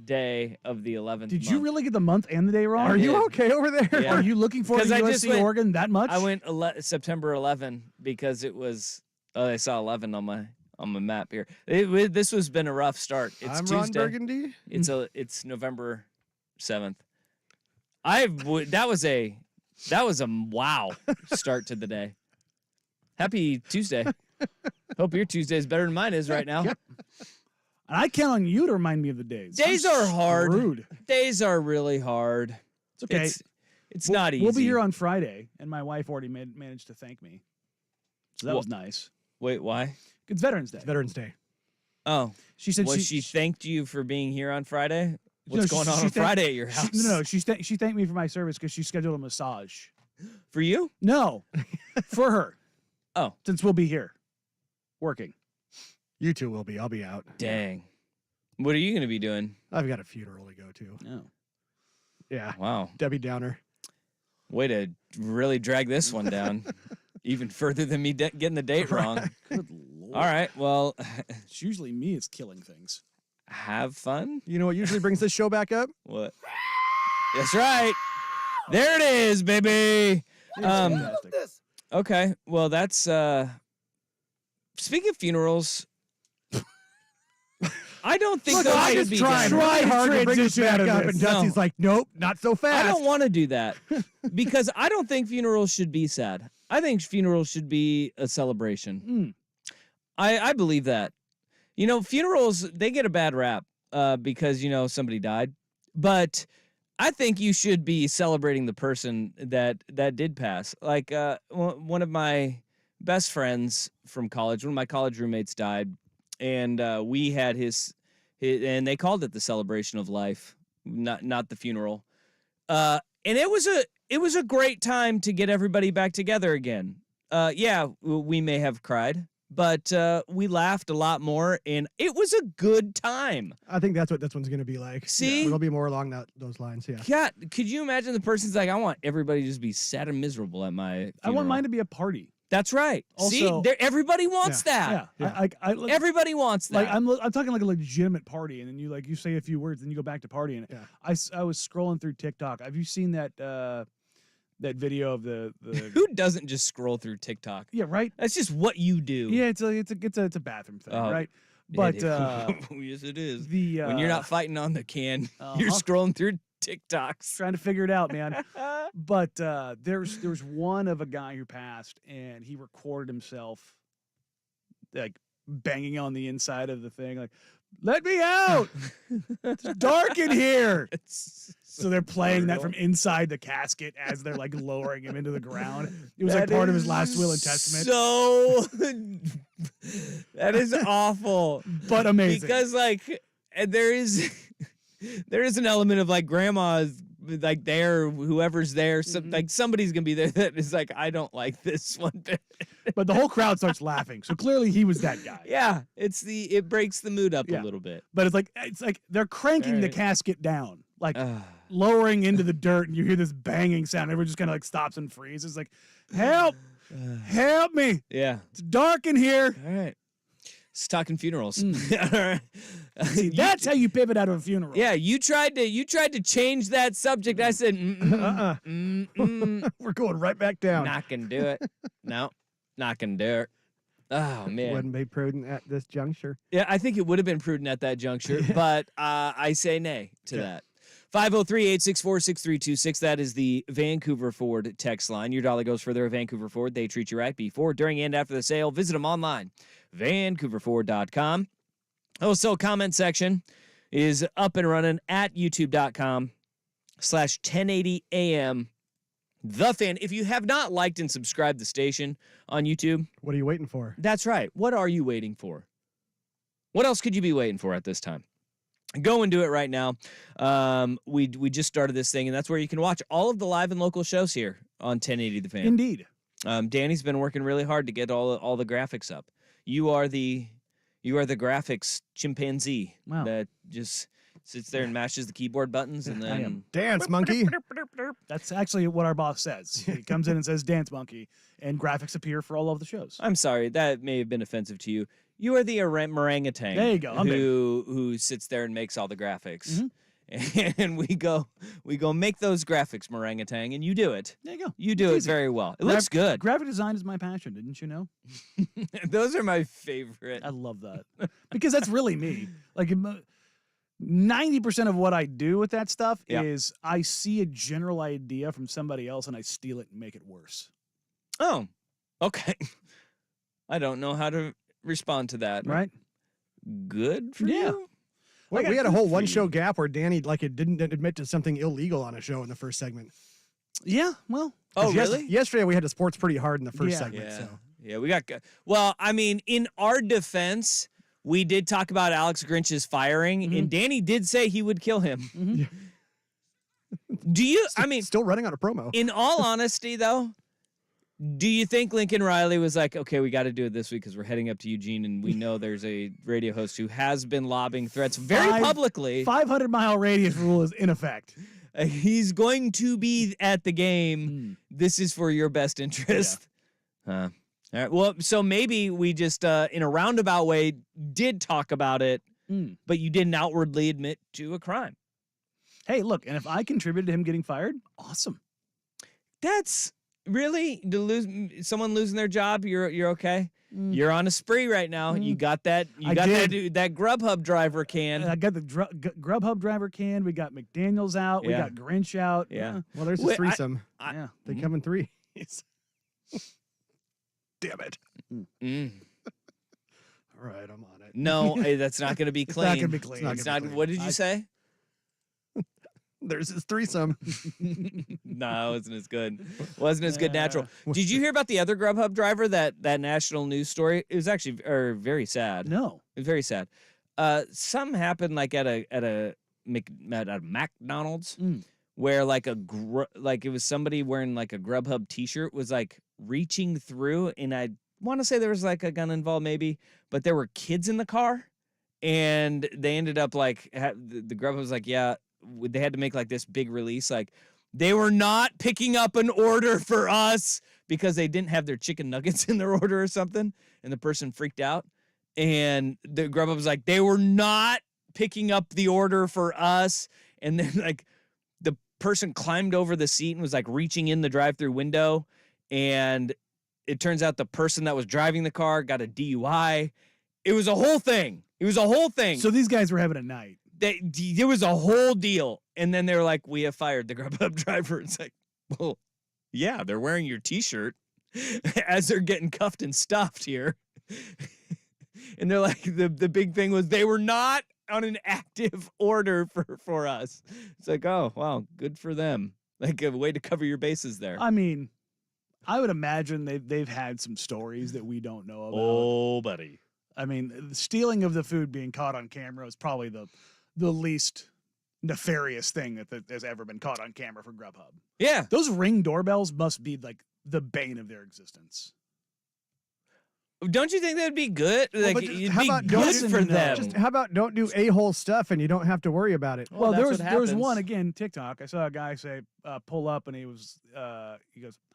day of the 11th Did month. you really get the month and the day wrong? Are you okay over there? Yeah. Are you looking forward to USC Oregon that much? I went September 11 because it was. I saw 11 on my map here. This has been a rough start. It's I'm Tuesday. Ron Burgundy. It's November 7th. That was a wow start to the day. Happy Tuesday. Hope your Tuesday is better than mine is right now. Yep. And I count on you to remind me of the days. Days are hard. Rude. Days are really hard. It's okay. It's not easy. We'll be here on Friday, and my wife already managed to thank me. So that was nice. Wait, why? It's Veterans Day. It's Veterans Day. Oh. She said she thanked you for being here on Friday? What's going on thanked, Friday at your house? She thanked me for my service because she scheduled a massage. For you? No. For her. Oh. Since we'll be here. Working. You two will be. I'll be out. Dang. What are you going to be doing? I've got a funeral to go to. Oh. Yeah. Wow. Debbie Downer. Way to really drag this one down. Even further than me getting the date wrong. Good Lord. All right. Well, it's usually me that's killing things. Have fun. You know what usually brings this show back up? What? That's right. There it is, baby. Okay. Well, that's speaking of funerals. I don't think those I should just be try done. hard to bring this back up, and Dusty's like, nope, not so fast. I don't want to do that because I don't think funerals should be sad. I think funerals should be a celebration. I believe that. You know, funerals, they get a bad rap because, somebody died. But I think you should be celebrating the person that did pass. Like one of my best friends from college, one of my college roommates died. And we had his, and they called it the celebration of life, not the funeral. And it was a great time to get everybody back together again. Yeah, we may have cried, but we laughed a lot more, and it was a good time. I think that's what this one's going to be like. See? Yeah, it'll be more along those lines, yeah. God, could you imagine the person's like, I want everybody to just be sad and miserable at my funeral. I want mine to be a party. That's right. Also, see, everybody wants that. Yeah. Everybody wants that. Like I'm talking like a legitimate party, and then you say a few words, and you go back to partying. Yeah. I was scrolling through TikTok. Have you seen that video of the Who doesn't just scroll through TikTok? Yeah, right. That's just what you do. Yeah, it's a bathroom thing, right? But yes, it is. When you're not fighting on the can, you're scrolling through TikToks, trying to figure it out, man. But there's one of a guy who passed, and he recorded himself like banging on the inside of the thing, like, "Let me out! It's dark in here." So they're playing that from inside the casket as they're like lowering him into the ground. It was like part of his last will and testament. So that is awful, but amazing. Because there is an element of like grandma's like there, whoever's there, like somebody's gonna be there that is like, I don't like this one bit. But the whole crowd starts laughing. So clearly he was that guy. Yeah, it breaks the mood up a little bit. But it's like they're cranking the casket down, like lowering into the dirt, and you hear this banging sound. Everyone just kind of like stops and freezes, like, help, help me. Yeah, it's dark in here. All right. It's talking funerals. See, that's how you pivot out of a funeral. Yeah, you tried to change that subject. I said, we're going right back down. Not gonna do it. No, not gonna do it. Oh man, wouldn't be prudent at this juncture. Yeah, I think it would have been prudent at that juncture, but I say nay to that. 503-864-6326. That is the Vancouver Ford text line. Your dollar goes further at Vancouver Ford. They treat you right before, during, and after the sale. Visit them online, vancouverford.com. Also, comment section is up and running at youtube.com/1080am. The Fan. If you have not liked and subscribed the station on YouTube, what are you waiting for? That's right. What are you waiting for? What else could you be waiting for at this time? Go and do it right now. We just started this thing, and that's where you can watch all of the live and local shows here on 1080 The Fan. Indeed. Danny's been working really hard to get all the graphics up. You are the graphics chimpanzee that just sits there and mashes the keyboard buttons and then dance monkey. That's actually what our boss says. He comes in and says dance monkey, and graphics appear for all of the shows. I'm sorry, that may have been offensive to you. You are the orangutan. There you go. I'm who sits there and makes all the graphics. And we go make those graphics, orangutan, and you do it. There you go. You do it very well. It looks good. Graphic design is my passion, didn't you know? Those are my favorite. I love that. Because that's really me. Like 90% of what I do with that stuff is I see a general idea from somebody else and I steal it and make it worse. Oh, okay. I don't know how to respond to that. Right? Good for you. Well, we had a whole one-show gap where Danny didn't admit to something illegal on a show in the first segment. Yeah, well. Oh, really? Yesterday we had to sports pretty hard in the first segment. Yeah. So. Yeah, we got. Well, I mean, in our defense, we did talk about Alex Grinch's firing, and Danny did say he would kill him. Do you? I mean, still running on a promo. In all honesty, though. Do you think Lincoln Riley was like, okay, we got to do it this week because we're heading up to Eugene and we know there's a radio host who has been lobbing threats very publicly. 500-mile radius rule is in effect. He's going to be at the game. This is for your best interest. All right. Well, so maybe we just, in a roundabout way, did talk about it, but you didn't outwardly admit to a crime. Hey, look, and if I contributed to him getting fired, awesome. That's... Really? To someone losing their job, you're okay? You're on a spree right now. You got that. You got that GrubHub driver can. I got the GrubHub driver can. We got McDaniels out. We got Grinch out. Yeah. Well, there's a threesome. Yeah. They come in threes. Damn it. All right, I'm on it. No, that's not going to be clean. It's not going to be clean. It's not. What did you say? There's his threesome. No, it wasn't as good. Wasn't as good natural. Did you hear about the other GrubHub driver, that national news story? It was actually very sad. No. It was very sad. Something happened like at a McDonald's where like it was somebody wearing like a GrubHub t-shirt was like reaching through, and I want to say there was like a gun involved maybe, but there were kids in the car, and they ended up like the GrubHub was like, yeah, they had to make like this big release, like they were not picking up an order for us because they didn't have their chicken nuggets in their order or something, and the person freaked out, and the GrubHub was like, they were not picking up the order for us, and then like the person climbed over the seat and was like reaching in the drive-through window, and it turns out the person that was driving the car got a DUI. It was a whole thing. So these guys were having a night. There was a whole deal, and then they were like, we have fired the GrubHub driver. It's like, well, yeah, they're wearing your t-shirt as they're getting cuffed and stuffed here. And they're like, the big thing was they were not on an active order for us. It's like, oh, wow, good for them. Like a way to cover your bases there. I mean, I would imagine they've had some stories that we don't know about. Oh, buddy. I mean, the stealing of the food being caught on camera is probably the least nefarious thing that has ever been caught on camera for GrubHub. Yeah. Those Ring doorbells must be like the bane of their existence. Don't you think that'd be good? Well, like, it'd be good for them. Just how about don't do a-hole stuff and you don't have to worry about it? Well, there was one, again, TikTok. I saw a guy say, pull up, and he goes, I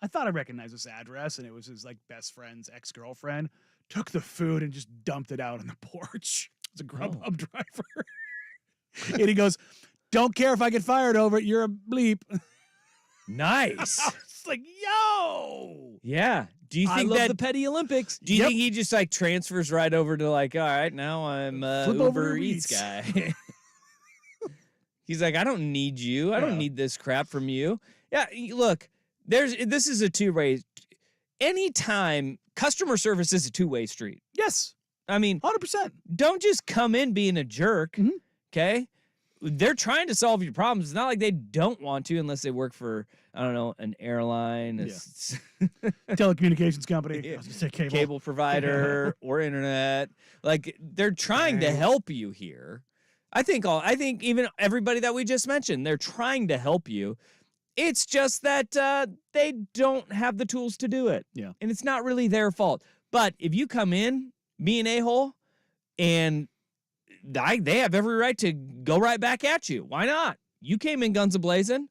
thought I recognized this address, and it was his like best friend's ex-girlfriend. Took the food and just dumped it out on the porch. It's a GrubHub driver. And he goes, don't care if I get fired over it. You're a bleep. Nice. It's like, yo. Yeah. Do you think I love the Petty Olympics. Do you think he just like transfers right over to like, all right, now I'm Uber Eats guy. He's like, I don't need you. I don't need this crap from you. Yeah, look, this is a two-way. Anytime customer service is a two-way street. Yes. I mean, 100%. Don't just come in being a jerk. Okay. They're trying to solve your problems. It's not like they don't want to unless they work for, I don't know, an airline, telecommunications company, I was gonna say cable provider, or internet. Like they're trying to help you here. I think even everybody that we just mentioned, they're trying to help you. It's just that they don't have the tools to do it. Yeah. And it's not really their fault. But if you come in, be an a-hole, and they have every right to go right back at you. Why not? You came in guns a-blazing. I'm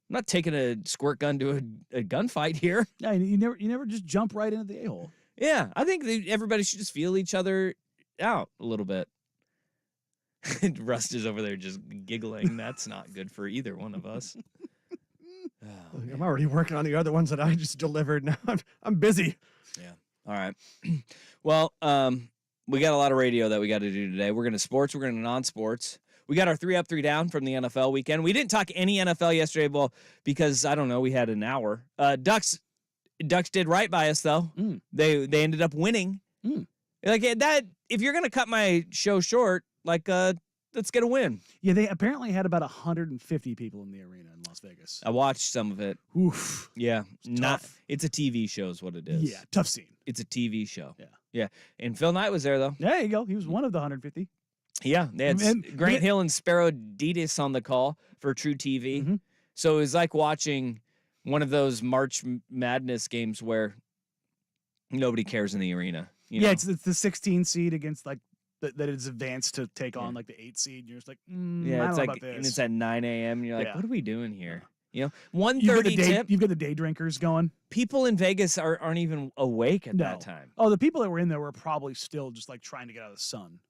not taking a squirt gun to a gunfight here. Yeah, you never just jump right into the a-hole. Yeah, I think everybody should just feel each other out a little bit. Rust is over there just giggling. That's not good for either one of us. Oh, I'm already working on the other ones that I just delivered. Now I'm busy. yeah. All right. Well, we got a lot of radio that we got to do today. We're going to sports. We're going to non-sports. We got our 3 up, 3 down from the NFL weekend. We didn't talk any NFL yesterday, well, because I don't know, we had an hour. Ducks did right by us though. They ended up winning. Like that. If you're going to cut my show short, like let's get a win. Yeah, they apparently had about 150 people in the arena in Las Vegas. I watched some of it. Oof. Yeah, tough. It's a TV show is what it is. Yeah, tough scene. It's a TV show. Yeah. And Phil Knight was there though. There you go. He was one of the 150. Yeah, they had And- Grant Hill and Sparrow Ditas on the call for True TV. Mhm. So it was like watching one of those March Madness games where nobody cares in the arena. You know? It's the 16 seed against like that is advanced to take on like the 8 seed. And you're just like, I don't it's know like, about this. and it's at 9 a.m. And you're like, Yeah. what are we doing here? You know, You've got 1:30 tip. You've got the day drinkers going. People in Vegas aren't even awake at that time. Oh, the people that were in there were probably still just like trying to get out of the sun.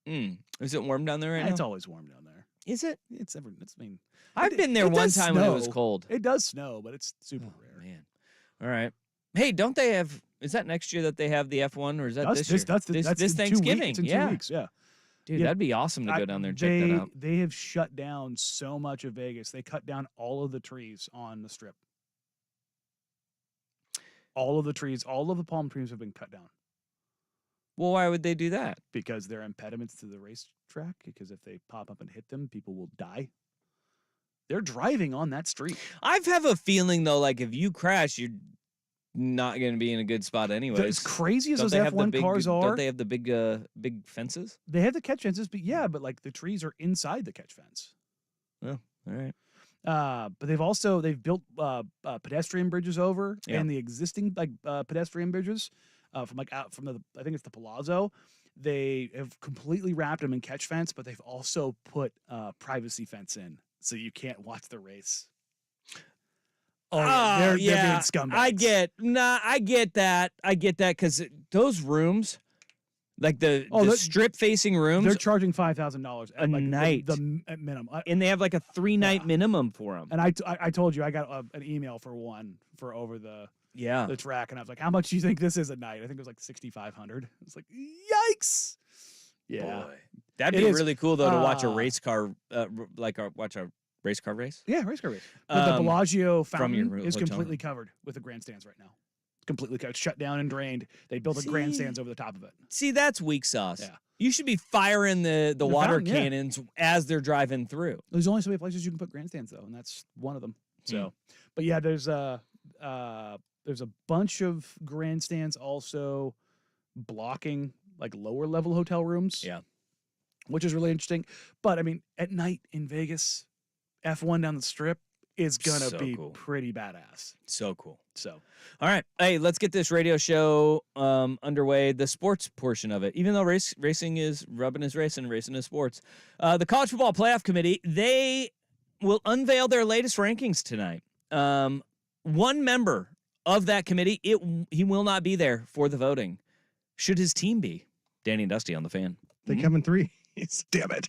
Is it warm down there right now? It's always warm down there. Is it? I've been there one time when it was cold. It does snow, but it's super Oh, rare. man. All right. Hey, don't they have? Is that next year that they have the F1, or is that this year? That's this in 2 weeks. Thanksgiving. It's in 2 yeah, weeks. Yeah. dude, Yeah, that'd be awesome to go down there and check that out. They have shut down so much of Vegas. They cut down all of the trees on the strip. All of the trees, all of the palm trees have been cut down Well, why would they do that? because they're impediments to the racetrack. Because if they pop up and hit them, people will die. They're driving on that street. I have a feeling though, like if you crash, you're not going to be in a good spot anyways. As crazy as Don't those they have the F1 big- cars Don't are, they have the big fences? they have the catch fences, but like the trees are inside the catch fence. Oh, all right. But they've built pedestrian bridges over, Yeah. and the existing pedestrian bridges from the I think it's the Palazzo. They have completely wrapped them in catch fence, but they've also put privacy fence in, so you can't watch the race. Oh, they're being scumbags. I get that. I get that because those rooms, like the strip facing rooms, They're charging $5,000 a night. at minimum. and they have like a 3-night minimum for them. And I told you I got an email for one for over the track, and I was like, "How much do you think this is a night?" I think it was like $6,500. It's like, yikes! Yeah, Boy. That'd It be is. really cool though to watch a race car, watch a race car race. yeah, race car race. But the Bellagio from your fountain is hotel completely room. covered with the grandstands right now. It's completely covered, shut down and drained. They built the grandstands over the top of it. See, that's weak sauce. Yeah. You should be firing the water fountain, yeah. cannons as they're driving through. There's only so many places you can put grandstands though, and that's one of them. So, but yeah, there's a bunch of grandstands also blocking like lower level hotel rooms. Yeah. Which is really interesting. But I mean, at night in Vegas, F1 down the strip is gonna So be cool. pretty badass. So cool. So All right. Hey, let's get this radio show underway, the sports portion of it. Even though racing is rubbing is racing is sports. The College Football Playoff Committee, they will unveil their latest rankings tonight. One member of that committee, he will not be there for the voting. Should his team be? Danny and Dusty on the Fan. They come in threes. Damn it.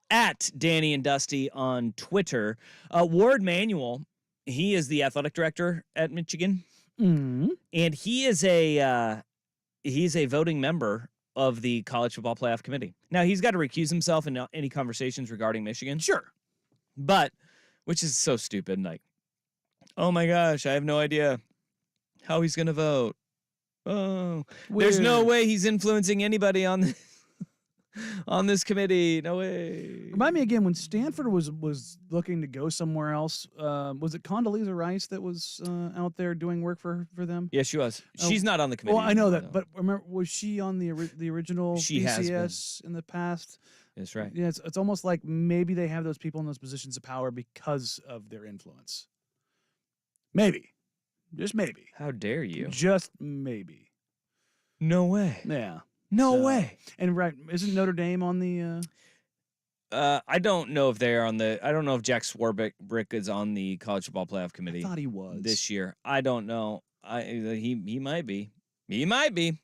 at Danny and Dusty on Twitter. Ward Manuel, he is the athletic director at Michigan, Mm-hmm. and he's a voting member of the College Football Playoff Committee. Now, he's got to recuse himself in any conversations regarding Michigan. Sure. But, which is so stupid, like, oh my gosh, I have no idea how he's going to vote. Oh, there's no way he's influencing anybody on this, on this committee. No way. Remind me again, when Stanford was looking to go somewhere else, was it Condoleezza Rice that was out there doing work for them? Yes, she was. She's not on the committee. Well, I know anymore, that, though. but remember, was she on the original She has BCS in the past? That's right. Yeah, it's almost like maybe they have those people in those positions of power because of their influence. Maybe. Just maybe. How dare you? Just maybe. No way. Yeah. No So- way. And right, isn't Notre Dame on the I don't know if they're on the. I don't know if Jack Swarbrick is on the College Football Playoff I Committee thought he was. this year. I don't know. He might be. He might be.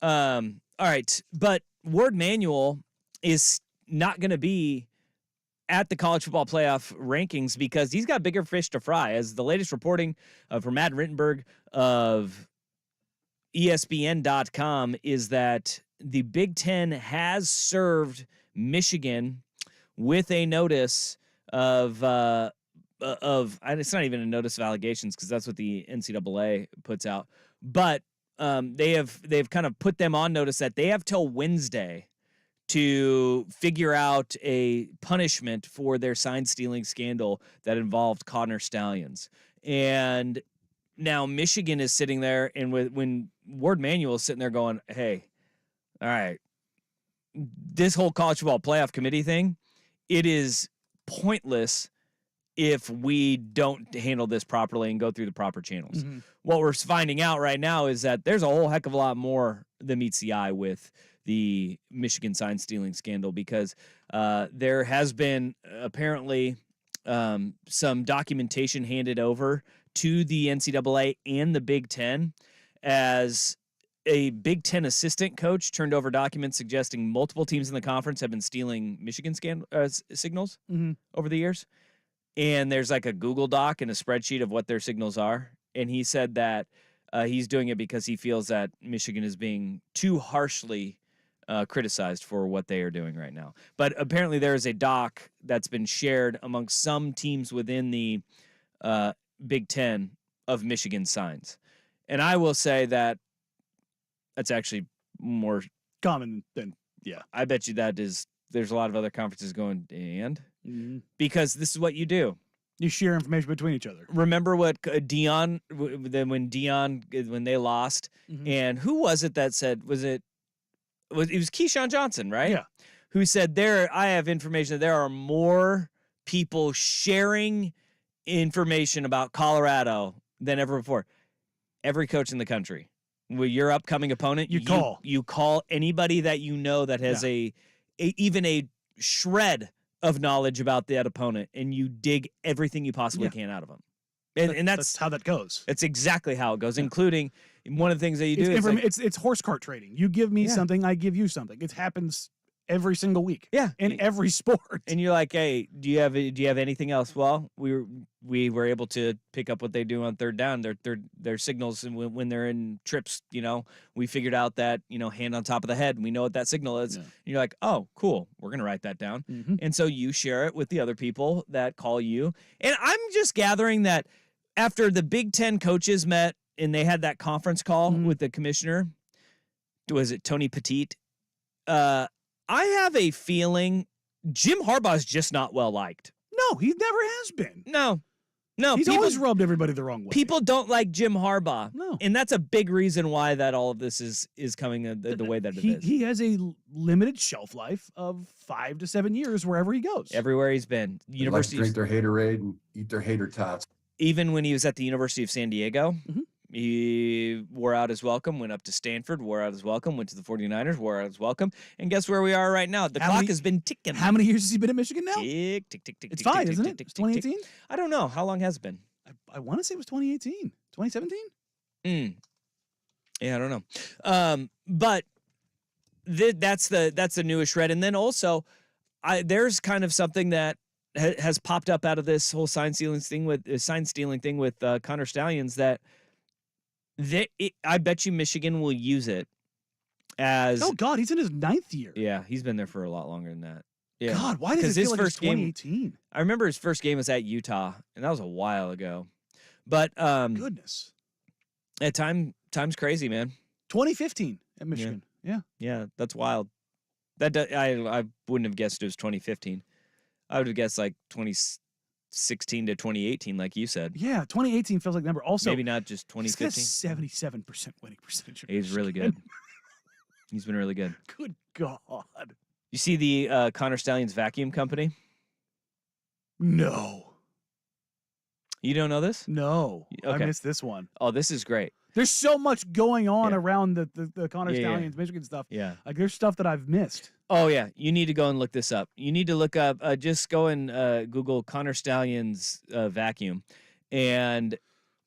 All right, but Ward Manuel is not going to be at the College Football Playoff rankings because he's got bigger fish to fry. As the latest reporting from Matt Rittenberg of ESPN.com is that the Big Ten has served Michigan with a notice of it's not even a notice of allegations because that's what the NCAA puts out, but they've kind of put them on notice that they have till Wednesday to figure out a punishment for their sign stealing scandal that involved Connor Stallions. And now Michigan is sitting there, and when Ward Manuel is sitting there going, hey, all right, this whole College Football Playoff Committee thing, it is pointless if we don't handle this properly and go through the proper channels. Mhm. What we're finding out right now is that there's a whole heck of a lot more than meets the eye with the Michigan sign stealing scandal because there has been apparently some documentation handed over to the NCAA and the Big Ten as a Big Ten assistant coach turned over documents suggesting multiple teams in the conference have been stealing Michigan signals Mhm. over the years. And there's like a Google Doc and a spreadsheet of what their signals are. And he said that he's doing it because he feels that Michigan is being too harshly criticized for what they are doing right now. But apparently there is a doc that's been shared amongst some teams within the Big Ten of Michigan signs. And I will say that that's actually more Common than I bet you there's a lot of other conferences going, and Mhm. because this is what you do. You share information between each other. Remember what when they lost, Mhm. and who was it that said, it was Keyshawn Johnson, right? Yeah. Who said I have information that there are more people sharing information about Colorado than ever before. Every coach in the country. With your upcoming opponent, You call anybody that you know that has even a shred of knowledge about that opponent, and you dig everything you possibly can out of them. And that's how that goes. That's exactly how it goes, including one of the things that you do is like, It's horse cart trading. You give me something, I give you something. It happens every single week. Yeah. In every sport. And you're like, hey, do you have anything else? Well, we were able to pick up what they do on third down. Their signals, and when they're in trips, we figured out that hand on top of the head. And we know what that signal is. Yeah. And you're like, oh, cool. We're gonna write that down. Mm-hmm. And so you share it with the other people that call you. And I'm just gathering that after the Big Ten coaches met and they had that conference call with the commissioner, was it Tony Petit? I have a feeling Jim Harbaugh is just not well liked. No, he never has been. No. He's always rubbed everybody the wrong way. People don't like Jim Harbaugh. No. And that's a big reason why that all of this is coming the way that it is. He has a limited shelf life of 5 to 7 years wherever he goes. Everywhere he's been. They like to drink their haterade and eat their hater tots. Even when he was at the University of San Diego, Mhm. he wore out his welcome, went up to Stanford, wore out his welcome, went to the 49ers, wore out his welcome. And guess where we are right now? The clock has been ticking. How many years has he been at Michigan now? Tick, tick, tick, tick, It's tick, 5, tick, isn't tick, it? tick, It's tick, tick. 2018? I don't know. How long has it been? I want to say it was 2018. 2017? Yeah, I don't know. But that's the newest shred. And then also, there's kind of something that has popped up out of this whole sign stealing thing with Connor Stallions that I bet you Michigan will use it as. Oh God, he's in his 9th year. Yeah, he's been there for a lot longer than that. Yeah. God, why does it feel like it's 2018? I remember his first game was at Utah, and that was a while ago. But goodness, at time's crazy, man. 2015 at Michigan. Yeah, that's wild. I wouldn't have guessed it was 2015. I would have guessed like 2016 to 2018, like you said. Yeah, 2018 feels like the number. Also, maybe not just 2015. He's got a 77% winning percentage. He's really good. He's been really good. Good God. You see the Connor Stallions vacuum company? No. You don't know this? No. Okay. I missed this one. Oh, this is great. There's so much going on around the Connor Stallions, Michigan stuff. Yeah. Like, there's stuff that I've missed. Oh, yeah. You need to go and look this up. You need to look up, just go and Google Connor Stallions vacuum. And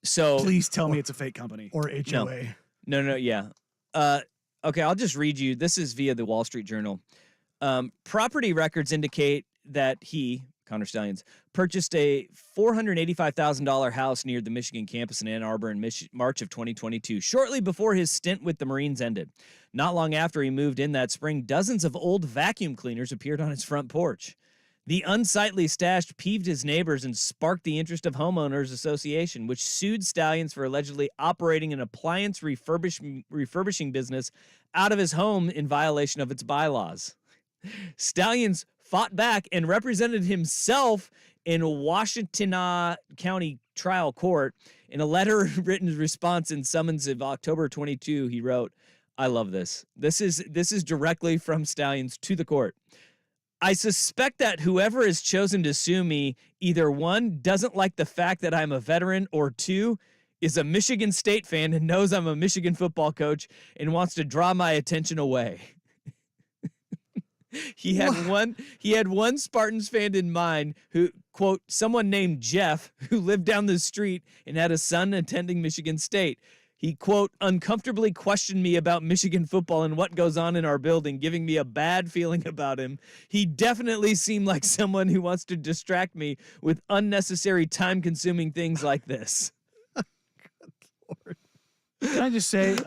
so. Please tell me it's a fake company. Or HOA. No, yeah. Okay, I'll just read you. This is via the Wall Street Journal. Property records indicate that Connor Stallions, purchased a $485,000 house near the Michigan campus in Ann Arbor in March of 2022, shortly before his stint with the Marines ended. Not long after he moved in that spring, dozens of old vacuum cleaners appeared on his front porch. The unsightly stash peeved his neighbors and sparked the interest of Homeowners Association, which sued Stallions for allegedly operating an appliance refurbishing business out of his home in violation of its bylaws. Stallions fought back and represented himself in Washtenaw County trial court. In a letter written response in summons of October 22, he wrote, I love this. This is directly from Stallions to the court. I suspect that whoever has chosen to sue me either 1, doesn't like the fact that I'm a veteran, or 2, is a Michigan State fan and knows I'm a Michigan football coach and wants to draw my attention away. He had one Spartans fan in mind who, quote, someone named Jeff who lived down the street and had a son attending Michigan State. He, quote, uncomfortably questioned me about Michigan football and what goes on in our building, giving me a bad feeling about him. He definitely seemed like someone who wants to distract me with unnecessary time-consuming things like this. Good Lord. Can I just say,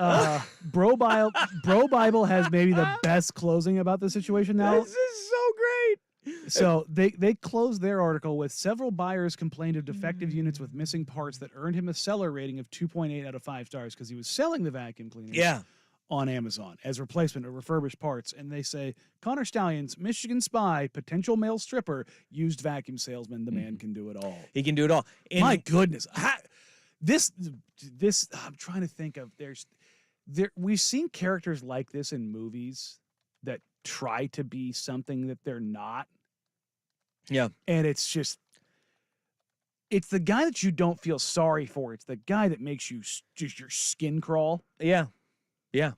Bro Bible has maybe the best closing about the situation now. This is so great. So they closed their article with several buyers complained of defective units with missing parts that earned him a seller rating of 2.8 out of 5 stars because he was selling the vacuum cleaners on Amazon as replacement or refurbished parts. And they say, Connor Stallions, Michigan spy, potential male stripper, used vacuum salesman. The man can do it all. He can do it all. And my goodness. This I'm trying to think of we've seen characters like this in movies that try to be something that they're not. Yeah. And it's the guy that you don't feel sorry for. It's the guy that makes you just your skin crawl. Yeah. Yeah.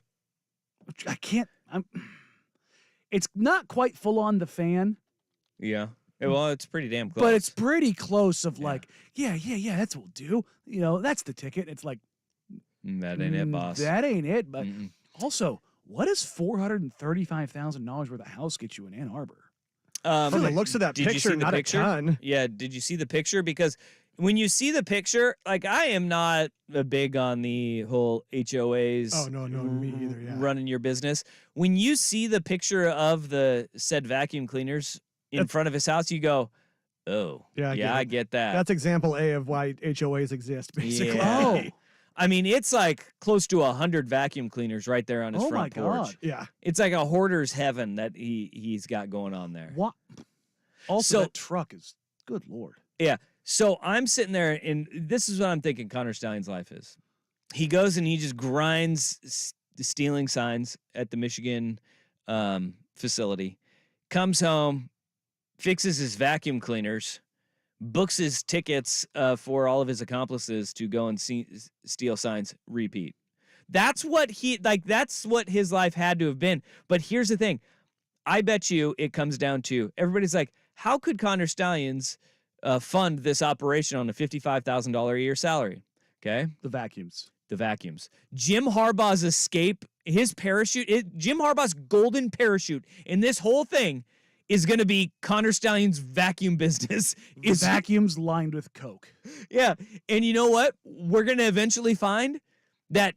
It's not quite full on the fan. Yeah. Well, it's pretty damn close. But it's pretty close of like, yeah, that's what we'll do. You know, that's the ticket. It's like, that ain't it, boss. That ain't it. But also, what does $435,000 worth of house get you in Ann Arbor? From the looks of that picture, not a ton. Yeah, did you see the picture? Because when you see the picture, like I am not big on the whole HOAs. Oh, no, me either, yeah. Running your business. When you see the picture of the said vacuum cleaners in front of his house, you go, oh, yeah, I get that. That's example A of why HOAs exist, basically. Yeah. Oh. I mean, it's like close to 100 vacuum cleaners right there on his front porch. God. Yeah. It's like a hoarder's heaven that he's got going on there. What? Also, that truck is, good Lord. Yeah. So I'm sitting there, and this is what I'm thinking Connor Stallion's life is. He goes and he just grinds stealing signs at the Michigan facility, comes home, fixes his vacuum cleaners, books his tickets for all of his accomplices to go and steal signs, repeat. That's what that's what his life had to have been. But here's the thing. I bet you it comes down to everybody's like, how could Connor Stallions fund this operation on a $55,000 a year salary? Okay. The vacuums. Jim Harbaugh's escape, his parachute, Jim Harbaugh's golden parachute in this whole thing is going to be Connor Stallion's vacuum business. Is Vacuums lined with Coke. Yeah. And you know what? We're going to eventually find that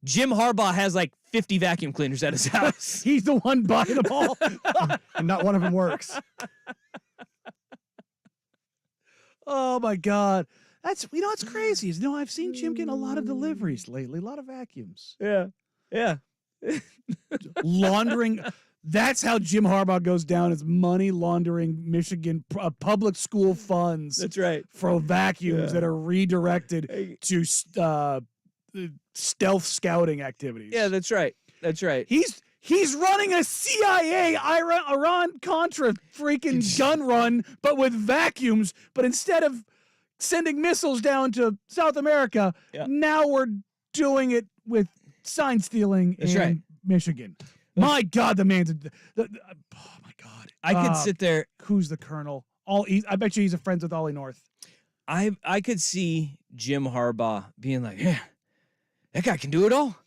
Jim Harbaugh has like 50 vacuum cleaners at his house. He's the one buying them all. And not one of them works. Oh my God. That's, it's crazy. I've seen Jim getting a lot of deliveries lately, a lot of vacuums. Yeah. Yeah. Laundering. That's how Jim Harbaugh goes down, is money laundering Michigan public school funds. That's right. For vacuums that are redirected to stealth scouting activities. Yeah, that's right. That's right. He's running a CIA Iran-Contra freaking gun run, but with vacuums. But instead of sending missiles down to South America, now we're doing it with sign stealing in Michigan. My God, the man's oh my God. I could sit there. Who's the colonel? I bet you he's friends with Ollie North. I could see Jim Harbaugh being like, yeah, that guy can do it all.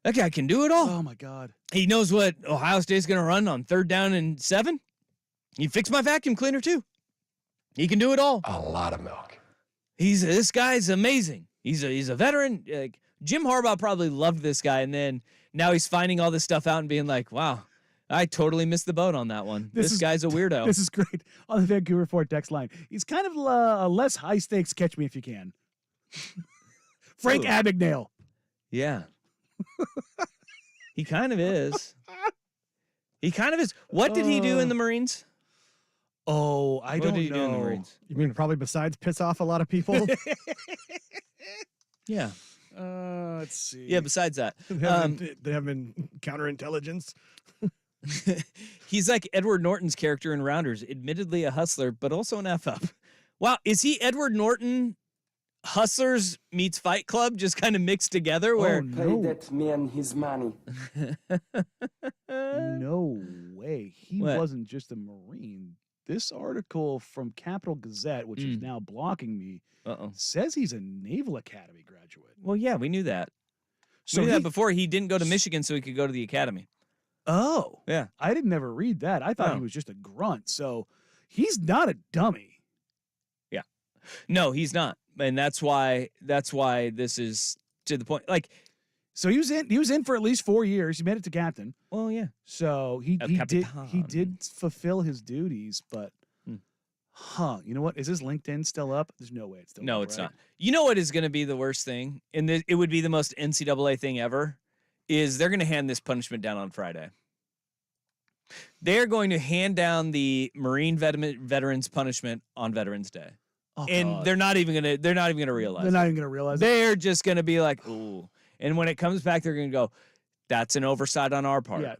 That guy can do it all. Oh my God. He knows what Ohio State's going to run on 3rd down and 7. He fixed my vacuum cleaner too. He can do it all. A lot of milk. This guy's amazing. He's a veteran. Jim Harbaugh probably loved this guy, and then now he's finding all this stuff out and being like, wow, I totally missed the boat on that one. This guy's a weirdo. This is great. On the Vancouver Ford text line, he's kind of a less high stakes catch me if you can. Frank Abagnale. Yeah. He kind of is. He kind of is. What did he do in the Marines? Oh, I don't know. What did he do in the Marines? You mean probably besides piss off a lot of people? Yeah. Let's see. Yeah, besides that. They have been counterintelligence. He's like Edward Norton's character in Rounders, admittedly a hustler, but also an F-up. Wow, is he Edward Norton Hustlers meets Fight Club just kind of mixed together? Where Pay that man his money. No way. He What? wasn't just a Marine. This article from Capital Gazette, which is now blocking me, says he's a Naval Academy graduate. Well, yeah, we knew that. So We knew that before. He didn't go to Michigan so he could go to the academy. Oh. Yeah. I didn't never read that. I thought Oh. he was just a grunt. So he's not a dummy. No, he's not. And that's why this is to the point. Like, So he was in for at least 4 years. He made it to captain. well, yeah. So he Capitan. did fulfill his duties, but you know what? Is his LinkedIn still up? There's no way it's still up. No, it's right? not. You know what is going to be the worst thing? And it would be the most NCAA thing ever, is they're going to hand this punishment down on Friday. They're going to hand down the Marine veterans punishment on Veterans Day. Oh, And God. they're not even going to realize They're not even going to realize it. They're just going to be like, ooh. And when it comes back, they're going to go, that's an oversight on our part. Yeah.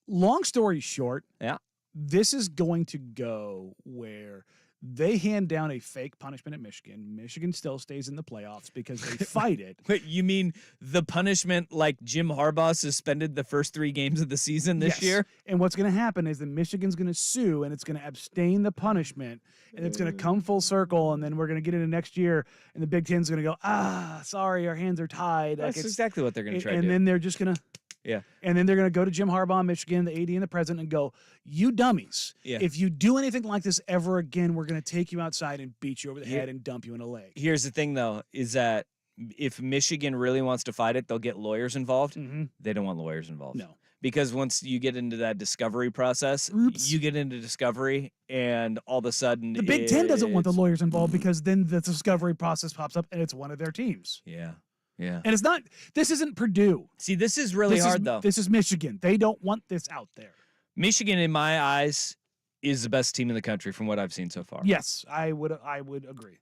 Long story short, Yeah. this is going to go where they hand down a fake punishment at Michigan. Michigan still stays in the playoffs because they fight it. Wait, you mean the punishment like Jim Harbaugh suspended the first 3 games of the season this year? And what's going to happen is that Michigan's going to sue, and it's going to abstain the punishment, and it's going to come full circle, and then we're going to get into next year, and the Big Ten's going to go, sorry, our hands are tied. That's exactly what they're going to try to do. And then they're just going to Yeah. And then they're going to go to Jim Harbaugh, Michigan, the AD, and the president and go, you dummies. Yeah. If you do anything like this ever again, we're going to take you outside and beat you over the head and dump you in a lake. Here's the thing, though, is that if Michigan really wants to fight it, they'll get lawyers involved. Mm-hmm. They don't want lawyers involved. No. Because once you get into that discovery process, you get into discovery, and all of a sudden The Big Ten doesn't want the it's- lawyers involved because then the discovery process pops up and it's one of their teams. Yeah. Yeah. And it's not, this isn't Purdue. See, this is really hard, though. This is Michigan. They don't want this out there. Michigan, in my eyes, is the best team in the country from what I've seen so far. Yes, I would agree.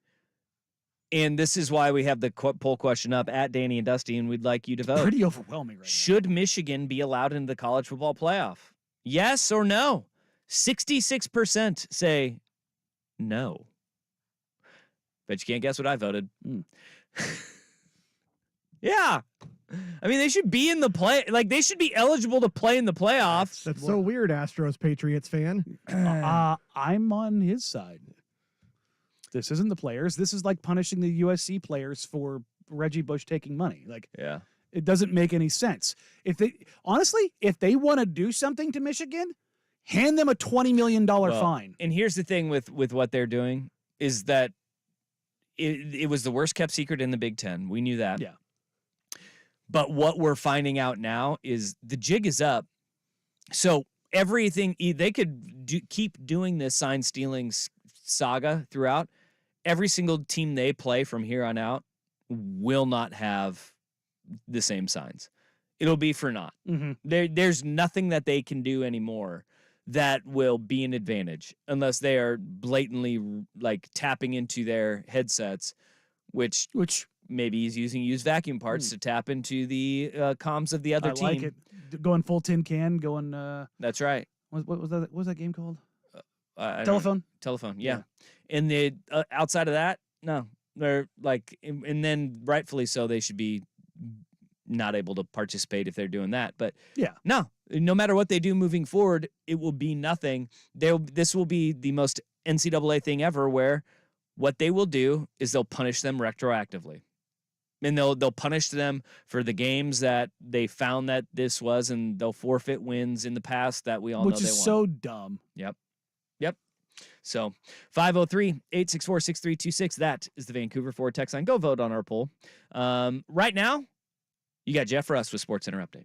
And this is why we have the poll question up at Danny and Dusty, and we'd like you to vote. Pretty overwhelming right Should Michigan be allowed into the college football playoff? Yes or no? 66% say no. Bet you can't guess what I voted. Yeah. I mean, they should be in the play. Like, they should be eligible to play in the playoffs. That's so weird, Astros Patriots fan. now. I'm on his side. This isn't the players. This is like punishing the USC players for Reggie Bush taking money. Like, Yeah. it doesn't make any sense. If they want to do something to Michigan, hand them a $20 million fine. And here's the thing with what they're doing is that it was the worst kept secret in the Big Ten. We knew that. Yeah. But what we're finding out now is the jig is up. So everything, they could keep doing this sign stealing saga throughout. Every single team they play from here on out will not have the same signs. It'll be for naught. Mm-hmm. There's nothing that they can do anymore that will be an advantage unless they are blatantly like tapping into their headsets, which maybe he's using used vacuum parts to tap into the comms of the other team. I like it. Going full tin can, going. That's right. What was that? What was that game called? Telephone. Yeah. And the outside of that, no, they're like, and then rightfully so, they should be not able to participate if they're doing that. But no matter what they do moving forward, it will be nothing. This will be the most NCAA thing ever, where what they will do is they'll punish them retroactively. And they'll punish them for the games that they found that this was, and they'll forfeit wins in the past that we all know they won. Which is so dumb. Yep. So 503-864-6326. That is the Vancouver Ford text line. Go vote on our poll. Right now, you got Jeff Russ with Sports Center Update.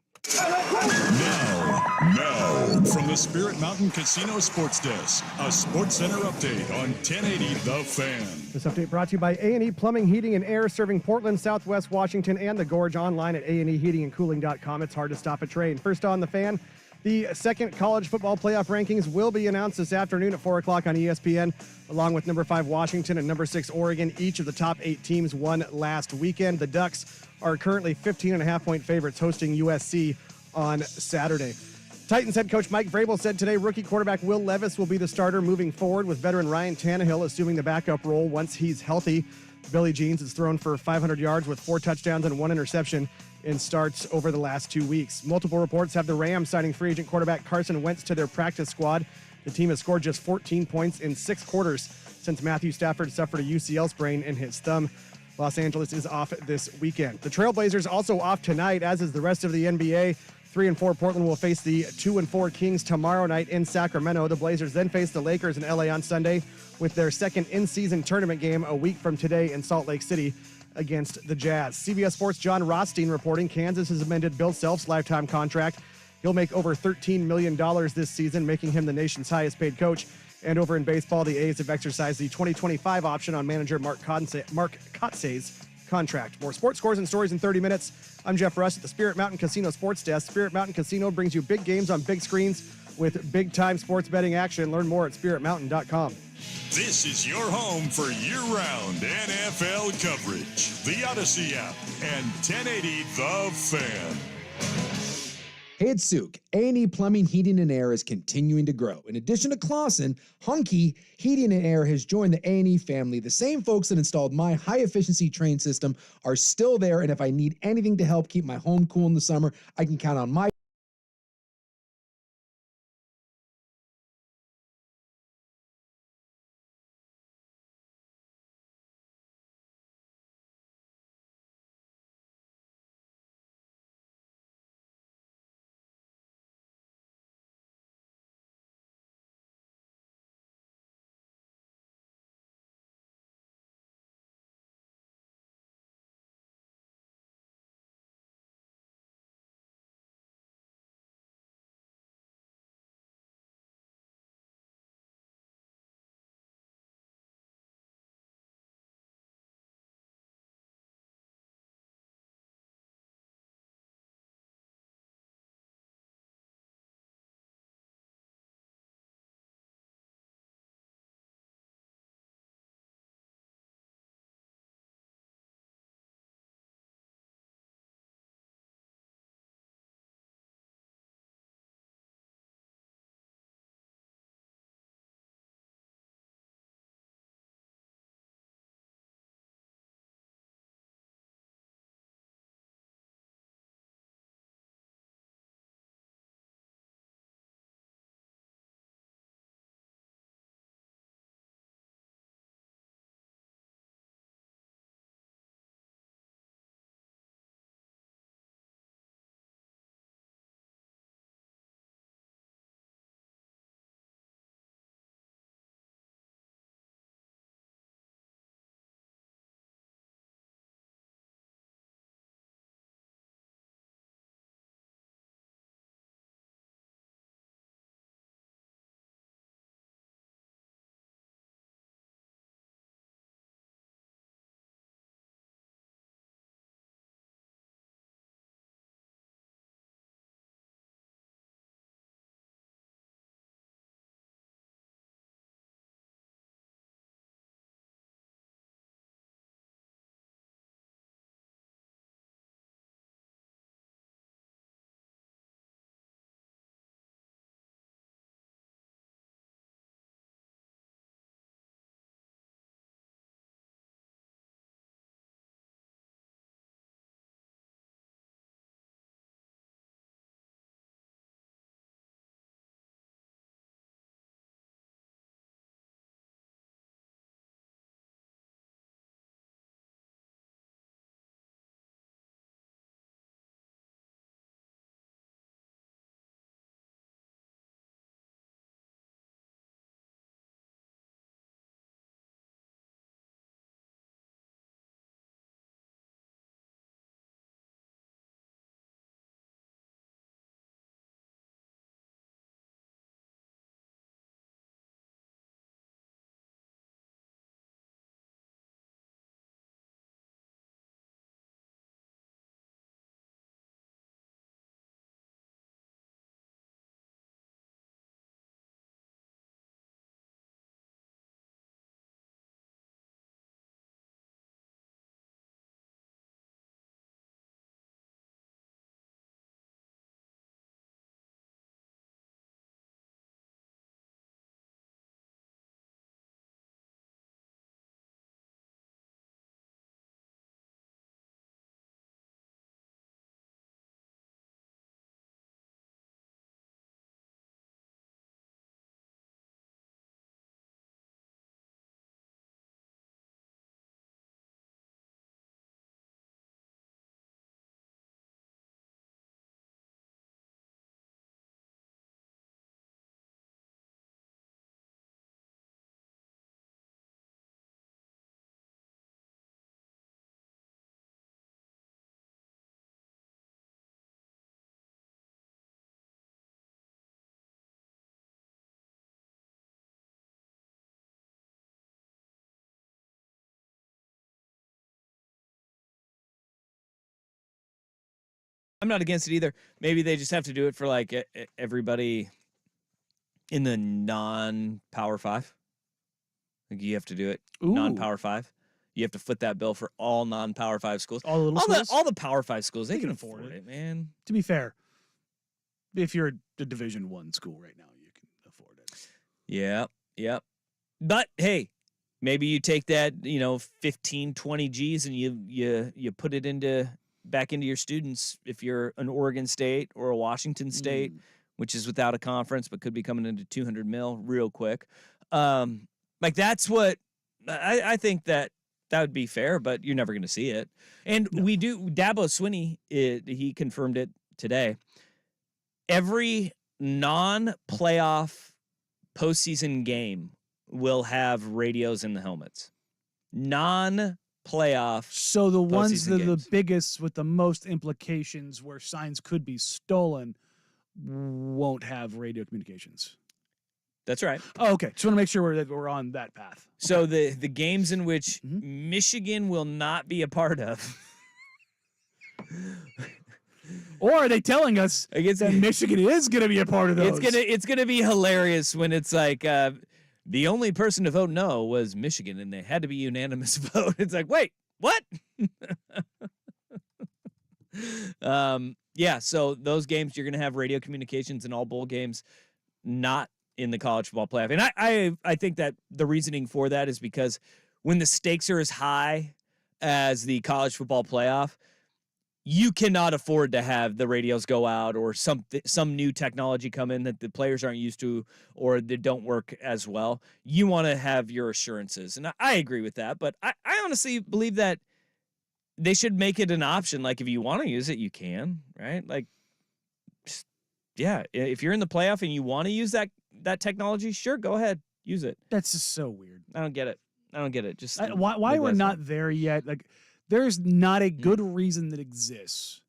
Now, from the Spirit Mountain Casino Sports Desk, a Sports Center update on 1080 The Fan. This update brought to you by A&E Plumbing, Heating, and Air, serving Portland, Southwest Washington, and the Gorge. Online at aneheatingandcooling.com. It's hard to stop a train. First on the Fan, the second college football playoff rankings will be announced this afternoon at 4 o'clock on ESPN, along with number 5 Washington and number 6 Oregon. Each of the top 8 teams won last weekend. The Ducks are currently 15.5-point favorites, hosting USC on Saturday. Titans head coach Mike Vrabel said today rookie quarterback Will Levis will be the starter moving forward, with veteran Ryan Tannehill assuming the backup role once he's healthy. Billy Jeans has thrown for 500 yards with 4 touchdowns and 1 interception in starts over the last 2 weeks. Multiple reports have the Rams signing free agent quarterback Carson Wentz to their practice squad. The team has scored just 14 points in 6 quarters since Matthew Stafford suffered a UCL sprain in his thumb. Los Angeles is off this weekend. The Trailblazers also off tonight, as is the rest of the NBA. 3-4 Portland will face the 2-4 Kings tomorrow night in Sacramento. The Blazers then face the Lakers in LA on Sunday, with their second in-season tournament game a week from today in Salt Lake City against the Jazz. CBS Sports' John Rothstein reporting Kansas has amended Bill Self's lifetime contract. He'll make over $13 million this season, making him the nation's highest paid coach. And over in baseball, the A's have exercised the 2025 option on manager Mark Kotsay's contract. More sports scores and stories in 30 minutes. I'm Jeff Russ at the Spirit Mountain Casino Sports Desk. Spirit Mountain Casino brings you big games on big screens with big-time sports betting action. Learn more at spiritmountain.com. This is your home for year-round NFL coverage. The Odyssey app and 1080 The Fan. Hey, it's Suk. A&E Plumbing, Heating, and Air is continuing to grow. In addition to Clausen, Hunky Heating and Air has joined the A&E family. The same folks that installed my high-efficiency train system are still there, and if I need anything to help keep my home cool in the summer, I can count on my I'm not against it either. Maybe they just have to do it for like everybody in the non-Power 5. Like you have to do it non-Power 5. You have to foot that bill for all non-Power 5 schools. All the little schools? All the Power 5 schools, they can afford it, man. To be fair, if you're a Division I school right now, you can afford it. Yep. But hey, maybe you take that, 15, 20 G's and you put it back into your students if you're an Oregon State or a Washington State, which is without a conference but could be coming into 200 mil real quick. Like that's what I think that would be fair, but you're never going to see it. And we do. Dabo Swinney, he confirmed it today. Every non-playoff postseason game will have radios in the helmets. Non-playoff. So the ones that are the games. biggest with the most implications where signs could be stolen won't have radio communications. That's right. Oh, okay. Just want to make sure we're on that path. So the games in which Michigan will not be a part of. Or are they telling us that Michigan is going to be a part of those? It's gonna be hilarious when it's like the only person to vote no was Michigan, and they had to be unanimous vote. It's like, wait, what? Yeah. So those games you're gonna have radio communications in all bowl games, not in the college football playoff. And I think that the reasoning for that is because when the stakes are as high as the college football playoff, you cannot afford to have the radios go out or some new technology come in that the players aren't used to or that don't work as well. You want to have your assurances. And I agree with that, but I honestly believe that they should make it an option. Like if you want to use it, you can, right? Like, yeah, if you're in the playoff and you want to use that technology, sure, go ahead, use it. That's just so weird. I don't get it. Just why we're not there yet? Like, there's not a good reason that exists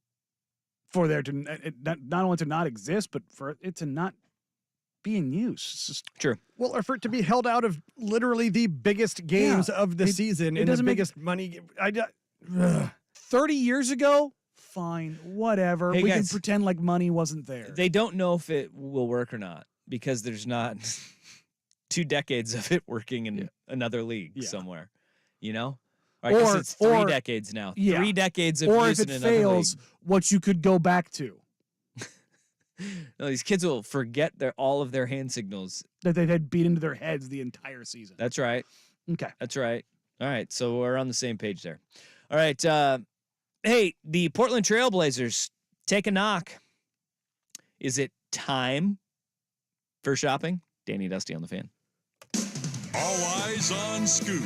for there to not only to not exist, but for it to not be in use. It's just true. Well, or for it to be held out of literally the biggest games of the season and the biggest money. 30 years ago, fine, whatever. Hey, we guys, can pretend like money wasn't there. They don't know if it will work or not because there's not 2 decades of it working in another league somewhere, I guess it's 3 decades now. 3 decades of or use if in it another fails, league. what you could go back to. No, these kids will forget all of their hand signals. That they had beat into their heads the entire season. That's right. Okay. That's right. All right, so we're on the same page there. All right, hey, the Portland Trailblazers take a knock. Is it time for shopping? Danny Dusty on the Fan. All eyes on Scoop.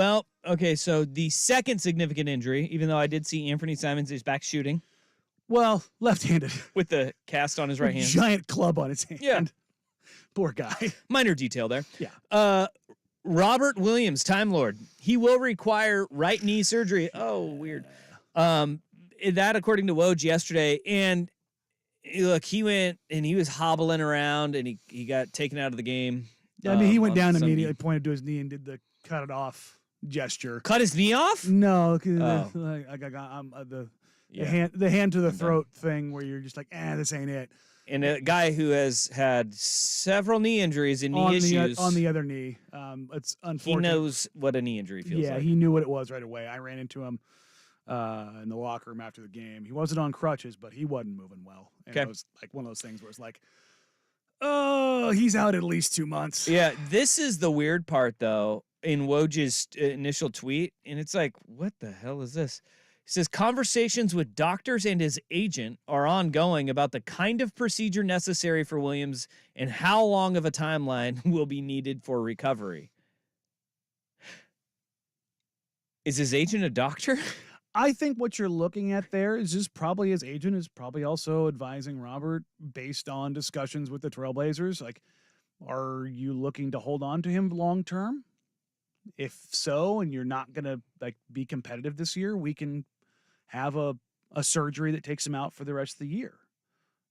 Well, okay, so the second significant injury, even though I did see Anthony Simons is back shooting Well, left-handed. with the cast on his right hand. Giant club on his hand. Yeah. Poor guy. Minor detail there. Yeah. Robert Williams, Time Lord, he will require right knee surgery. Oh, weird. That according to Woj yesterday. And look, he went and he was hobbling around and he got taken out of the game. Yeah, I mean, he went on down Sunday. immediately, pointed to his knee, and did the cut it off gesture. Cut his knee off? No, 'cause Oh. the hand to the throat thing where you're just like, this ain't it. And a guy who has had several knee injuries and knee issues. On the other knee. It's he unfortunate. knows what a knee injury feels Yeah, like. he knew what it was right away. I ran into him in the locker room after the game. He wasn't on crutches, but he wasn't moving well. And Okay. it was like one of those things where it's like, oh, he's out at least 2 months. Yeah, this is the weird part, though, in Woj's initial tweet. And it's like, what the hell is this? He says, conversations with doctors and his agent are ongoing about the kind of procedure necessary for Williams and how long of a timeline will be needed for recovery. Is his agent a doctor? I think what you're looking at there is just probably his agent is probably also advising Robert based on discussions with the Trailblazers. Like, are you looking to hold on to him long term? If so, and you're not gonna like be competitive this year, we can have a surgery that takes him out for the rest of the year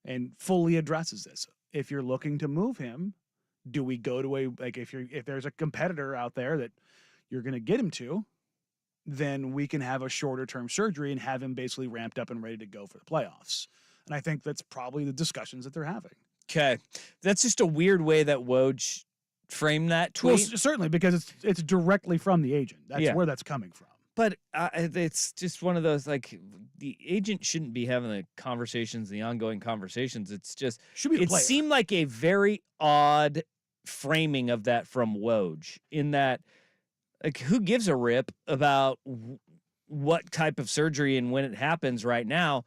and fully addresses this. If you're looking to move him, do we go to if there's a competitor out there that you're gonna get him to, then we can have a shorter term surgery and have him basically ramped up and ready to go for the playoffs. And I think that's probably the discussions that they're having. Okay. That's just a weird way that Woj framed that tweet. Well, certainly because it's directly from the agent. That's where that's coming from. But it's just one of those, like, the agent shouldn't be having the conversations, the ongoing conversations. It's just, Should be the it player. seemed like a very odd framing of that from Woj, in that, like, who gives a rip about what type of surgery and when it happens right now?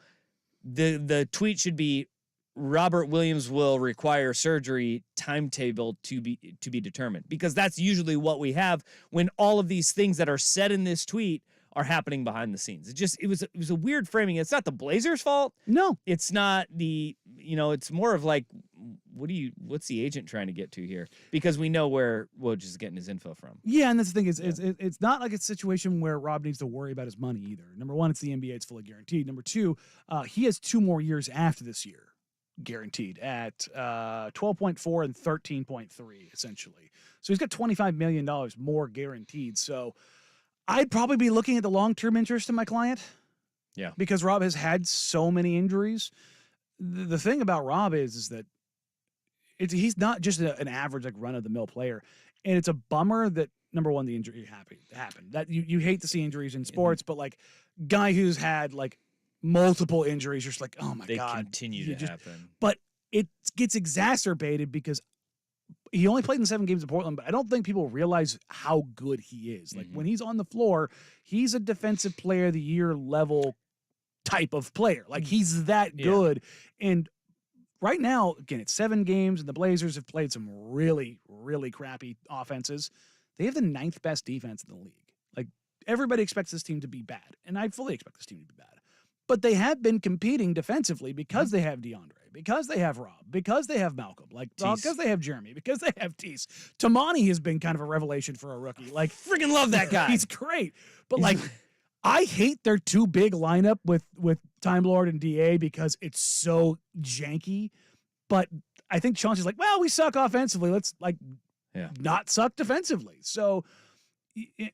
The tweet should be, Robert Williams will require surgery, timetable to be determined, because that's usually what we have when all of these things that are said in this tweet are happening behind the scenes. It was a weird framing. It's not the Blazers' fault. No, It's not it's more of like, what's the agent trying to get to here? Because we know where Woj is getting his info from. Yeah, and that's the thing is, it's not like a situation where Rob needs to worry about his money either. Number one, it's the NBA; it's fully guaranteed. Number two, he has 2 more years after this year guaranteed at 12.4 and 13.3 essentially. So he's got $25 million more guaranteed. So I'd probably be looking at the long-term interest of my client. Yeah, because Rob has had so many injuries. The thing about Rob is that he's not just an average like run-of-the-mill player, and it's a bummer that number one, the injury happened. That you hate to see injuries in sports, but like guy who's had like multiple injuries, you're just like, oh my God. They continue to happen. But it gets exacerbated because he only played in 7 games in Portland, but I don't think people realize how good he is. Like when he's on the floor, he's a defensive player of the year level type of player. Like he's that good. And right now, again, it's 7 games and the Blazers have played some really, really crappy offenses. They have the 9th best defense in the league. Like everybody expects this team to be bad, and I fully expect this team to be bad. But they have been competing defensively because they have DeAndre, because they have Rob, because they have Malcolm, because they have Jeremy, because they have Tease. Tamani has been kind of a revelation for a rookie. Like, freaking love that guy. He's great. But like, I hate their 2 big lineup with Time Lord and DA because it's so janky. But I think Chauncey's like, well, we suck offensively. Let's not suck defensively. So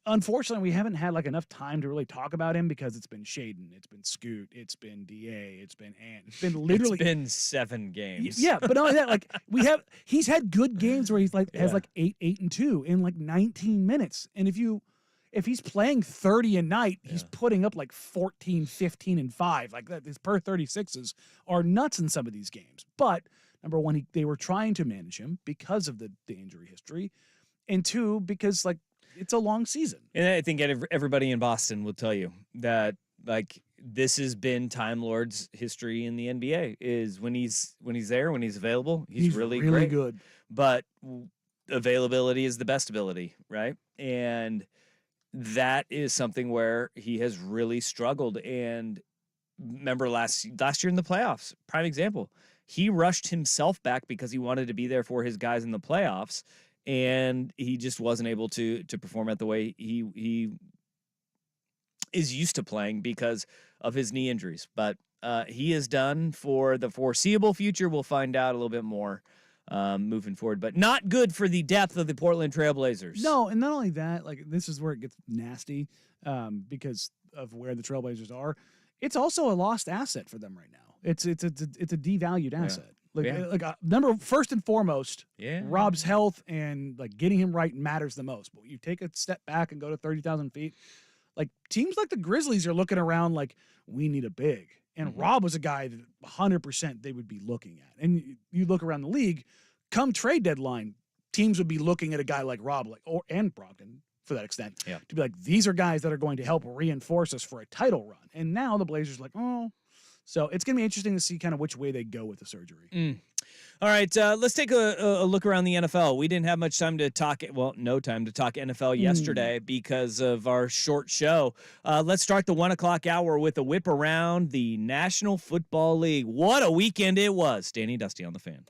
unfortunately, we haven't had like enough time to really talk about him because it's been Shaden, it's been Scoot, it's been DA, it's been Ant. It's been literally it's been 7 games. Yeah, but not only that, like he's had good games where he's like has like 8 and 2 in like 19 minutes. And if he's playing 30 a night, he's putting up like 14, 15, and 5. Like that, his per 36s are nuts in some of these games. But number one, they were trying to manage him because of the injury history, and 2, because like it's a long season. And I think everybody in Boston will tell you that, like, this has been Time Lord's history in the NBA, is when he's there, when he's available, he's really great. Good. But availability is the best ability, right? And that is something where he has really struggled. And remember last year in the playoffs, prime example. He rushed himself back because he wanted to be there for his guys in the playoffs, and he just wasn't able to perform at the way he is used to playing because of his knee injuries. But he is done for the foreseeable future. We'll find out a little bit more moving forward, but not good for the depth of the Portland Trailblazers. No, and not only that, like this is where it gets nasty because of where the Trailblazers are. It's also a lost asset for them right now. It's a devalued asset. First and foremost, Rob's health and like getting him right matters the most. But you take a step back and go to 30,000 feet. Like teams like the Grizzlies are looking around like we need a big, and Rob was a guy that 100% they would be looking at. And you look around the league, come trade deadline, teams would be looking at a guy like Rob, and Brogdon for that extent, to be like, these are guys that are going to help reinforce us for a title run. And now the Blazers are like, oh, so it's going to be interesting to see kind of which way they go with the surgery. All right, let's take a look around the NFL. We didn't have much time to talk, no time to talk NFL yesterday because of our short show. Let's start the 1 o'clock hour with a whip around the National Football League. What a weekend it was. Danny Dusty on the Fan.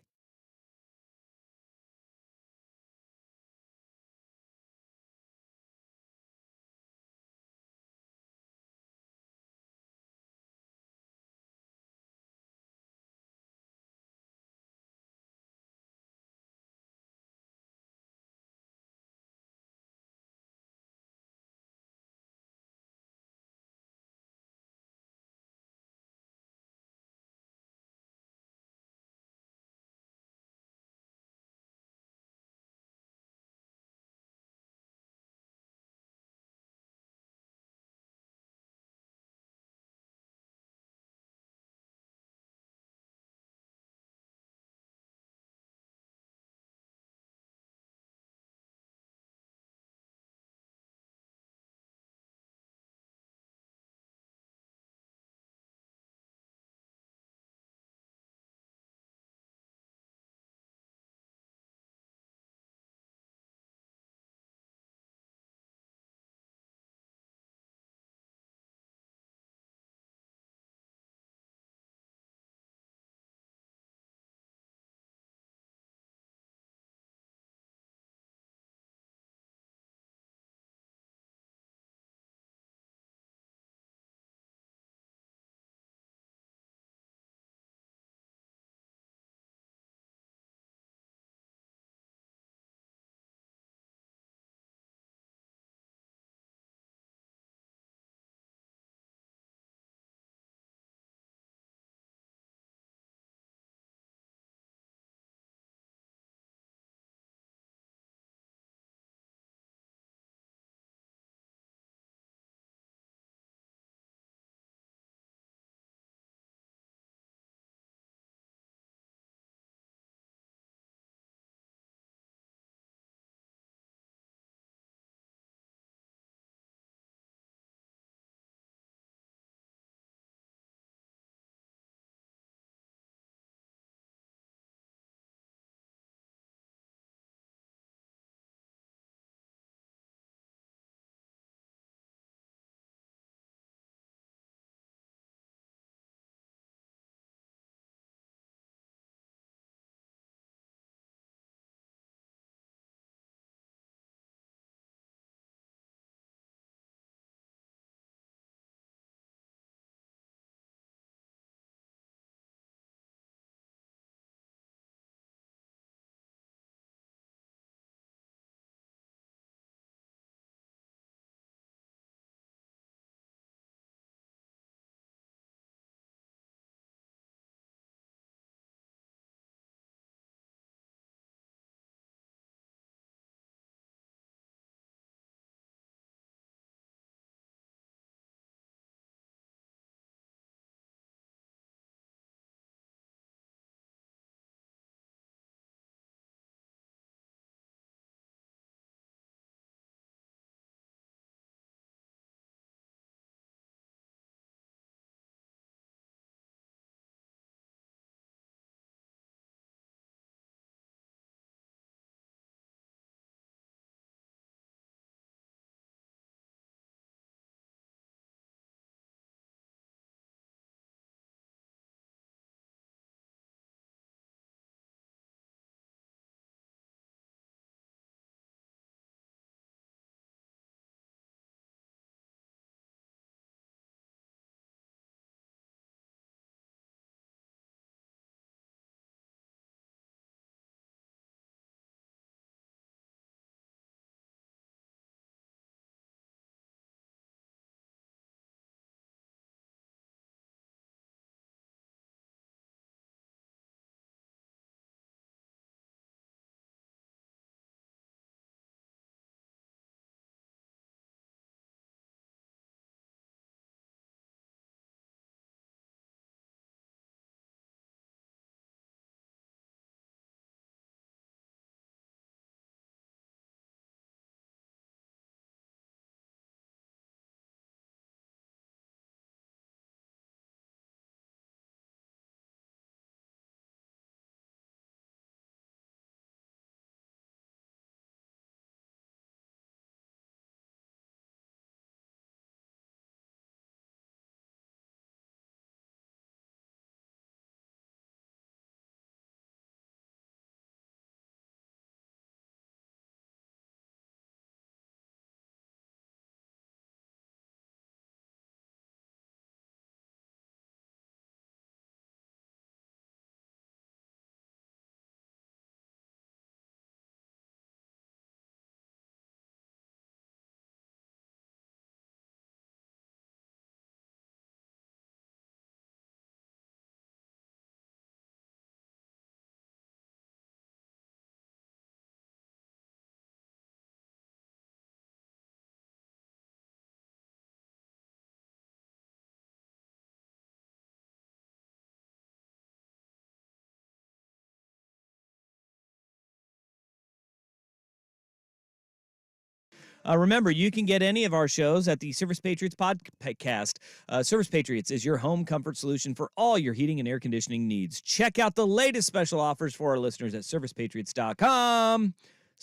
Remember, you can get any of our shows at the Service Patriots podcast. Service Patriots is your home comfort solution for all your heating and air conditioning needs. Check out the latest special offers for our listeners at servicepatriots.com.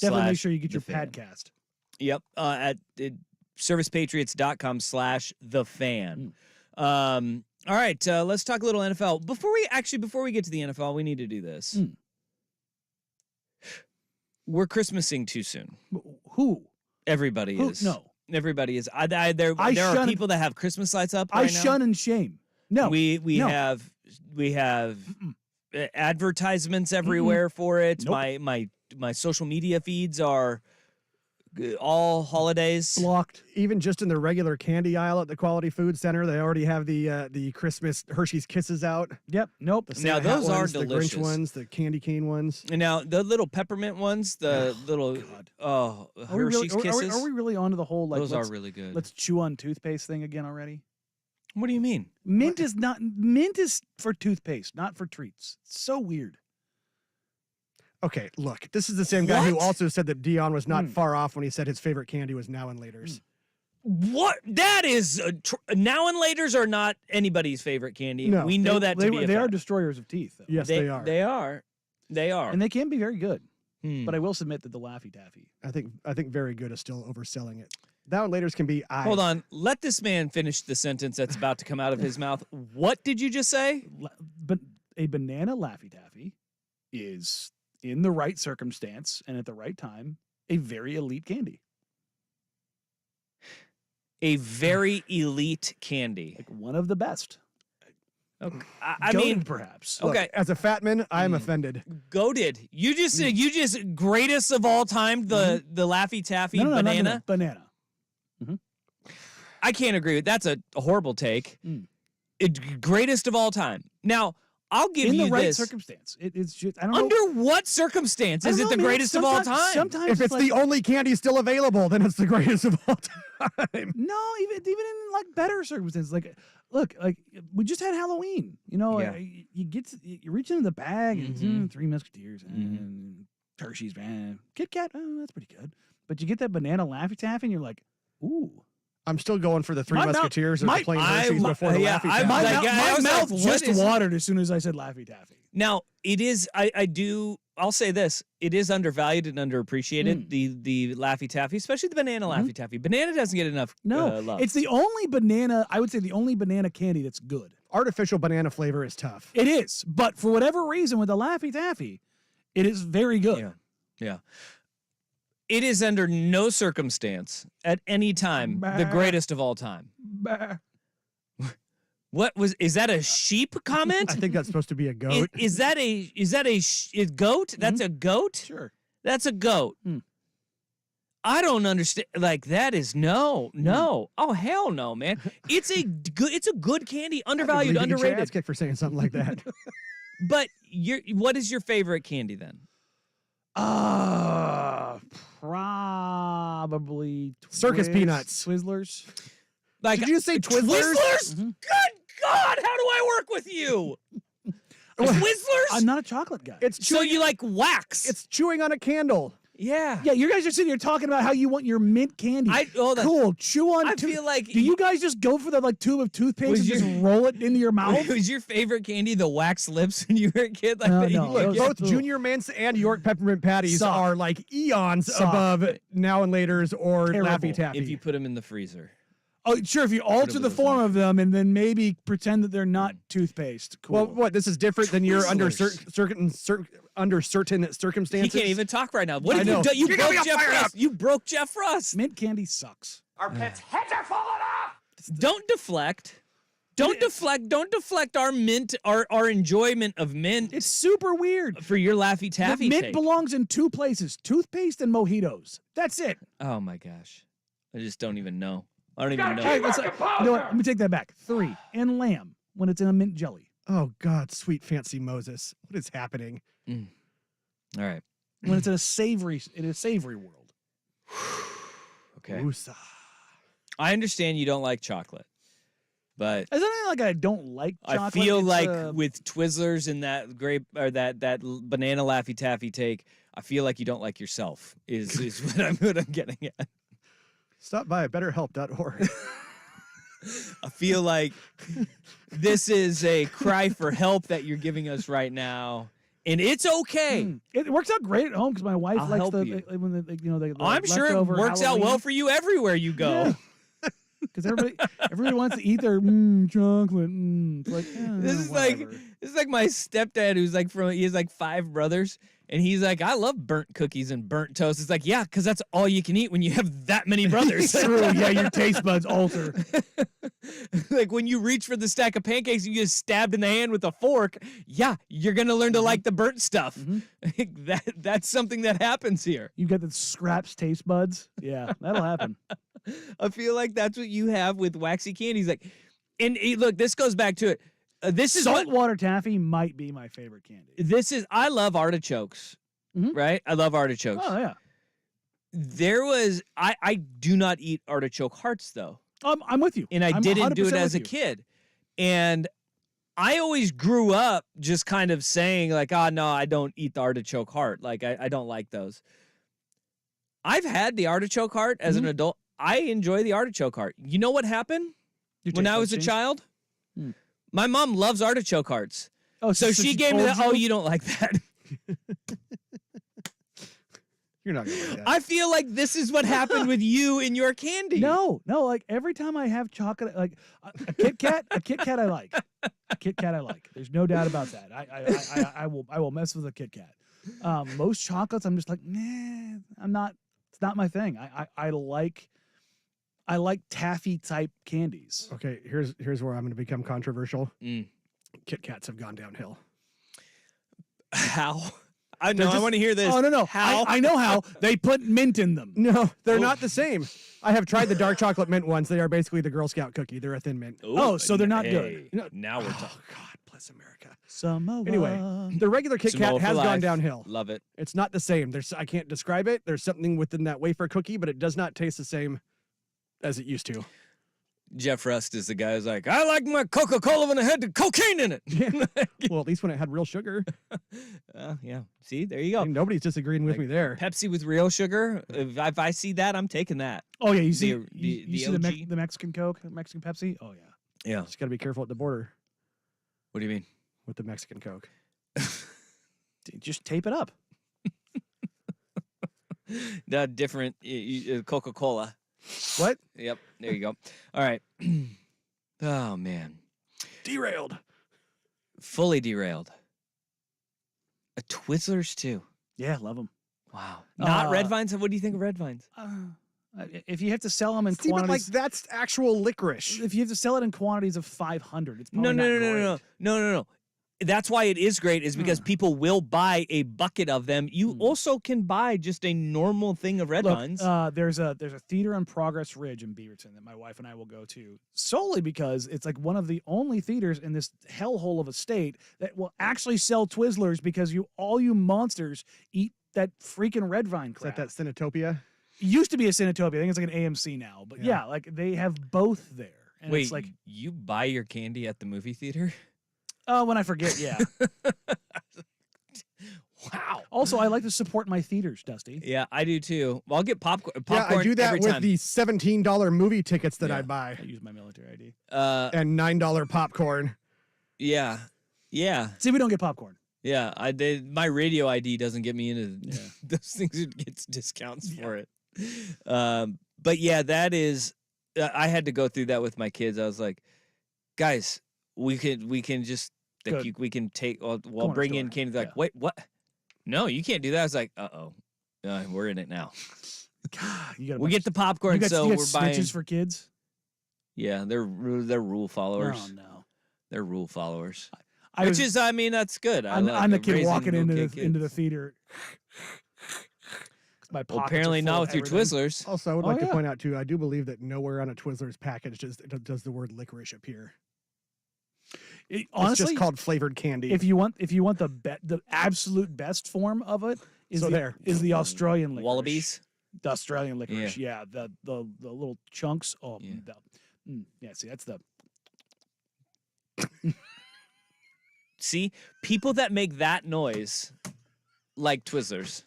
Definitely make sure you get your podcast. Yep, at servicepatriots.com/thefan. All right, let's talk a little NFL. Before we get to the NFL, we need to do this. We're Christmasing too soon. Who? Everybody is. No. Everybody is. There are people that have Christmas lights up right now. I shun and shame. No. We have advertisements everywhere for it. Nope. My social media feeds are all holidays. Blocked. Even just in the regular candy aisle at the Quality Food Center, they already have the Christmas Hershey's Kisses out. Yep. Nope. The Now Santa hat those are ones, delicious. The Grinch ones, the candy cane ones. And now the little peppermint ones, the little Hershey's Kisses. Are we really onto the whole those are really good. Let's chew on toothpaste thing again already? What do you mean? Mint is for toothpaste, not for treats. It's so weird. Okay, look, this is the same guy who What? also said that Dion was not far off when he said his favorite candy was Now and Laters. What? That is now and laters are not anybody's favorite candy. No, we know that to be a they are fact. destroyers of teeth, though. Yes, they are. They are. They are. And they can be very good. Hmm. But I will submit that the Laffy Taffy. I think very good is still overselling it. Now and Laters can be Hold on. Let this man finish the sentence that's about to come out of his mouth. What did you just say? But a banana Laffy Taffy is, in the right circumstance and at the right time, a very elite candy. A very elite candy. Like one of the best. Okay. I Goated, mean, perhaps. Look, okay. as a fat man, I'm offended. Goated. You just greatest of all time, the Laffy Taffy No, banana. Banana. I can't agree with that's a horrible take. Greatest of all time. Now, I'll give In you the right this. circumstance. It's just, I don't know. Under what circumstance is it the greatest of all time? Sometimes If it's the only candy still available, then it's the greatest of all time. No, even in like better circumstances. Like, look, like we just had Halloween. You know, Yeah. you reach into the bag and Three Musketeers and Hershey's, man, Kit Kat. Oh, that's pretty good. But you get that banana Laffy Taffy, and you're like, ooh. I'm still going for the Three My mouth- Musketeers or my- the plain I- Hershey's my- before the yeah, Laffy I- Taffy. my- My I was mouth like, what just is- watered as soon as I said Laffy Taffy. Now, it is I'll say this, it is undervalued and underappreciated, the Laffy Taffy, especially the banana Laffy Taffy. Banana doesn't get enough love. It's the only banana, I would say the only banana candy that's good. Artificial banana flavor is tough. It is, but for whatever reason with the Laffy Taffy, it is very good. Yeah. It is under no circumstance at any time the Bah. greatest of all time. Bah. Is that a sheep comment? I think that's supposed to be a goat. Is that a goat? That's a goat? Sure. That's a goat. I don't understand. Like that is no. Oh hell no, man. It's a good candy, undervalued, I can't believe you get your ass underrated. kicked for saying something like that. But what is your favorite candy then? Probably Circus peanuts. Twizzlers. Like Did you say Twizzlers? Twizzlers? Good God, how do I work with you? Twizzlers? I'm not a chocolate guy. It's So chewing, you like wax? it's chewing on a candle. yeah. Yeah, you guys are sitting here talking about how you want your mint candy. Hold on. Cool. Chew on. I feel like Do you guys just go for the tube of toothpaste Was and just your- roll it into your mouth? Was your favorite candy the wax lips when you were a kid? Like No, that you no, would those- get? Both Junior Mints and York Peppermint Patties Suck. are like eons Suck. above Now and Laters or Terrible. Laffy Taffy. If you put them in the freezer. Oh, sure. If you alter the form of them and then maybe pretend that they're not toothpaste. Cool. Well, what? This is different than you're under Twizzlers. under certain He circumstances. can't even talk right now. What I have you know. done? You You're gonna broke be Jeff fired Russ. up. You broke Jeff Russ. mint candy sucks. Our pets' heads are falling off! Don't deflect. Don't deflect our mint, our enjoyment of mint It's super weird. for your Laffy Taffy Mint take. belongs in two places: toothpaste and mojitos. That's it. Oh my gosh. I just don't even know. I don't even All know. right, you know what? Let me take that back. 3 and lamb when it's in a mint jelly. Oh God, sweet fancy Moses, what is happening? All right. When it's in a savory world. Okay. Woosah. I understand you don't like chocolate, but It's not like I don't like chocolate. I feel It's, like with Twizzlers and that grape or that banana Laffy Taffy take, I feel like you don't like yourself. Is what I'm getting at. Stop by betterhelp.org. I feel like this is a cry for help that you're giving us right now. And it's okay. It works out great at home because my wife I'll likes help the you. when the the I'm sure it leftover works out well Halloween. for you everywhere you go. Because everybody wants to eat their chocolate. It's like This is like my stepdad who's like he has like 5 brothers. And he's like, I love burnt cookies and burnt toast. It's like, yeah, because that's all you can eat when you have that many brothers. True. Yeah, your taste buds alter. Like when you reach for the stack of pancakes and you get stabbed in the hand with a fork, yeah, you're going to learn to like the burnt stuff. That's something that happens here. You get the scraps taste buds. Yeah, that'll happen. I feel like that's what you have with waxy candies. Like, and look, this goes back to it. This is Saltwater taffy might be my favorite candy. I love artichokes, right? I love artichokes. Oh, yeah. I do not eat artichoke hearts though. I'm with you. And I didn't do it as a kid. And I always grew up just kind of saying like, oh, no, I don't eat the artichoke heart. Like, I don't like those. I've had the artichoke heart as an adult. I enjoy the artichoke heart. You know what happened when I was a child? My mom loves artichoke hearts. Oh, so she gave me that. Oh, you don't like that. You're not going to like that. I feel like this is what happened with you and your candy. No. Like every time I have chocolate, like a Kit Kat, I like. A Kit Kat I like. There's no doubt about that. I will mess with a Kit Kat. Most chocolates, I'm just like, nah, I'm not. It's not my thing. I like taffy type candies. Okay, here's where I'm going to become controversial. Kit Kats have gone downhill. How? I want to hear this. Oh, no. How? I know how. They put mint in them. No, they're not the same. I have tried the dark chocolate mint ones. They are basically the Girl Scout cookie. They're a thin mint. Oh, so they're not good. No. Now we're talking. Oh, God bless America. Samoa. Anyway, the regular Kit Kat Samoa for has gone life. downhill. Love it. It's not the same. I can't describe it. There's something within that wafer cookie, but it does not taste the same as it used to. Jeff Rust is the guy who's like, I like my Coca-Cola when it had the cocaine in it. Well, at least when it had real sugar. Yeah. See, there you go. I mean, nobody's disagreeing with me there. Pepsi with real sugar. If I see that, I'm taking that. Oh, yeah. You see the the OG? Mexican Coke, Mexican Pepsi? Oh, yeah. Yeah. Just got to be careful at the border What do you mean? with the Mexican Coke. Just tape it up. The different Coca-Cola. What? Yep. There you go. All right. Oh, man. Derailed. Fully derailed. Twizzlers, too. Yeah, love them. Wow. Not Red Vines? What do you think of Red Vines? If you have to sell them in See, but like quantities, that's actual licorice. if you have to sell it in quantities of 500, it's probably not great. No. That's why it is great, is because people will buy a bucket of them. You also can buy just a normal thing of Red Vines. There's a theater on Progress Ridge in Beaverton that my wife and I will go to solely because it's like one of the only theaters in this hellhole of a state that will actually sell Twizzlers because all you monsters eat that freaking Red Vine Is crap. that Cinetopia? It used to be a Cinetopia. I think it's like an AMC now. But yeah, like they have both there. And Wait, it's like, you buy your candy at the movie theater? when I forget, yeah. Wow. Also, I like to support my theaters, Dusty. Yeah, I do too. Well, I'll get popcorn Yeah, I do that every with time. the $17 movie tickets that Yeah. I buy I use my military ID. and $9 popcorn. Yeah. See, we don't get popcorn. Yeah, my radio ID doesn't get me into those things. It gets discounts for it. But yeah, that is. I had to go through that with my kids. I was like, guys, we can just we can take. Well, bring in candy. They're like, wait, what? No, you can't do that. I was like, we're in it now. God, We get the popcorn, so we're buying snitches for kids. Yeah, they're rule followers. Oh no, they're rule followers. I mean, that's good. I'm the kid raising walking little into the theater. My Well, pockets apparently are full not of with your everything. Twizzlers. Also, I would like to point out too, I do believe that nowhere on a Twizzlers package does the word licorice appear. Honestly, it's just called flavored candy. If you want the absolute best form of it is the Australian licorice. Wallabies. The Australian licorice, yeah. The little chunks. Oh, Yeah. See, that's the. See, people that make that noise like Twizzlers.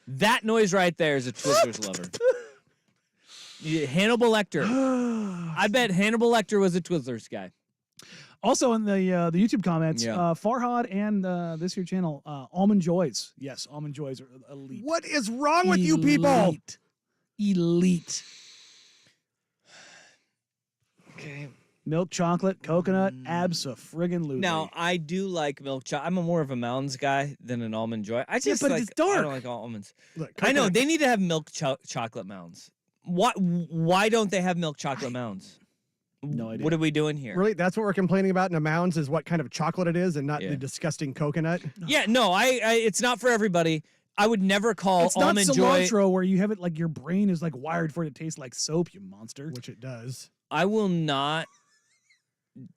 That noise right there is a Twizzlers lover. Yeah, Hannibal Lecter. I bet Hannibal Lecter was a Twizzlers guy. Also in the YouTube comments, Yeah. Farhad and this here channel, Almond Joys. Yes, Almond Joys are elite. What is wrong with you people? Elite. Okay. Milk chocolate, coconut, abso-friggin-lutely. Now, I do like milk chocolate. I'm more of a Mounds guy than an Almond Joy. I just but like, it's dark. I don't like almonds. Look, I know, coconut- they need to have milk chocolate Mounds. Why don't they have milk chocolate Mounds? No idea. What are we doing here? Really, that's what we're complaining about in the Mounds is what kind of chocolate it is and not Yeah. the disgusting coconut. Yeah, no, I it's not for everybody. I would never call It's not Almond Joy. cilantro where you have it like your brain is like wired for it to taste like soap, you monster. Which it does. I will not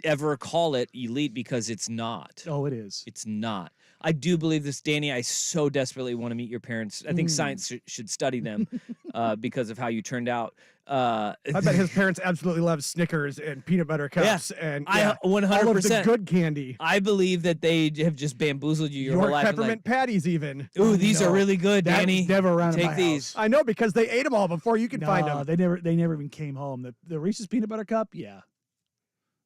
ever call it elite because it's not. Oh, it is. It's not. I do believe this, Danny. I so desperately want to meet your parents. I think science should study them because of how you turned out. I bet his parents absolutely love Snickers and peanut butter cups and I all of the 100%. good candy. I believe that they have just bamboozled you your whole York life. and peppermint patties even. Like, ooh, these are really good, That Danny. was never around in Take my these. I know because they ate them all before you could find them. They never even came home. The Reese's peanut butter cup, yeah.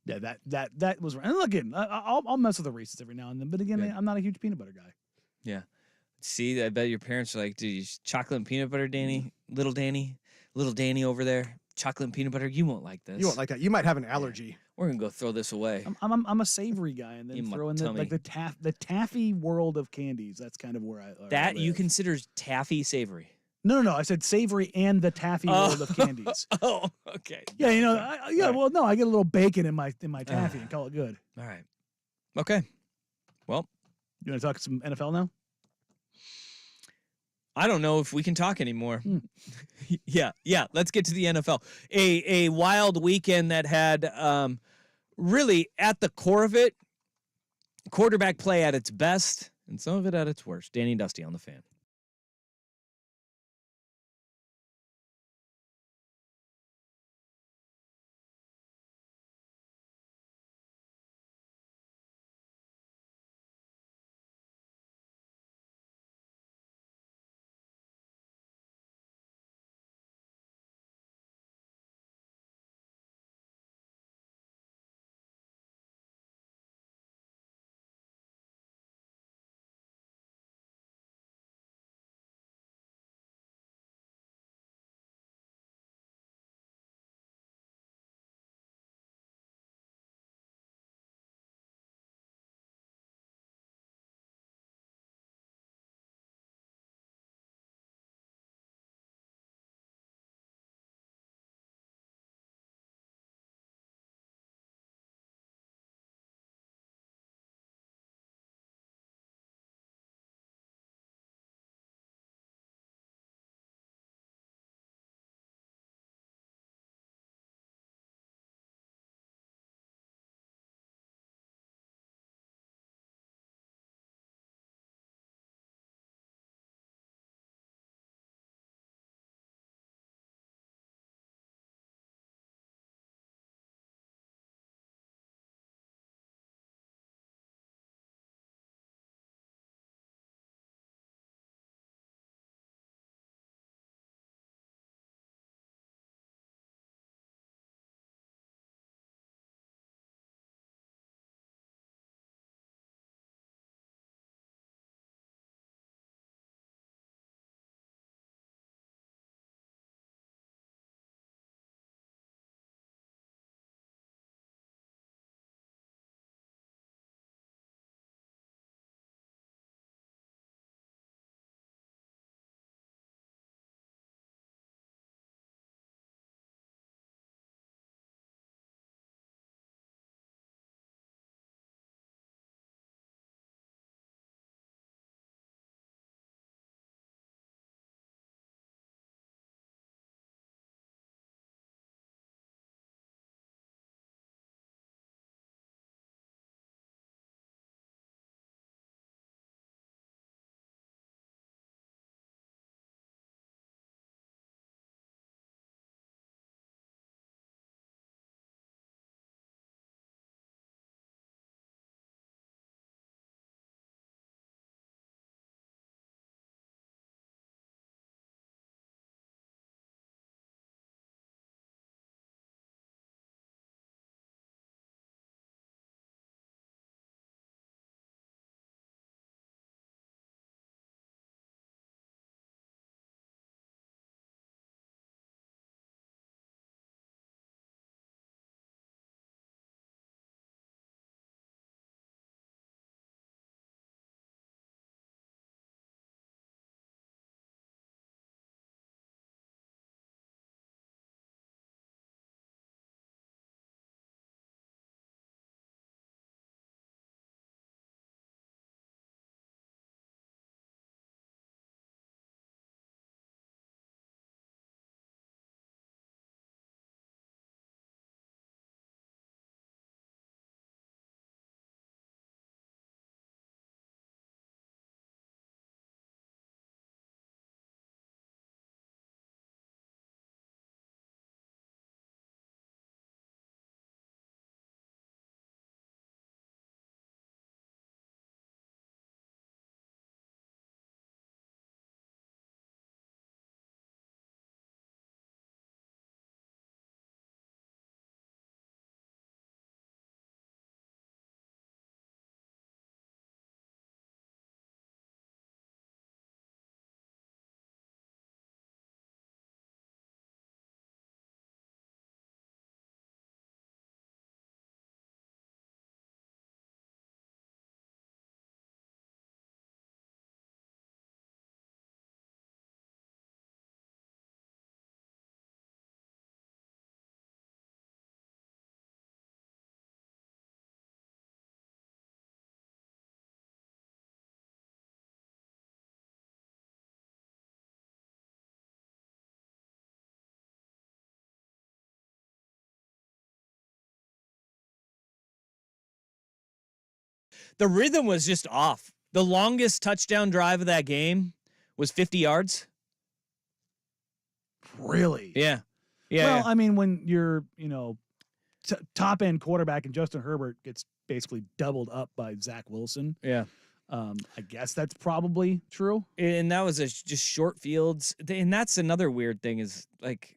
Yeah, that was right. And look, again, I'll mess with the Reese's every now and then, but again, Good. I'm not a huge peanut butter guy. Yeah. See, I bet your parents are like, dude, chocolate and peanut butter, Danny, little Danny over there, chocolate and peanut butter. You won't like this. You won't like that. You might have an allergy. We're gonna go throw this away. I'm a savory guy, and then In my throw in tummy. the taffy world of candies. That's kind of where I That you live. consider taffy savory. No. I said savory and the taffy world of candies. Oh, okay. Yeah, you know, Okay. well, no, I get a little bacon in my taffy and call it good. All right. Okay. Well, You want to talk some NFL now? I don't know if we can talk anymore. Yeah. Let's get to the NFL. A wild weekend that had really at the core of it, quarterback play at its best and some of it at its worst. Danny and Dusty on the Fan. The rhythm was just off. The longest touchdown drive of that game was 50 yards. Really? Yeah. Yeah. Well, yeah. I mean, when you're, top end quarterback and Justin Herbert gets basically doubled up by Zach Wilson. Yeah. I guess that's probably true. And that was just short fields. And that's another weird thing is like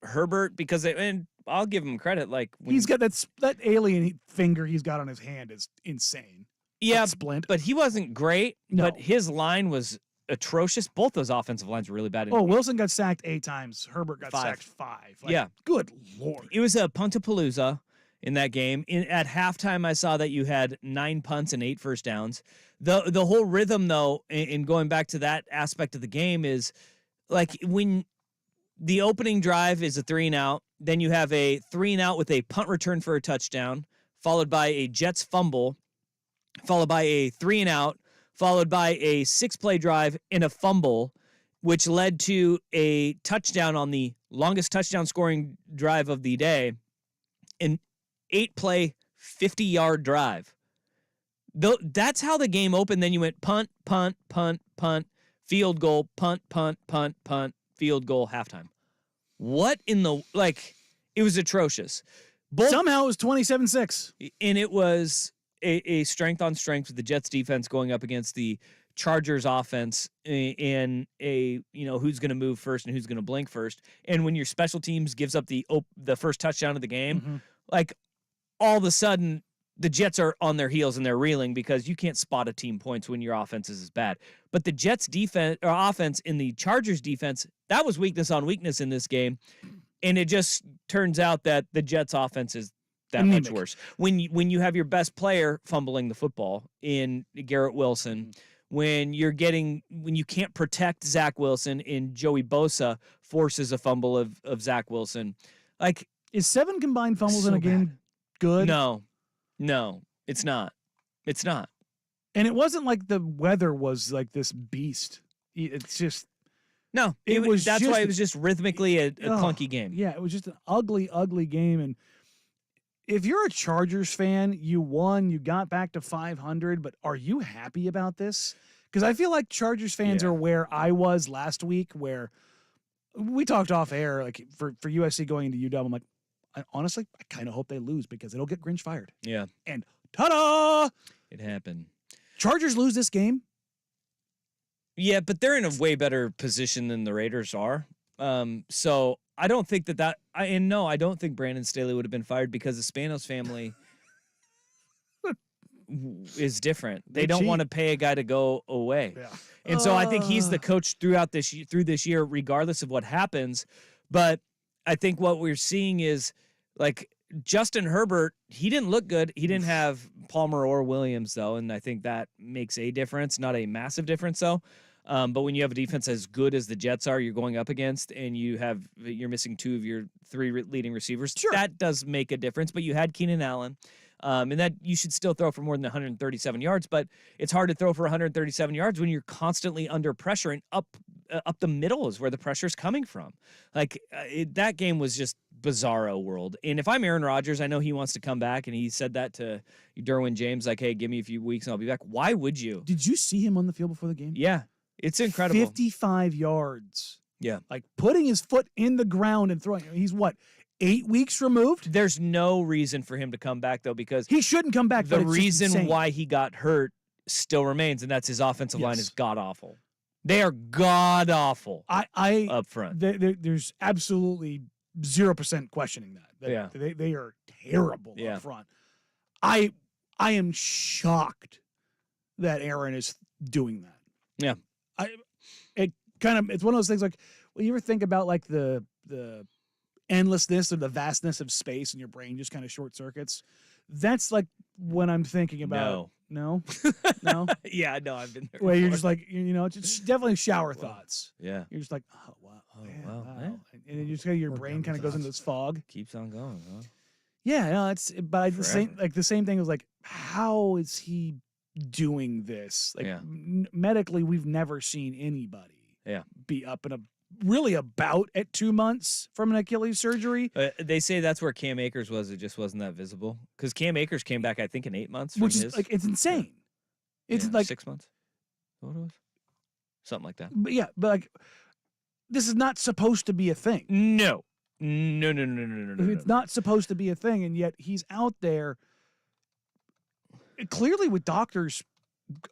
Herbert, because and I'll give him credit. Like when He's got that alien finger he's got on his hand is insane. yeah, splint. but he wasn't great. No. But his line was atrocious. Both those offensive lines were really bad. Oh, Wilson got sacked 8 times. Herbert got 5. sacked 5. Like, Yeah. Good Lord. It was a puntapalooza in that game. At halftime, I saw that you had 9 punts and 8 first downs. The whole rhythm, though, in going back to that aspect of the game is like when the opening drive is a 3-and-out, then you have a 3-and-out with a punt return for a touchdown, followed by a Jets fumble, followed by a 3-and-out, followed by a 6-play drive and a fumble, which led to a touchdown on the longest touchdown scoring drive of the day, an 8-play, 50-yard drive. That's how the game opened. Then you went punt, punt, punt, punt, field goal, punt, punt, punt, punt, field goal, halftime. What in the, like, it was atrocious. Somehow it was 27-6. And it was a strength on strength with the Jets defense going up against the Chargers offense in a, who's going to move first and who's going to blink first. And when your special teams gives up the first touchdown of the game, like all of a sudden the Jets are on their heels and they're reeling because you can't spot a team points when your offense is as bad. But the Jets defense or offense in the Chargers defense, that was weakness on weakness in this game. And it just turns out that the Jets offense is that much worse. When you have your best player fumbling the football in Garrett Wilson, when you can't protect Zach Wilson and Joey Bosa forces a fumble of Zach Wilson. Like, is 7 combined fumbles so in a game good? No, it's not. It's not. And it wasn't like the weather was like this beast. It's just no. That's why it was just rhythmically a clunky game. Yeah, it was just an ugly, ugly game. And if you're a Chargers fan, you won, you got back to 500, but are you happy about this? Because I feel like Chargers fans are where I was last week, where we talked off air, like for USC going into UW. I'm like, honestly, I kind of hope they lose because it'll get Grinch fired. Yeah. And ta-da! It happened. Chargers lose this game. Yeah, but they're in a way better position than the Raiders are. So I don't think I don't think Brandon Staley would have been fired because the Spanos family is different. They don't want to pay a guy to go away. Yeah. And so I think he's the coach through this year, regardless of what happens. But I think what we're seeing is like Justin Herbert, he didn't look good. He didn't have Palmer or Williams, though, and I think that makes a difference, not a massive difference, though. But when you have a defense as good as the Jets are, you're going up against, and you're missing 2 of your 3 leading receivers. Sure. That does make a difference. But you had Keenan Allen, and that you should still throw for more than 137 yards. But it's hard to throw for 137 yards when you're constantly under pressure, and up the middle is where the pressure's coming from. Like that game was just bizarro world. And if I'm Aaron Rodgers, I know he wants to come back, and he said that to Derwin James, like, "Hey, give me a few weeks and I'll be back." Why would you? Did you see him on the field before the game? Yeah. It's incredible. 55 yards. Yeah. Like putting his foot in the ground and throwing. He's what, 8 weeks removed? There's no reason for him to come back, though, because he shouldn't come back. The reason why he got hurt still remains, and that's his offensive line is god-awful. They are god-awful up front. There's absolutely 0% questioning that. Yeah. They are terrible up front. I am shocked that Aaron is doing that. Yeah. It's one of those things like, well, you ever think about like the endlessness or the vastness of space and your brain just kind of short circuits? That's like when I'm thinking about. No? Yeah, no, I've been there. Where you're just like, it's definitely shower thoughts. Yeah. You're just like, oh, wow. Oh, man, wow. wow. Man. And then you just your brain kind of goes into this fog. Keeps on going, huh? Yeah, no, but the same thing was like, how is he doing this? Like medically, we've never seen anybody be up in a really about at 2 months from an Achilles surgery. They say that's where Cam Akers was. It just wasn't that visible because Cam Akers came back, I think, in 8 months. Which from is like, it's insane. It's yeah, like 6 months. What it was? Something like that. But yeah, but like, this is not supposed to be a thing. No. It's not supposed to be a thing, and yet he's out there clearly with doctors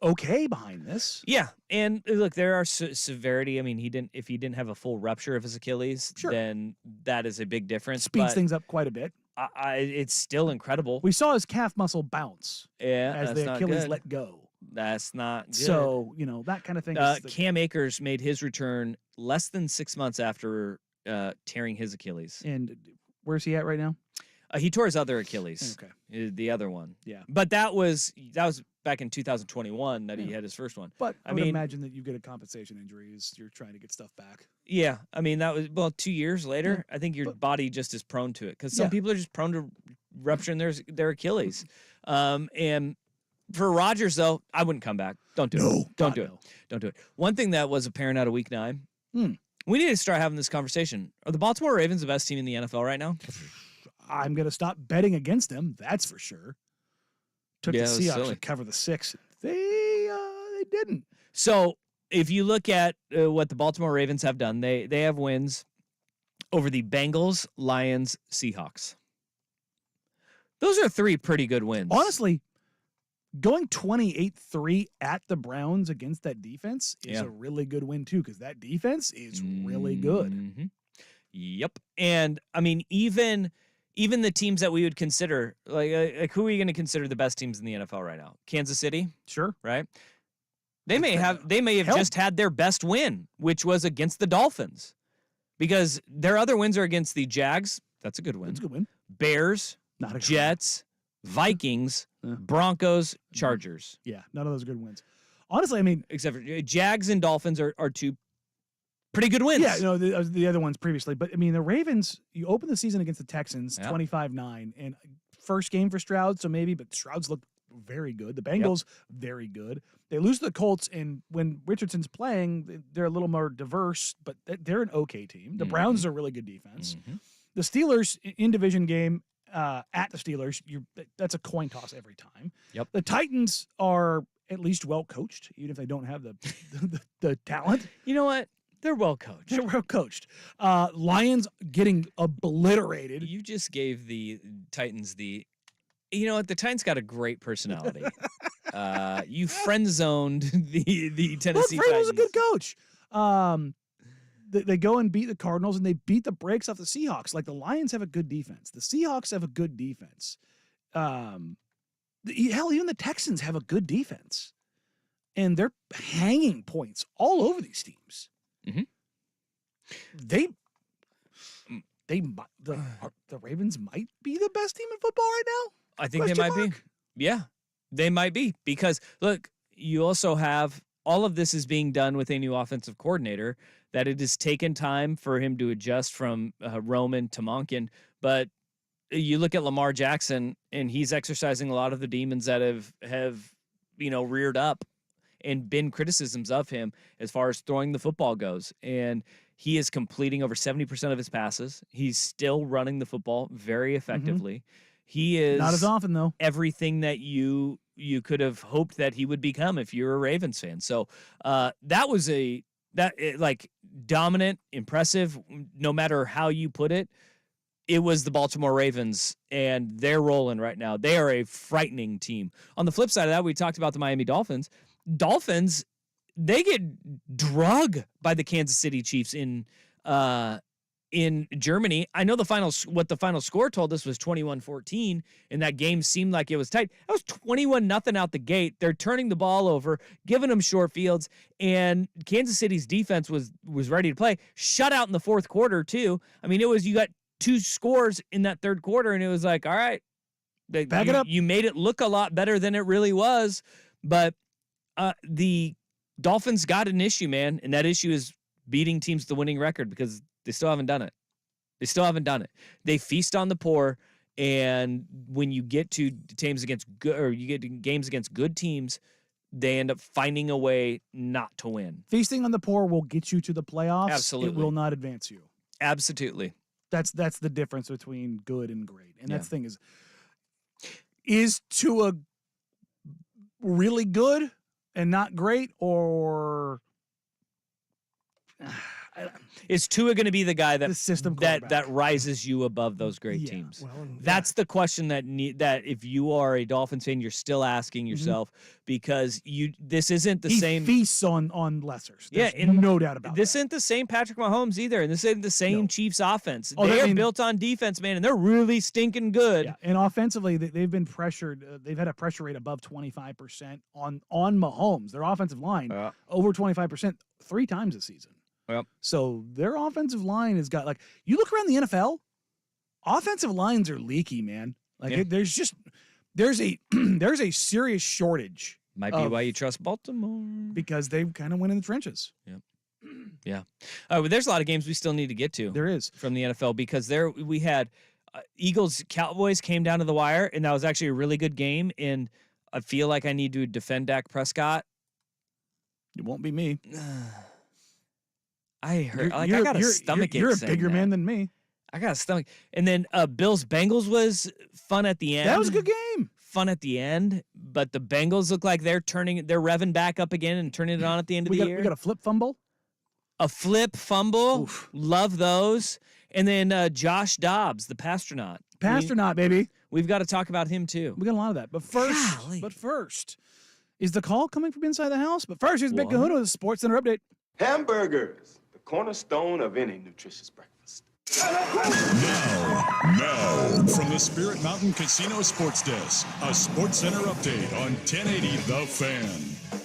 okay behind this. Yeah, and look, there are severity. I mean, if he didn't have a full rupture of his Achilles, Sure. then that is a big difference. Speeds but things up quite a bit. It's still incredible. We saw his calf muscle bounce Yeah, as that's the not Achilles good. let go. That's not good. So, that kind of thing. Cam Akers made his return less than 6 months after tearing his Achilles. And where's he at right now? He tore his other Achilles. Okay. The other one. Yeah. But that was back in 2021 that he had his first one. But I would mean, imagine that you get a compensation injury as you're trying to get stuff back. Yeah. I mean, that was, 2 years later. I think your body just is prone to it because some people are just prone to rupturing their Achilles. And for Rodgers, though, I wouldn't come back. Don't do it. Don't do it. Don't do it. One thing that was apparent out of week 9, we need to start having this conversation. Are the Baltimore Ravens the best team in the NFL right now? I'm going to stop betting against them. That's for sure. Took the Seahawks to cover the 6. They didn't. So if you look at what the Baltimore Ravens have done, they have wins over the Bengals, Lions, Seahawks. Those are 3 pretty good wins. Honestly, going 28-3 at the Browns against that defense is a really good win too, because that defense is really good. Mm-hmm. Yep. And I mean, even the teams that we would consider, like who are you going to consider the best teams in the NFL right now? Kansas City, Sure, right? They may have just had their best win, which was against the Dolphins, because their other wins are against the Jags. That's a good win. That's a good win. Bears, Not a Jets, Vikings, Broncos, Chargers. Yeah, none of those are good wins. Honestly, I mean, except for Jags and Dolphins are 2 pretty good wins. Yeah, the other ones previously. But, I mean, the Ravens, you open the season against the Texans, 25-9, and first game for Stroud, so maybe, but Stroud's looked very good. The Bengals, very good. They lose to the Colts, and when Richardson's playing, they're a little more diverse, but they're an okay team. The Browns are a really good defense. The Steelers, in division game, at the Steelers, that's a coin toss every time. Yep. The Titans are at least well coached, even if they don't have the talent. You know what? They're well coached. They're well coached. Lions getting obliterated. You just gave the Titans you know what? The Titans got a great personality. You friend zoned the Tennessee Look, Vrabel's Titans. a good coach. They go and beat the Cardinals, and they beat the brakes off the Seahawks. Like, the Lions have a good defense. The Seahawks have a good defense. Hell, even the Texans have a good defense. And they're hanging points all over these teams. Mm-hmm. The Ravens might be the best team in football right now. I think they might be. Yeah, they might be, because look, you also have all of this is being done with a new offensive coordinator, that it has taken time for him to adjust from Roman to Monken. But you look at Lamar Jackson, and he's exercising a lot of the demons that have reared up and been criticisms of him as far as throwing the football goes. And he is completing over 70% of his passes. He's still running the football very effectively. He is not as often, though. Everything that you could have hoped that he would become if you're a Ravens fan. So that was dominant, impressive, no matter how you put it. It was the Baltimore Ravens, and they're rolling right now. They are a frightening team. On the flip side of that, we talked about the Miami Dolphins. Dolphins, they get drug by the Kansas City Chiefs in Germany. I know what the final score told us was 21-14, and that game seemed like it was tight. That was 21-0 out the gate. They're turning the ball over, giving them short fields, and Kansas City's defense was ready to play. Shut out in the fourth quarter too. I mean, you got 2 scores in that third quarter, and it was like, all right, back it up. You made it look a lot better than it really was, but the Dolphins got an issue, man, and that issue is beating teams to the winning record, because they still haven't done it. They feast on the poor, and when you get to teams against good, or you get to games against good teams, they end up finding a way not to win. Feasting on the poor will get you to the playoffs. Absolutely. It will not advance you. Absolutely. That's the difference between good and great. And that's Yeah. the thing is Tua really good and not great, or Is Tua going to be the guy the system that quarterback? rises you above those great Yeah, teams? Well, That's the question that if you are a Dolphins fan, you're still asking yourself because this isn't the he same. feasts on lessers. Yeah, There's no doubt about This that. isn't the same Patrick Mahomes either, and this isn't the same No. Chiefs offense. Oh, They I are mean- built on defense, man, and they're really stinking good. Yeah, and offensively, they've been pressured. They've had a pressure rate above 25% on Mahomes. Their offensive line over 25% 3 times this season. Yep. So their offensive line has got, like, you look around the NFL, offensive lines are leaky, man. Like Yeah. there's a serious shortage Might be why you trust Baltimore. because they kind of went in the trenches. Yeah. But there's a lot of games we still need to get to. There is. From the NFL because we had Eagles Cowboys came down to the wire, and that was actually a really good game. And I feel like I need to defend Dak Prescott. It won't be me. I heard I got a stomach ache. You're a saying bigger that. man than me. I got a stomach. And then Bills Bengals was fun at the end. That was a good game. Fun at the end, but the Bengals look like they're revving back up again and turning it on at the end of the year. We got a flip fumble. A flip fumble. Oof. Love those. And then Josh Dobbs, the Pastronaut. Pastronaut, baby. We've got to talk about him too. We got a lot of that. But first, is the call coming from inside the house? But first, here's Big What? Kahuna with a Sports Center update. Hamburgers, the cornerstone of any nutritious breakfast. Now, from the Spirit Mountain Casino Sports Desk, a Sports Center update on 1080 The Fan.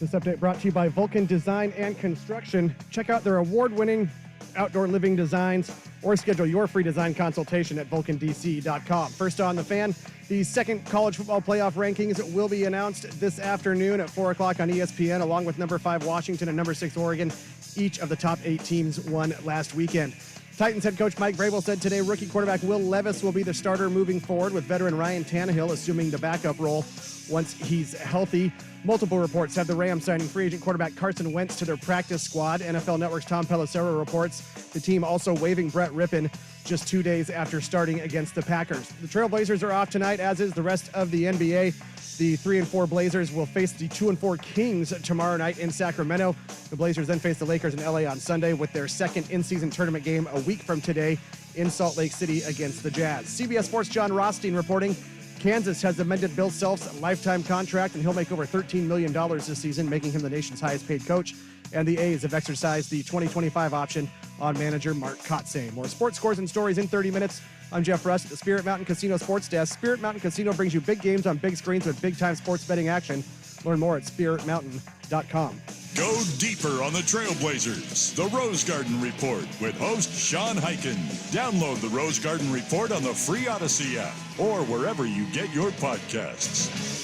This update brought to you by Vulcan Design and Construction. Check out their award-winning outdoor living designs or schedule your free design consultation at vulcandc.com. First on the Fan, the second college football playoff rankings will be announced this afternoon at 4 o'clock on ESPN, along with number 5 Washington and number 6 Oregon. Each of the top 8 teams won last weekend. Titans head coach Mike Vrabel said today rookie quarterback Will Levis will be the starter moving forward, with veteran Ryan Tannehill assuming the backup role once he's healthy. Multiple reports have the Rams signing free agent quarterback Carson Wentz to their practice squad. NFL Network's Tom Pelissero reports the team also waiving Brett Rippon just 2 days after starting against the Packers. The Trailblazers are off tonight, as is the rest of the NBA. The 3-4 Blazers will face the 2-4 Kings tomorrow night in Sacramento. The Blazers then face the Lakers in LA on Sunday, with their second in-season tournament game a week from today in Salt Lake City against the Jazz. CBS Sports' John Rothstein reporting Kansas has amended Bill Self's lifetime contract, and he'll make over $13 million this season, making him the nation's highest-paid coach. And the A's have exercised the 2025 option on manager Mark Kotsay. More sports scores and stories in 30 minutes. I'm Jeff Rust at the Spirit Mountain Casino Sports Desk. Spirit Mountain Casino brings you big games on big screens with big-time sports betting action. Learn more at spiritmountain.com. Go deeper on the Trailblazers. The Rose Garden Report with host Sean Hyken. Download the Rose Garden Report on the free Odyssey app or wherever you get your podcasts.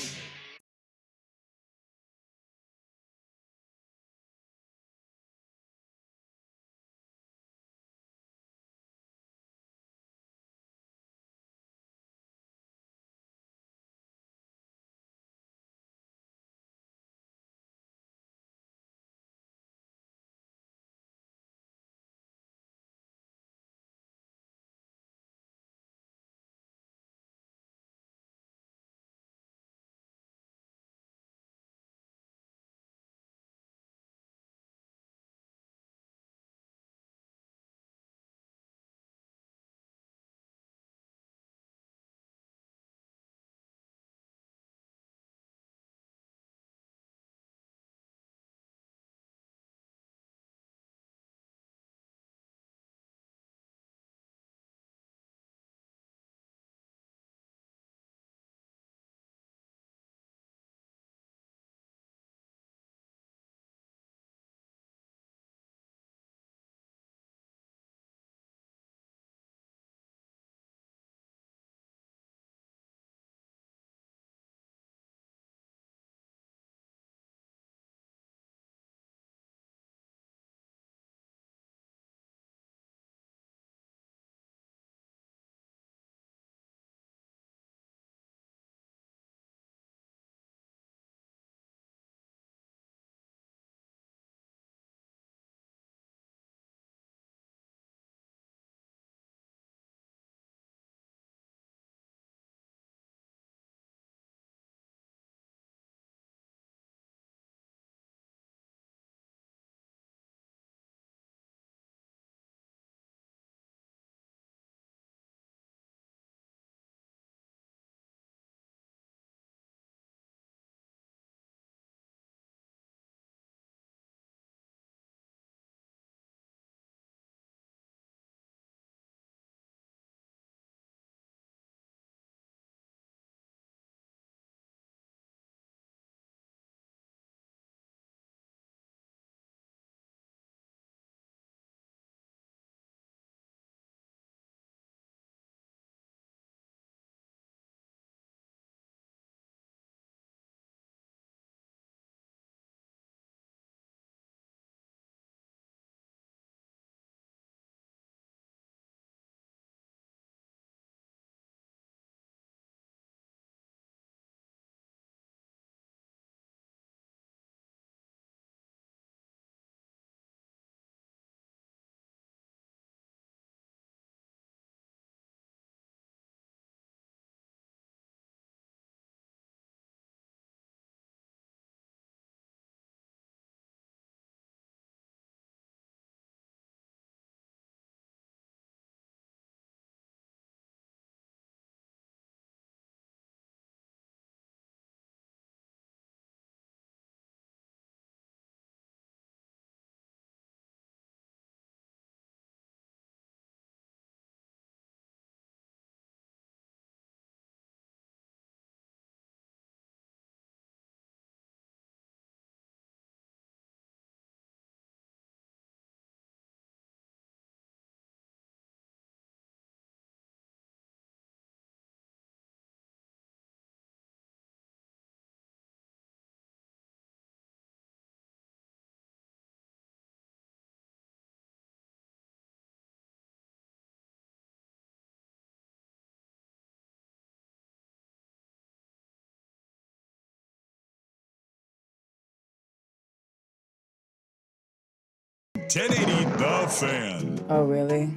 1080 The Fan. Oh, really?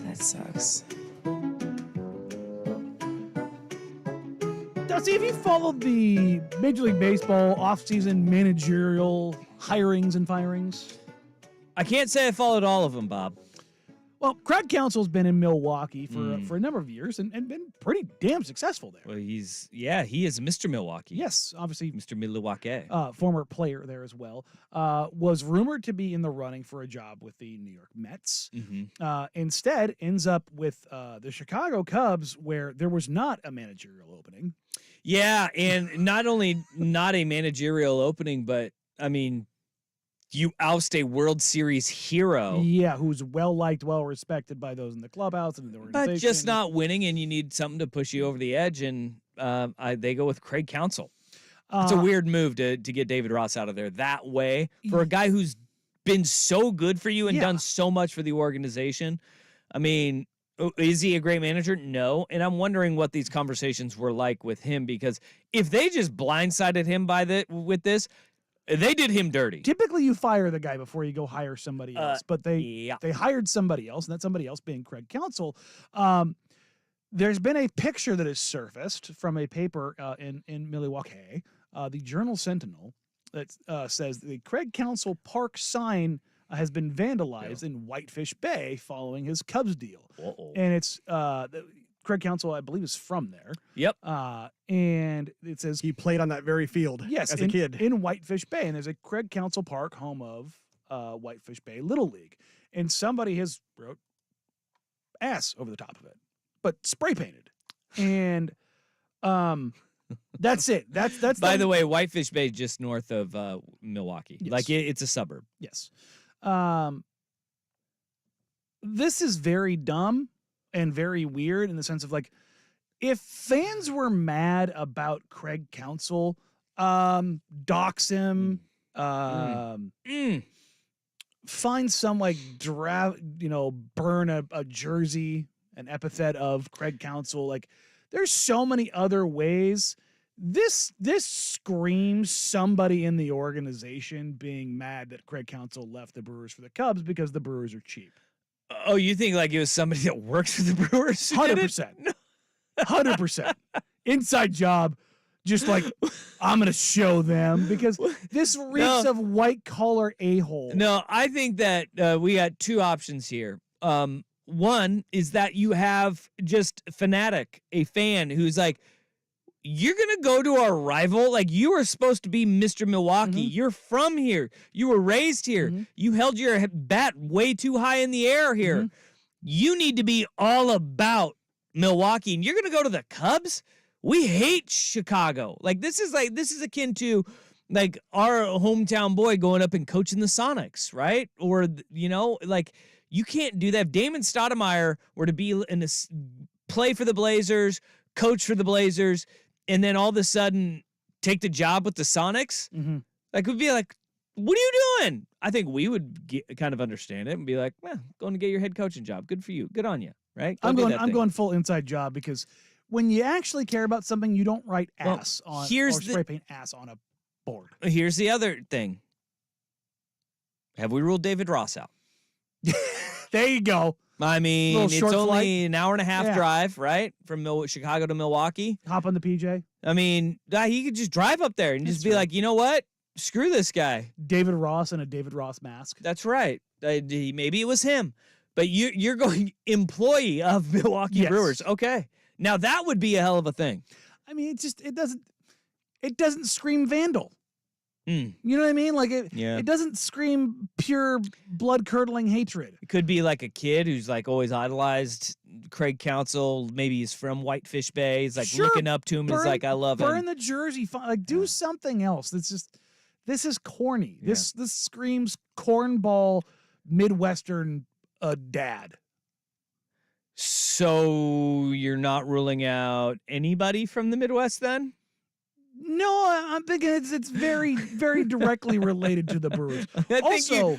That sucks. Now, see, if you followed the Major League Baseball offseason managerial hirings and firings. I can't say I followed all of them, Bob. Well, Craig Counsell's been in Milwaukee for a number of years and been pretty damn successful there. Well, he is Mr. Milwaukee. Yes, obviously. Mr. Milwaukee. Former player there as well. Was rumored to be in the running for a job with the New York Mets. Mm-hmm. Instead, ends up with the Chicago Cubs, where there was not a managerial opening. Yeah, and not only not a managerial opening, but, I mean, you oust a World Series hero. Yeah, who's well-liked, well-respected by those in the clubhouse and in the organization. But just not winning, and you need something to push you over the edge, and they go with Craig Counsell. It's a weird move to get David Ross out of there that way for a guy who's been so good for you and done so much for the organization. I mean, is he a great manager? No. And I'm wondering what these conversations were like with him, because if they just blindsided him with this, they did him dirty. Typically, you fire the guy before you go hire somebody else, but they hired somebody else, and that somebody else being Craig Counsell. There's been a picture that has surfaced from a paper in Milwaukee, the Journal Sentinel, that says the Craig Counsell Park sign has been vandalized in Whitefish Bay following his Cubs deal. And it's Craig Counsell, I believe, is from there. Yep. And it says he played on that very field as a kid. In Whitefish Bay. And there's a Craig Counsell Park, home of Whitefish Bay Little League. And somebody has wrote ass over the top of it, but spray painted. And that's it. That's By the way, Whitefish Bay is just north of Milwaukee. Yes. Like it's a suburb. Yes. This is very dumb and very weird in the sense of, like, if fans were mad about Craig Counsell, dox him, find some, like, burn a jersey, an epithet of Craig Counsell. Like, there's so many other ways. This screams somebody in the organization being mad that Craig Counsell left the Brewers for the Cubs because the Brewers are cheap. Oh, you think like it was somebody that works for the Brewers? 100%. 100%. Inside job. Just like, I'm going to show them, because this reeks of white-collar a-hole. No, I think that we got two options here. One is that you have just a fan who's like, you're going to go to our rival? Like, you are supposed to be Mr. Milwaukee. You're from here. You were raised here. You held your bat way too high in the air here. You need to be all about Milwaukee. And you're going to go to the Cubs? We hate Chicago. Like, this is akin to, like, our hometown boy going up and coaching the Sonics, right? Or, like, you can't do that. If Damon Stoudemire were to be play for the Blazers, coach for the Blazers, and then all of a sudden take the job with the Sonics, like, we'd be like, what are you doing? I think we would kind of understand it and be like, well, going to get your head coaching job. Good for you. Good on you, right? I'm going full inside job, because when you actually care about something, you don't write ass on or spray paint ass on a board. Here's the other thing. Have we ruled David Ross out? There you go. I mean, it's only flight. an hour and a half drive, right? From Chicago to Milwaukee. Hop on the PJ. I mean, he could just drive up there and just be like, you know what? Screw this guy. David Ross in a David Ross mask. That's right. Maybe it was him. But you're going employee of Milwaukee Brewers. Okay. Now that would be a hell of a thing. I mean, it doesn't scream vandal. You know what I mean? Like, it doesn't scream pure blood-curdling hatred. It could be like a kid who's like always idolized Craig Counsell. Maybe he's from Whitefish Bay. He's like looking up to him and he's like, I love him. Burn the jersey. Like, do something else. This is corny. Yeah. This screams cornball Midwestern dad. So you're not ruling out anybody from the Midwest then? No, I'm thinking it's very, very directly related to the Brewers. I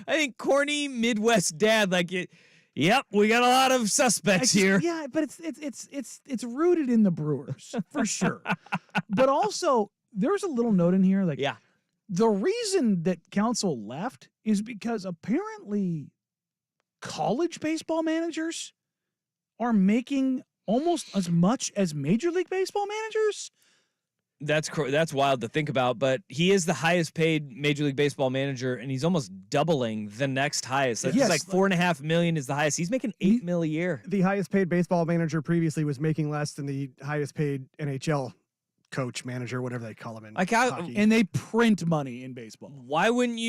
think corny Midwest dad, like it. Yep, we got a lot of suspects here. Yeah, but it's rooted in the Brewers for sure. But also, there's a little note in here, like, the reason that Counsell left is because apparently college baseball managers are making almost as much as Major League Baseball managers. That's wild to think about, but he is the highest paid Major League Baseball manager, and he's almost doubling the next highest. That's Yes. like $4.5 million is the highest. He's making $8 million a year. The highest paid baseball manager previously was making less than the highest paid NHL coach, manager, whatever they call him in hockey. And they print money in baseball. Why wouldn't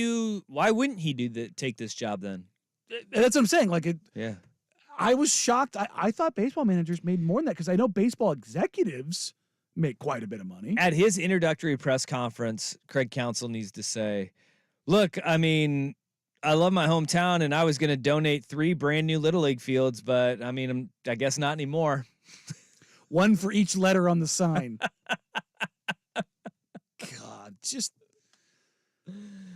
he take this job then? That's what I'm saying. Like Yeah. I was shocked. I thought baseball managers made more than that because I know baseball executives make quite a bit of money. At his introductory press conference, Craig Counsell needs to say, look, I mean, I love my hometown, and I was going to donate 3 brand new Little League fields, but I mean, I guess not anymore. One for each letter on the sign. God, just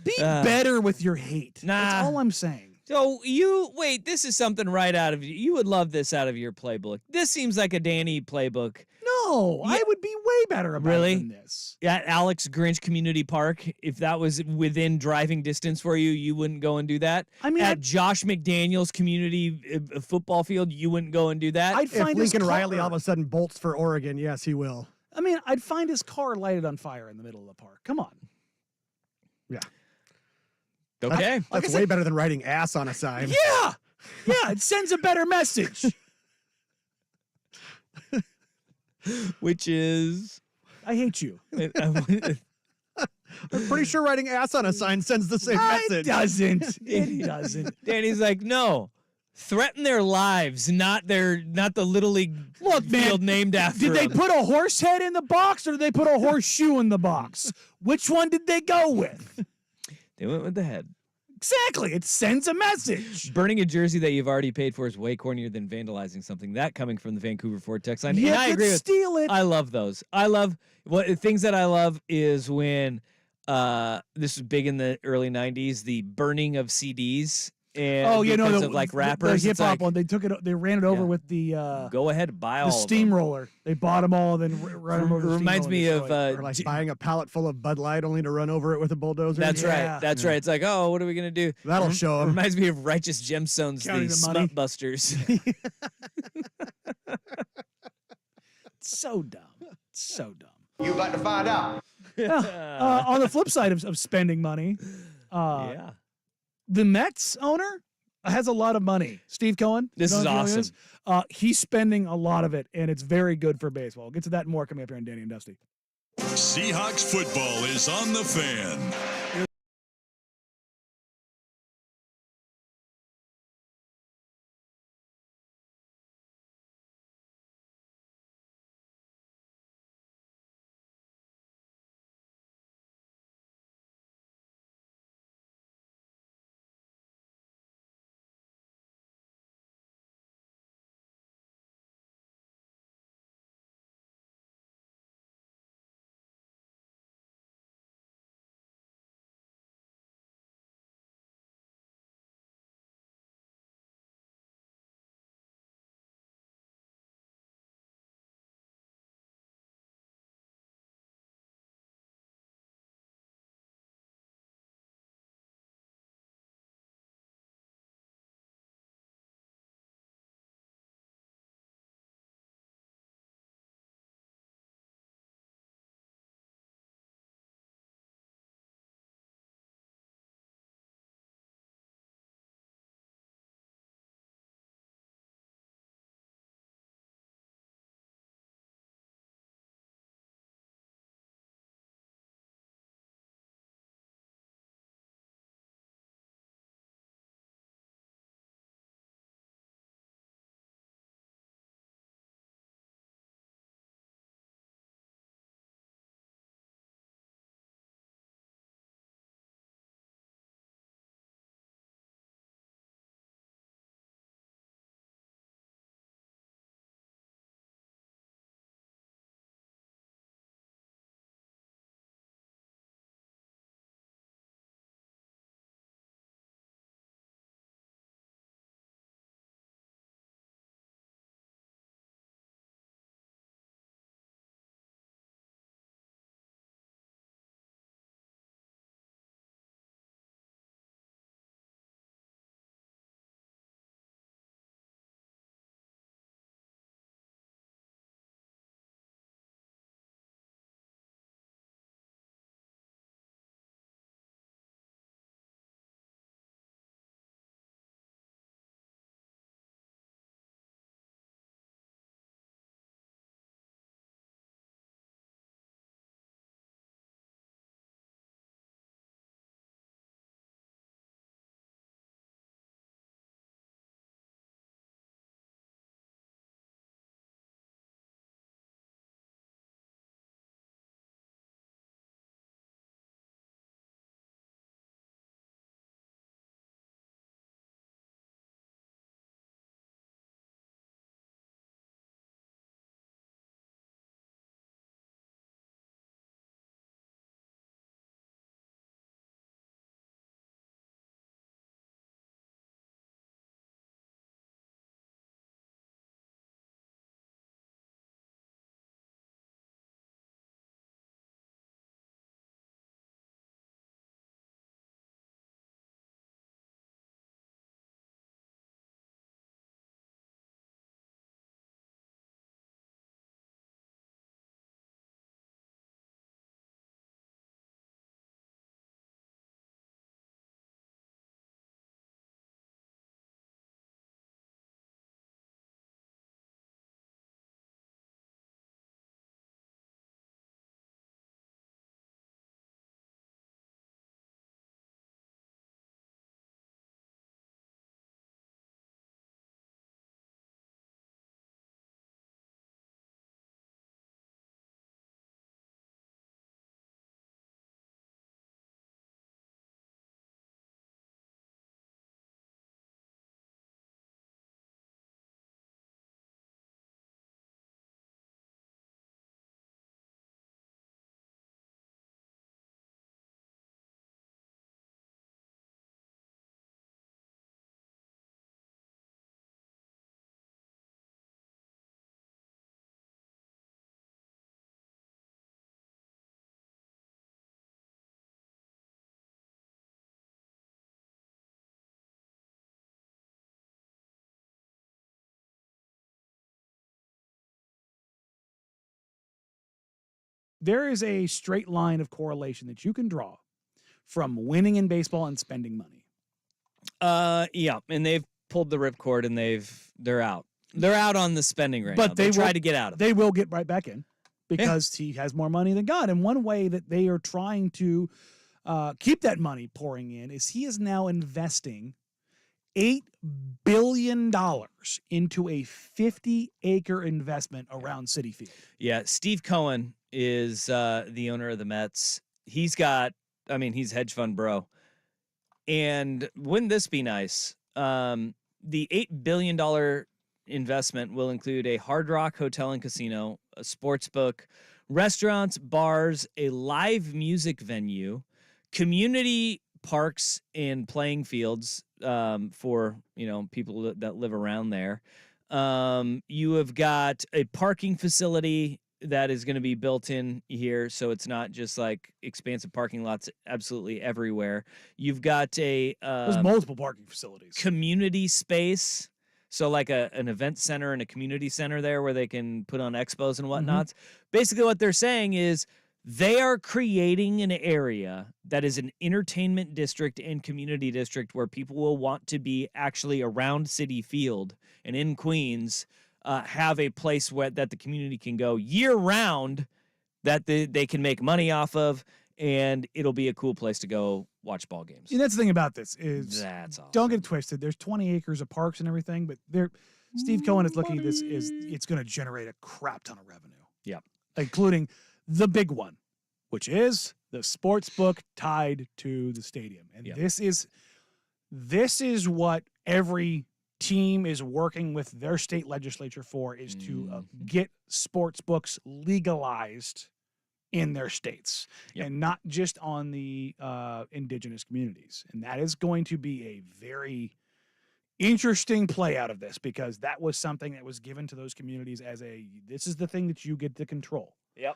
be better with your hate. Nah. That's all I'm saying. So this is something right out of you would love this out of your playbook. This seems like a Danny playbook. No, Yeah. I would be way better about Really? it than this. At Alex Grinch Community Park, if that was within driving distance for you, you wouldn't go and do that. I mean, at Josh McDaniels Community Football Field, you wouldn't go and do that. I'd If find his Lincoln car. Riley all of a sudden bolts for Oregon, yes, he will. I mean, I'd find his car lighted on fire in the middle of the park. Come on. Yeah. Okay. That's way better than writing ass on a sign. Yeah. Yeah, it sends a better message. Which is I hate you. I'm pretty sure writing ass on a sign sends the same It message. doesn't. It doesn't. Danny's like, no. Threaten their lives, not the Little League field named after Did they them. put a horse head in the box or did they put a horseshoe in the box? Which one did they go with? They went with the head. Exactly. It sends a message. Burning a jersey that you've already paid for is way cornier than vandalizing something. That coming from the Vancouver Ford text line. You And I could agree with steal it. I love those. I love things that I love is when this was big in the early 90s, the burning of CDs. And because of like rappers, the hip it's hop like, one. They ran it over Yeah. with the go ahead, buy all of them. steamroller. They bought them all, then run them over. the Reminds steamroller me and of destroy it. Or like buying a pallet full of Bud Light only to run over it with a bulldozer. That's Yeah. right. That's right. It's like, oh, what are we gonna do? That'll show 'em. Reminds me of Righteous Gemstones, Counting the the money. smut busters. So dumb. So dumb. You about to find out. On the flip side of spending money, Yeah. the Mets owner has a lot of money. Steve Cohen. This You is know who he awesome. He's spending a lot of it, and it's very good for baseball. We'll get to that and more coming up here on Danny and Dusty. Seahawks football is on the Fan. there is a straight line of correlation that you can draw from winning in baseball and spending money. Yeah, and they've pulled the ripcord and they're out. They're out on the spending right now. But they try to get out of it. They will get right back in because he has more money than God. And one way that they are trying to keep that money pouring in is he is now investing $8 billion into a 50-acre investment around Citi Field. Yeah, Steve Cohen is the owner of the Mets. He's hedge fund bro. And wouldn't this be nice? The $8 billion investment will include a Hard Rock hotel and casino, a sports book, restaurants, bars, a live music venue, community parks and playing fields for people that live around there. You have got a parking facility that is going to be built in here, so it's not just like expansive parking lots absolutely everywhere. You've got a there's multiple parking facilities, community space, so like an event center and a community center there where they can put on expos and whatnots. Basically, what they're saying is they are creating an area that is an entertainment district and community district where people will want to be actually around Citi Field and in Queens, have a place that the community can go year round that they can make money off of, and it'll be a cool place to go watch ball games. And that's the thing about this is that's awesome. Don't get it twisted. There's 20 acres of parks and everything, but Steve Cohen is looking at this is it's going to generate a crap ton of revenue. Yep. Including the big one, which is the sports book tied to the stadium. And this is what every team is working with their state legislature for, is to get sports books legalized in their states and not just on the indigenous communities. And that is going to be a very interesting play out of this, because that was something that was given to those communities as this is the thing that you get to control. Yep.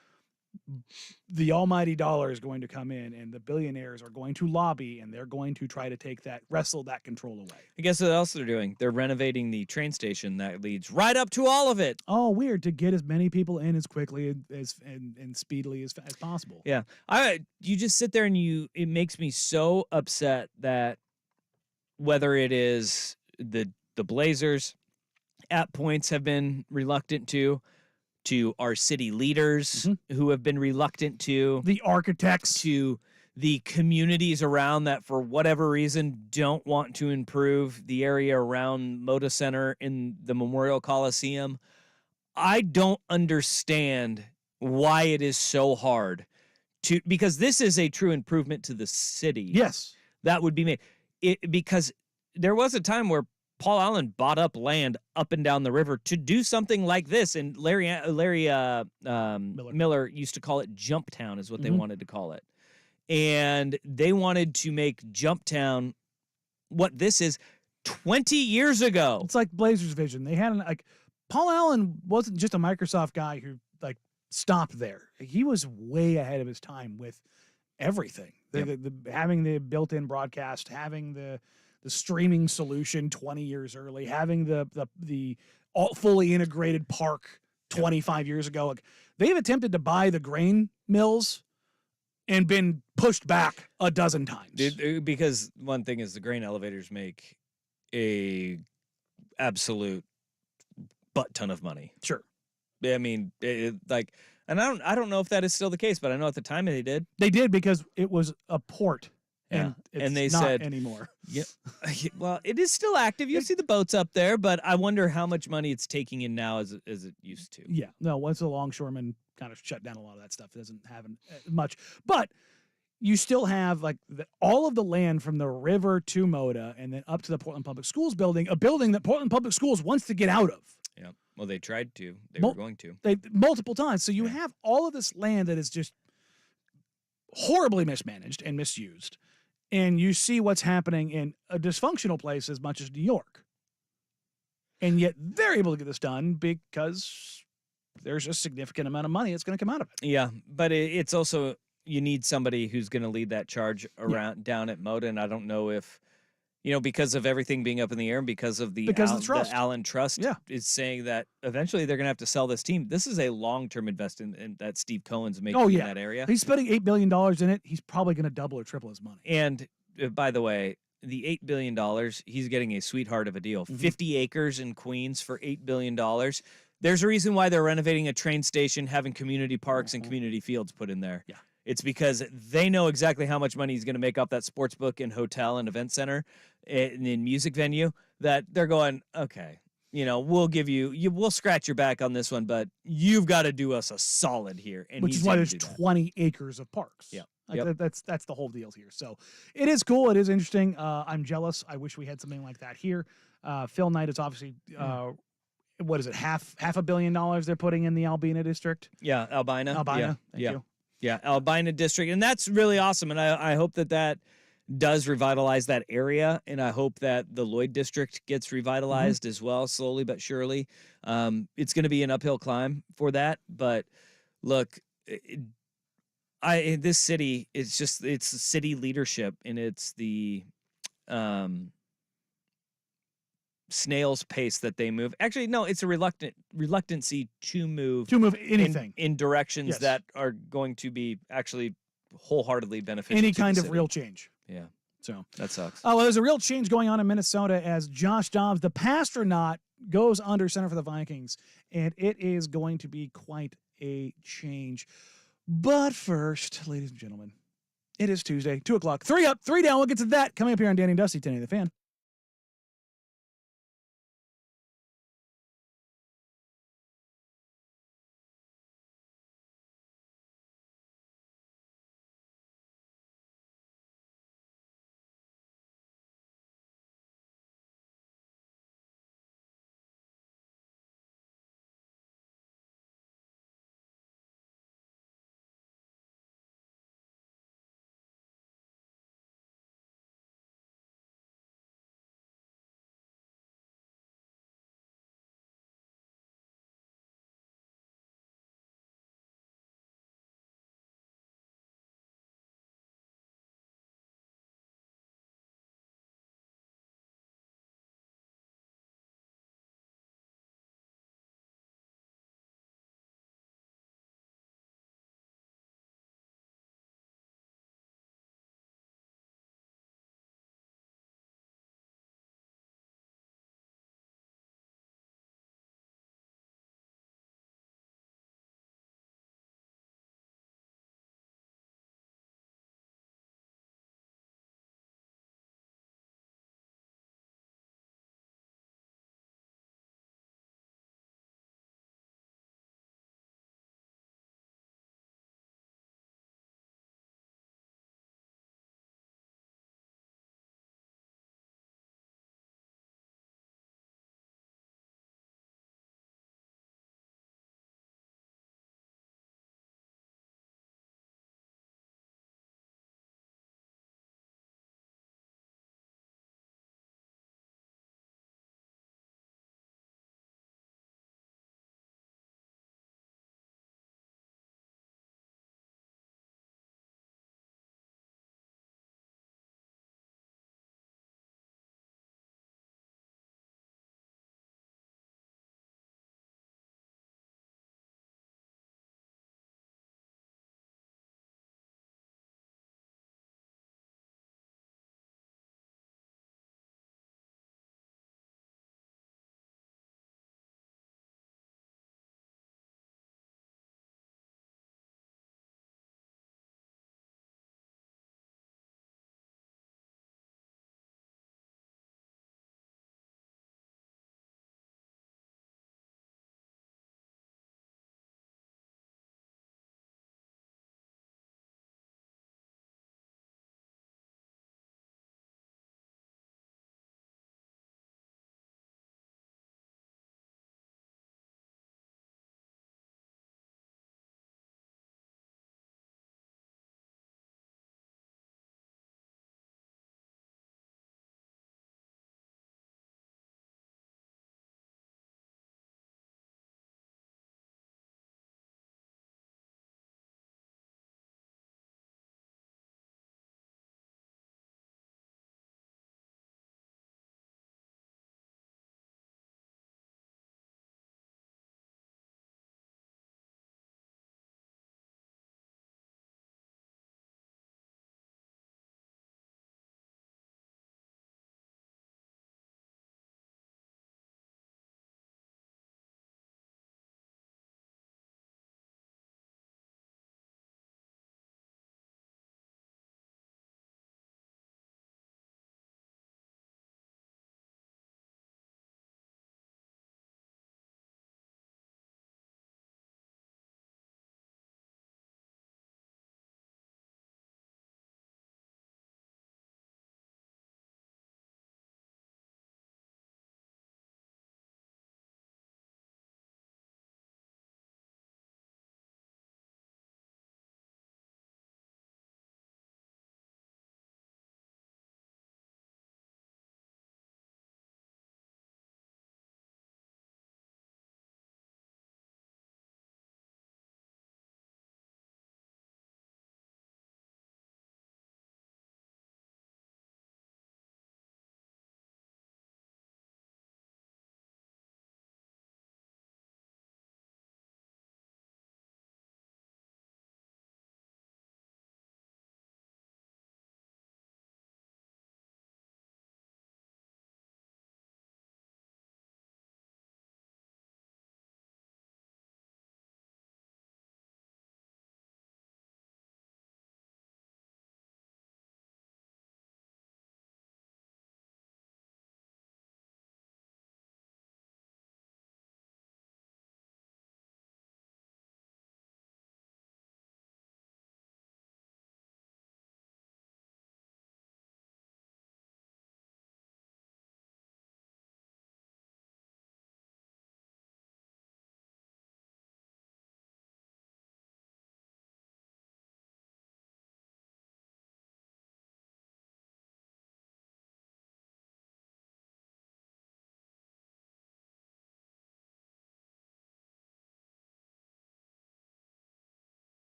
The almighty dollar is going to come in, and the billionaires are going to lobby, and they're going to try to wrestle that control away. I guess what else they're doing? They're renovating the train station that leads right up to all of it. Oh, weird, to get as many people in as quickly and speedily as possible. Yeah. You just sit there and it makes me so upset that whether it is the Blazers at points have been reluctant to our city leaders who have been reluctant to, the architects, to the communities around that for whatever reason don't want to improve the area around Moda Center in the Memorial Coliseum. I don't understand why it is so hard because this is a true improvement to the city. Yes. That would be made. Because there was a time where Paul Allen bought up land up and down the river to do something like this, and Larry Miller used to call it Jump Town, is what they wanted to call it, and they wanted to make Jump Town what this is 20 years ago. It's like Blazers vision. They had Paul Allen wasn't just a Microsoft guy who stopped there. He was way ahead of his time with everything. Having the built-in broadcast, having the streaming solution 20 years early, having the fully integrated park 25 years ago. They've attempted to buy the grain mills and been pushed back a dozen times. Because one thing is the grain elevators make a absolute butt ton of money. Sure. I mean, and I don't know if that is still the case, but I know at the time they did. They did, because it was a port. Yeah. And they not said anymore. Yeah. Well, it is still active. You see the boats up there, but I wonder how much money it's taking in now as it used to. Yeah. No, once the longshoremen kind of shut down a lot of that stuff, it doesn't have much. But you still have all of the land from the river to Moda and then up to the Portland Public Schools building, a building that Portland Public Schools wants to get out of. Yeah. Well, they tried to. They were going to. Multiple times. So you have all of this land that is just horribly mismanaged and misused. And you see what's happening in a dysfunctional place as much as New York. And yet they're able to get this done because there's a significant amount of money that's going to come out of it. Yeah, but it's also, you need somebody who's going to lead that charge around down at Moda. And I don't know if, because of everything being up in the air and because of the trust. the Allen Trust Yeah. is saying that eventually they're going to have to sell this team. This is a long-term investment that Steve Cohen's making in that area. He's spending $8 billion in it. He's probably going to double or triple his money. And by the way, the $8 billion, he's getting a sweetheart of a deal. 50 acres in Queens for $8 billion. There's a reason why they're renovating a train station, having community parks and community fields put in there. Yeah. It's because they know exactly how much money he's going to make off that sports book and hotel and event center and in music venue that they're going, okay, we'll give we'll scratch your back on this one, but you've got to do us a solid here. And which is why there's 20 acres of parks. Yeah. That's the whole deal here. So it is cool. It is interesting. I'm jealous. I wish we had something like that here. Phil Knight is obviously, what is it? Half $1 billion they're putting in the Albina district. Yeah. Albina. Thank yeah. you. Yeah. Albina district. And that's really awesome. And I hope that does revitalize that area. And I hope that the Lloyd district gets revitalized as well, slowly but surely. It's going to be an uphill climb for that. But look, this city is it's city leadership, and it's the snail's pace that they move. Actually, no, it's a reluctancy to move anything in directions that are going to be actually wholeheartedly beneficial. Any to kind the of city. real change. Yeah. So that sucks. Oh, well, there's a real change going on in Minnesota as Josh Dobbs, the Pastronaut, goes under center for the Vikings, and it is going to be quite a change. But first, ladies and gentlemen, it is Tuesday, 2 o'clock. 3 up, 3 down. We'll get to that coming up here on Danny and Dusty, 10 the Fan.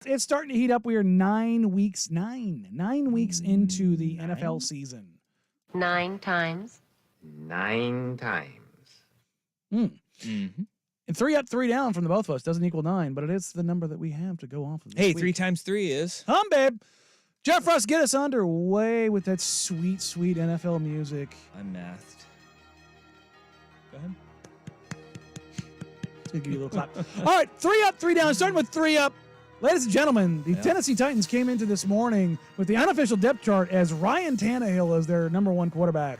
It's starting to heat up. We are 9 weeks into the NFL season. 9 times. 9 times. And 3 up, 3 down from the both of us doesn't equal 9, but it is the number that we have to go off of. Hey, 3 times 3 is. Babe. Jeff Russ, get us underway with that sweet, sweet NFL music. I'm mathed. Go ahead. It's going to give you a little clap. All right, 3 up, 3 down. Starting with 3 up. Ladies and gentlemen, the Tennessee Titans came into this morning with the unofficial depth chart as Ryan Tannehill as their number 1 quarterback.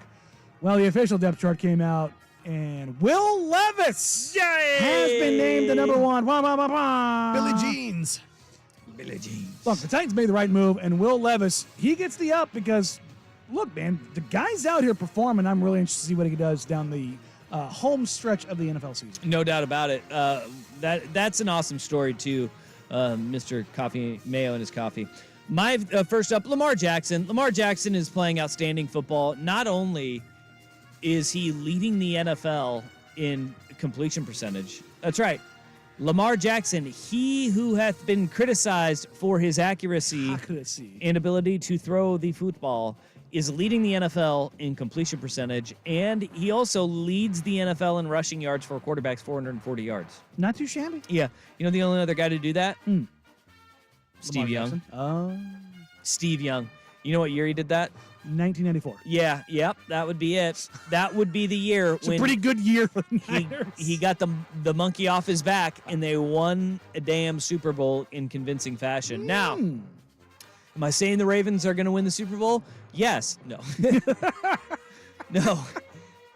Well, the official depth chart came out, and Will Levis has been named the number 1. Billy Jeans. Look, the Titans made the right move, and Will Levis, he gets the up because, look, man, the guy's out here performing. I'm really interested to see what he does down the home stretch of the NFL season. No doubt about it. That's an awesome story, too, Mr. Coffee Mayo and his coffee. My first up, Lamar Jackson. Lamar Jackson is playing outstanding football. Not only is he leading the NFL in completion percentage. That's right. Lamar Jackson, he who hath been criticized for his accuracy and ability to throw the football, is leading the NFL in completion percentage, and he also leads the NFL in rushing yards for quarterbacks, 440 yards. Not too shabby. Yeah. You know the only other guy to do that? Steve Young. Oh. Steve Young. You know what year he did that? 1994. Yeah, yep, that would be it. That would be the year It's a pretty good year for the he, Niners. he got the monkey off his back, and they won a damn Super Bowl in convincing fashion. Now, am I saying the Ravens are going to win the Super Bowl? Yes. No. No.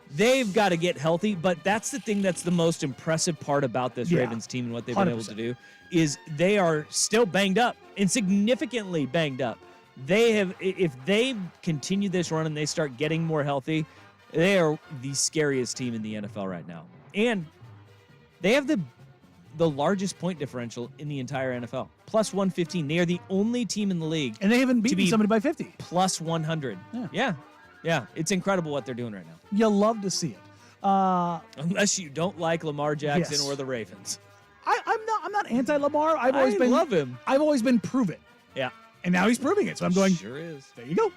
They've got to get healthy, but that's the thing that's the most impressive part about this Ravens team and what they've been able to do is they are still banged up and significantly banged up. They have, if they continue this run and they start getting more healthy, they are the scariest team in the NFL right now. And they have the largest point differential in the entire NFL, plus 115. They are the only team in the league. And they haven't beaten somebody by 50. Plus 100. Yeah. It's incredible what they're doing right now. You love to see it. Unless you don't like Lamar Jackson or the Ravens. I'm not anti-Lamar. I love him. I've always been prove it. Yeah. And now he's proving it. So I'm going, sure is. There you go.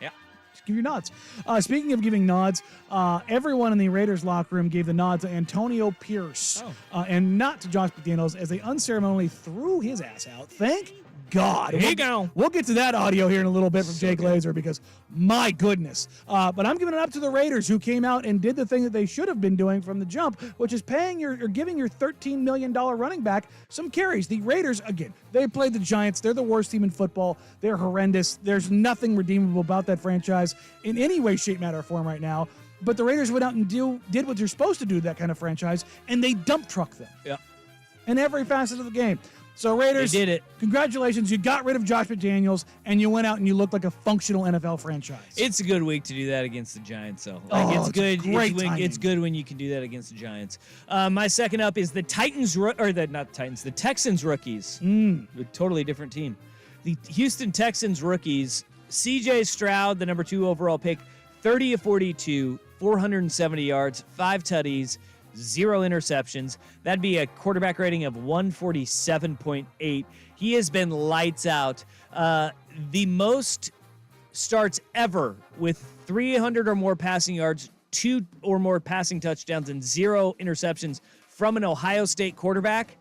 Yeah. Just give your nods. Speaking of giving nods, everyone in the Raiders locker room gave the nod to Antonio Pierce and not to Josh McDaniels as they unceremoniously threw his ass out. Thank God. There you go. We'll get to that audio here in a little bit from Jake Laser because, my goodness. But I'm giving it up to the Raiders who came out and did the thing that they should have been doing from the jump, which is giving your $13 million running back some carries. The Raiders, again, they played the Giants. They're the worst team in football. They're horrendous. There's nothing redeemable about that franchise in any way, shape, matter, or form right now. But the Raiders went out and did what they're supposed to do to that kind of franchise, and they dump trucked them. Yeah. In every facet of the game. So Raiders, they did it. Congratulations. You got rid of Josh McDaniels, and you went out and you looked like a functional NFL franchise. It's a good week to do that against the Giants, though. It's good. It's good when you can do that against the Giants. My second up is the the Texans rookies. A totally different team. The Houston Texans rookies, C.J. Stroud, the number 2 overall pick, 30 of 42, 470 yards, 5 tutties, 0 interceptions. That'd be a quarterback rating of 147.8. He has been lights out. The most starts ever with 300 or more passing yards, 2 or more passing touchdowns, and 0 interceptions from an Ohio State quarterback.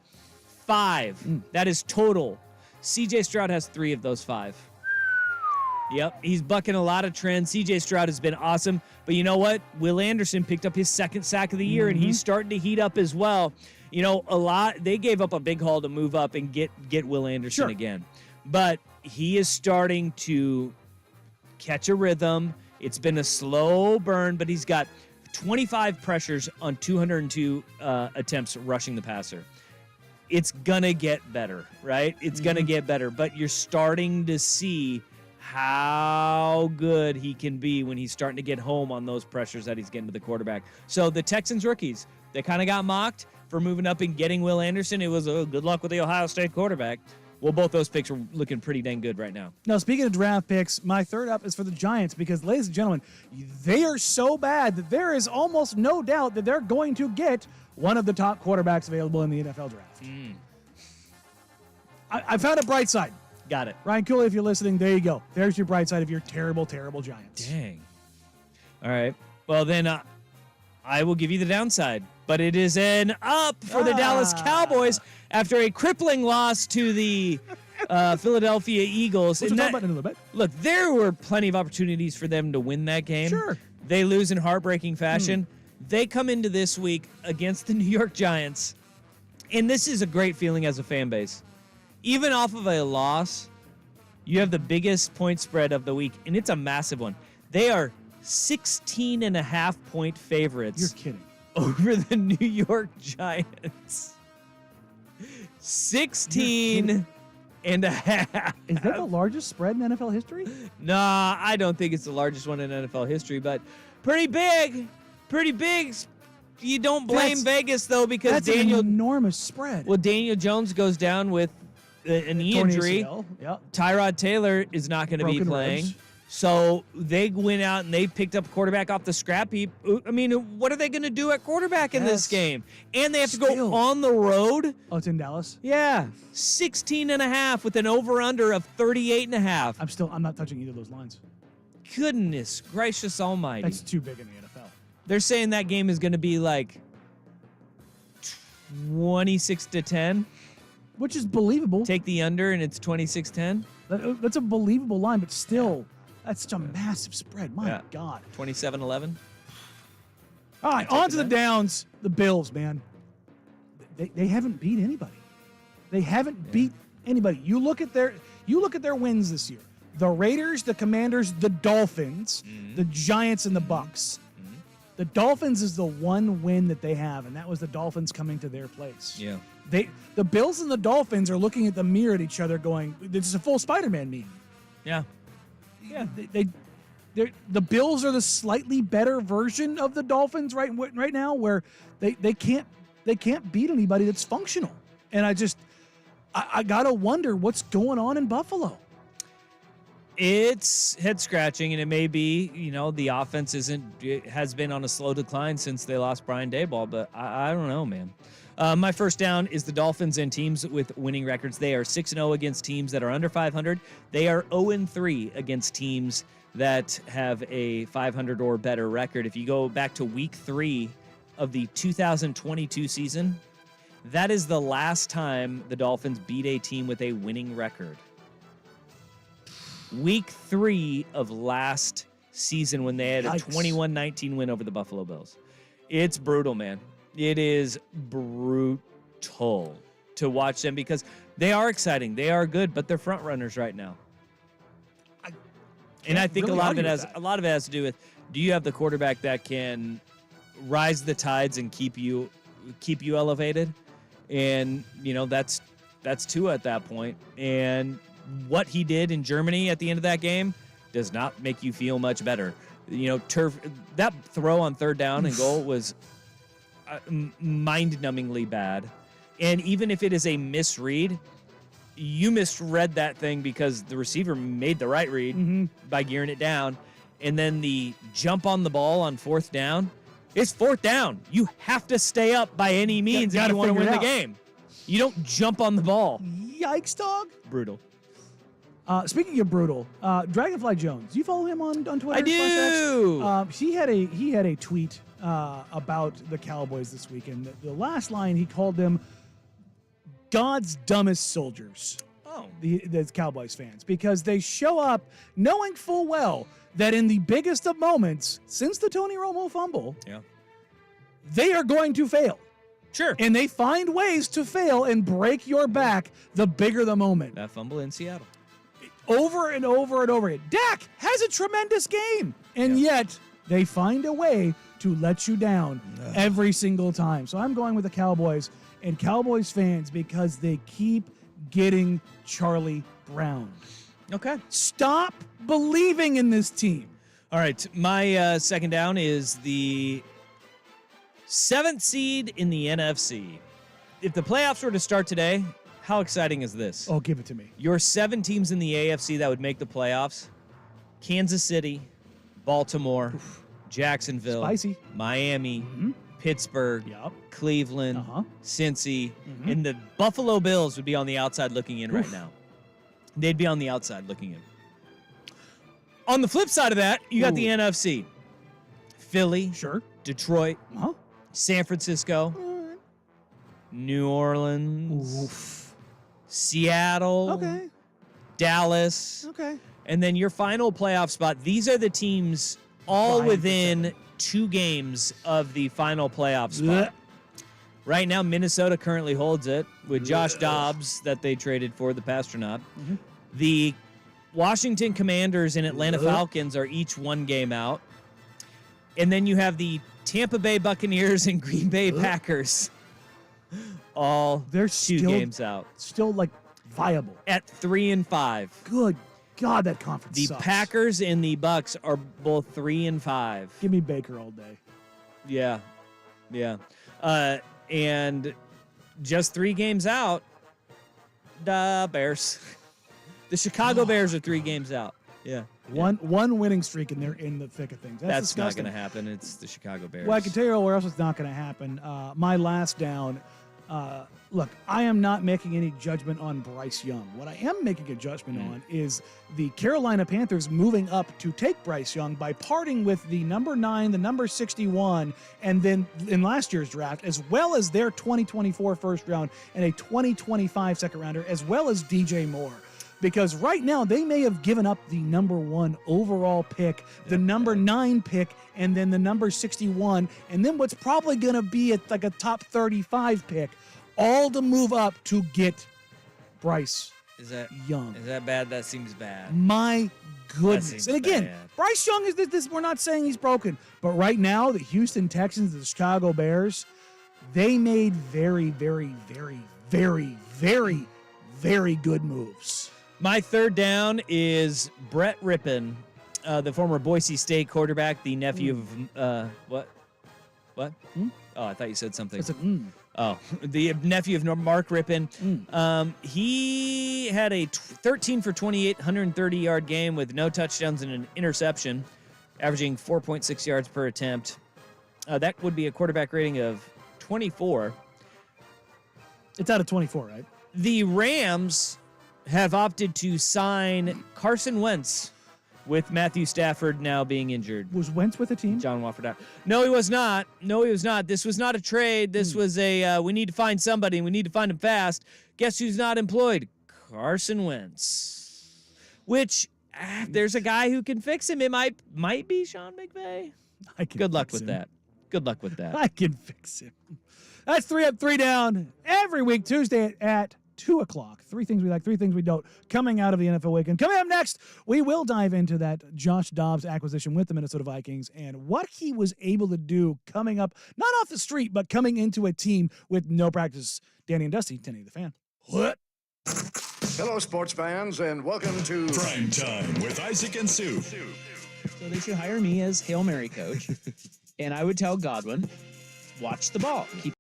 5. That is total. C.J. Stroud has 3 of those 5. Yep, he's bucking a lot of trends. C.J. Stroud has been awesome. But you know what? Will Anderson picked up his 2nd sack of the year, and he's starting to heat up as well. You know, they gave up a big haul to move up and get Will Anderson again. But he is starting to catch a rhythm. It's been a slow burn, but he's got 25 pressures on 202 attempts rushing the passer. It's going to get better, right? It's going to get better. But you're starting to see how good he can be when he's starting to get home on those pressures that he's getting to the quarterback. So the Texans rookies, they kind of got mocked for moving up and getting Will Anderson. It was good luck with the Ohio State quarterback. Well, both those picks are looking pretty dang good right now. Now, speaking of draft picks, my third up is for the Giants because, ladies and gentlemen, they are so bad that there is almost no doubt that they're going to get one of the top quarterbacks available in the NFL draft. I found a bright side. Got it. Ryan Cooley, if you're listening, there you go. There's your bright side of your terrible, terrible Giants. Dang. All right. Well, then I will give you the downside, but it is an up for the Dallas Cowboys after a crippling loss to the Philadelphia Eagles. We'll talk about it in a little bit. Look, there were plenty of opportunities for them to win that game. Sure. They lose in heartbreaking fashion. They come into this week against the New York Giants, and this is a great feeling as a fan base. Even off of a loss, you have the biggest point spread of the week, and it's a massive one. They are 16.5-point favorites. You're kidding. Over the New York Giants. 16 and a half. Is that the largest spread in NFL history? Nah, I don't think it's the largest one in NFL history, but pretty big. Pretty big. You don't blame Vegas, though, because that's an enormous spread. Well, Daniel Jones goes down with a knee injury. Yep. Tyrod Taylor is not going to be playing. Ribs. So they went out and they picked up quarterback off the scrap heap. I mean, what are they going to do at quarterback in this game? And they have to go on the road. Oh, it's in Dallas? Yeah. 16.5 with an over-under of 38.5. I'm not touching either of those lines. Goodness gracious almighty. That's too big in the NFL. They're saying that game is going to be like 26-10. Which is believable. Take the under and it's 26-10. That's a believable line, but still, that's such a massive spread. My God. 27-11. All right, on to the downs. The Bills, man. They haven't beat anybody. They haven't beat anybody. You look at their wins this year. The Raiders, the Commanders, the Dolphins, the Giants, and the Bucks. The Dolphins is the one win that they have, and that was the Dolphins coming to their place. Yeah. The Bills and the Dolphins are looking at the mirror at each other going, this is a full Spider-Man meme. Yeah. Yeah. The Bills are the slightly better version of the Dolphins right now, where they can't beat anybody that's functional. And I gotta wonder what's going on in Buffalo. It's head scratching, and it may be, the offense has been on a slow decline since they lost Brian Daboll, but I don't know, man. My first down is the Dolphins and teams with winning records. They are 6-0 against teams that are under 500. They are 0-3 against teams that have a 500 or better record. If you go back to week 3 of the 2022 season, that is the last time the Dolphins beat a team with a winning record. Week 3 of last season when they had a 21-19 win over the Buffalo Bills. It's brutal, man. It is brutal to watch them because they are exciting. They are good, but they're front runners right now. And I think really a lot of it has to do with, do you have the quarterback that can rise the tides and keep you elevated? And that's Tua at that point. And what he did in Germany at the end of that game does not make you feel much better. That throw on third down and goal was mind-numbingly bad. And even if it is a misread, you misread that thing because the receiver made the right read by gearing it down. And then the jump on the ball on fourth down, it's fourth down. You have to stay up by any means if you want to win the game. You don't jump on the ball. Yikes, dog. Brutal. Speaking of brutal, Dragonfly Jones, you follow him on Twitter? I do. He had a tweet about the Cowboys this weekend. The last line, he called them God's dumbest soldiers. Oh, the Cowboys fans, because they show up knowing full well that in the biggest of moments since the Tony Romo fumble, they are going to fail. Sure. And they find ways to fail and break your back the bigger the moment. That fumble in Seattle. Over and over and over again. Dak has a tremendous game, and yet they find a way to let you down every single time. So I'm going with the Cowboys and Cowboys fans because they keep getting Charlie Brown. Okay. Stop believing in this team. All right. My second down is the 7th seed in the NFC. If the playoffs were to start today, how exciting is this? Oh, give it to me. Your 7 teams in the AFC that would make the playoffs: Kansas City, Baltimore, Jacksonville, Spicy. Miami, Pittsburgh, Yup. Cleveland, Uh-huh. Cincy, Mhm. and the Buffalo Bills would be on the outside looking in right now. They'd be on the outside looking in. On the flip side of that, you got the NFC. Philly, Sure. Detroit, Uh-huh. San Francisco, New Orleans, Oof. Seattle, Okay. Dallas, Okay. and then your final playoff spot. These are the teams all Vying for within second. 2 games of the final playoff spot. Right now, Minnesota currently holds it with Josh Dobbs that they traded for, the Pastronaut. Mhm. The Washington Commanders and Atlanta Falcons are each 1 game out. And then you have the Tampa Bay Buccaneers and Green Bay Packers all They're 2 still games out still like viable. at 3 and 5. Good God, that conference The sucks. Packers and the Bucks are both 3 and 5. Give me Baker all day. Yeah. Yeah. And just 3 games out, the Bears. The Chicago Bears are 3 games out. Yeah. One winning streak and they're in the thick of things. That's not disgusting. going to happen. It's the Chicago Bears. Well, I can tell you where else it's not going to happen. My last down. Look, I am not making any judgment on Bryce Young. What I am making a judgment on is the Carolina Panthers moving up to take Bryce Young by parting with the number 9, the number 61, and then in last year's draft, as well as their 2024 first round and a 2025 second rounder, as well as DJ Moore. Because right now they may have given up the number 1 overall pick, the number 9 pick, and then the number 61, and then what's probably going to be like a top 35 pick, all to move up to get Bryce Is that Young. Is that bad? That seems bad. My goodness. seems And again, bad. Bryce Young is this. We're not saying he's broken, but right now the Houston Texans, the Chicago Bears, they made very, very, very, very, very, very good moves. My third down is Brett Rippon, the former Boise State quarterback, the nephew of what? What? Oh, I thought you said something. It's a, Oh, the nephew of Mark Rippon. He had a 13 for 28, 130-yard game with no touchdowns and an interception, averaging 4.6 yards per attempt. That would be a quarterback rating of 24. It's out of 24, right? The Rams have opted to sign Carson Wentz with Matthew Stafford now being injured. Was Wentz with a team? John Wofford out. No, he was not. No, he was not. This was not a trade. This was a, we need to find somebody, and we need to find him fast. Guess who's not employed? Carson Wentz. Which, there's a guy who can fix him. It might be Sean McVay. Good luck with that. Good luck with that. I can fix him. That's 3 Up, 3 Down every week, Tuesday at 2 o'clock. 3 things we like, 3 things we don't, coming out of the NFL weekend. Coming up next, we will dive into that Josh Dobbs acquisition with the Minnesota Vikings and what he was able to do coming up, not off the street, but coming into a team with no practice. Danny and Dusty, 1080 The Fan. What? Hello, sports fans, and welcome to Prime Time with Isaac and Sue. So they should hire me as Hail Mary coach, and I would tell Godwin, watch the ball. Keep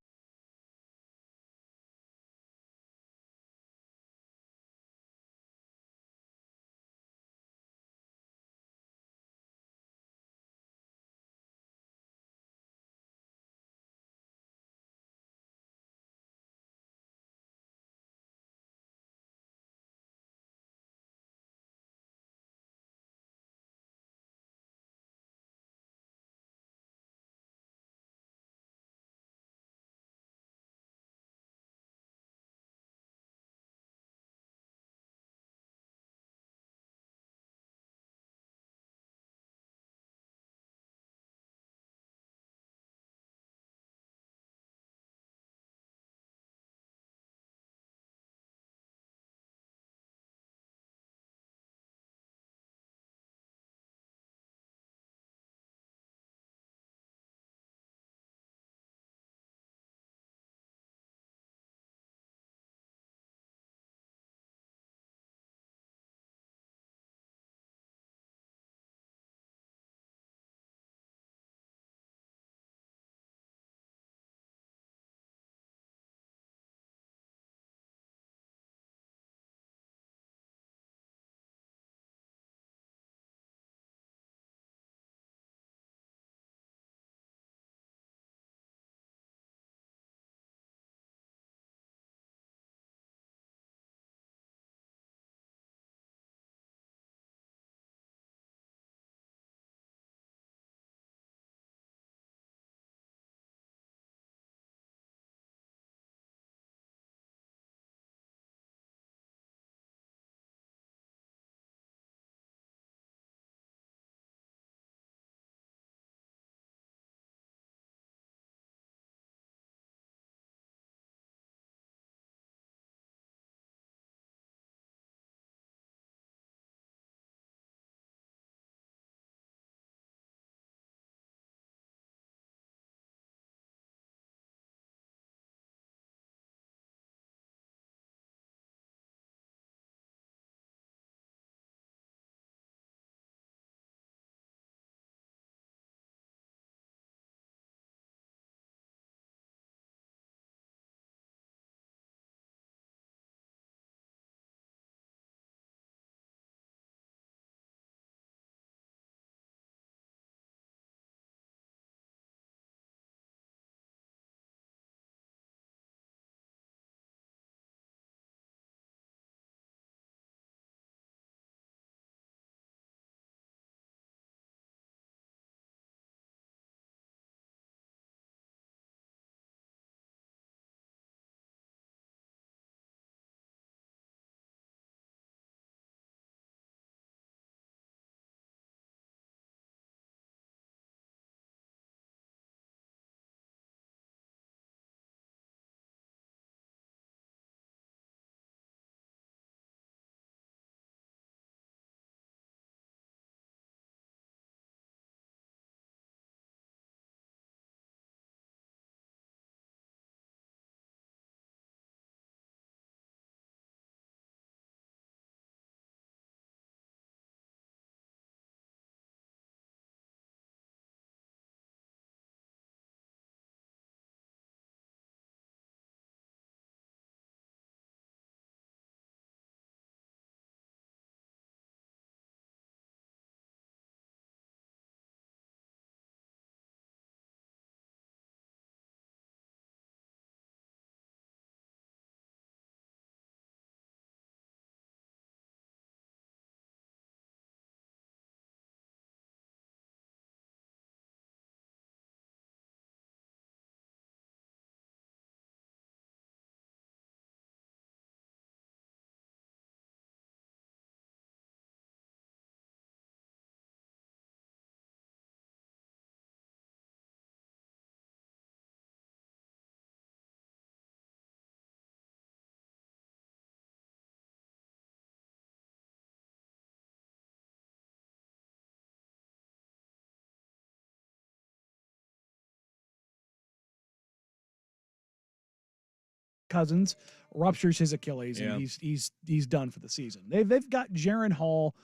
Cousins ruptures his Achilles, and he's done for the season. They've got Jaron Hall.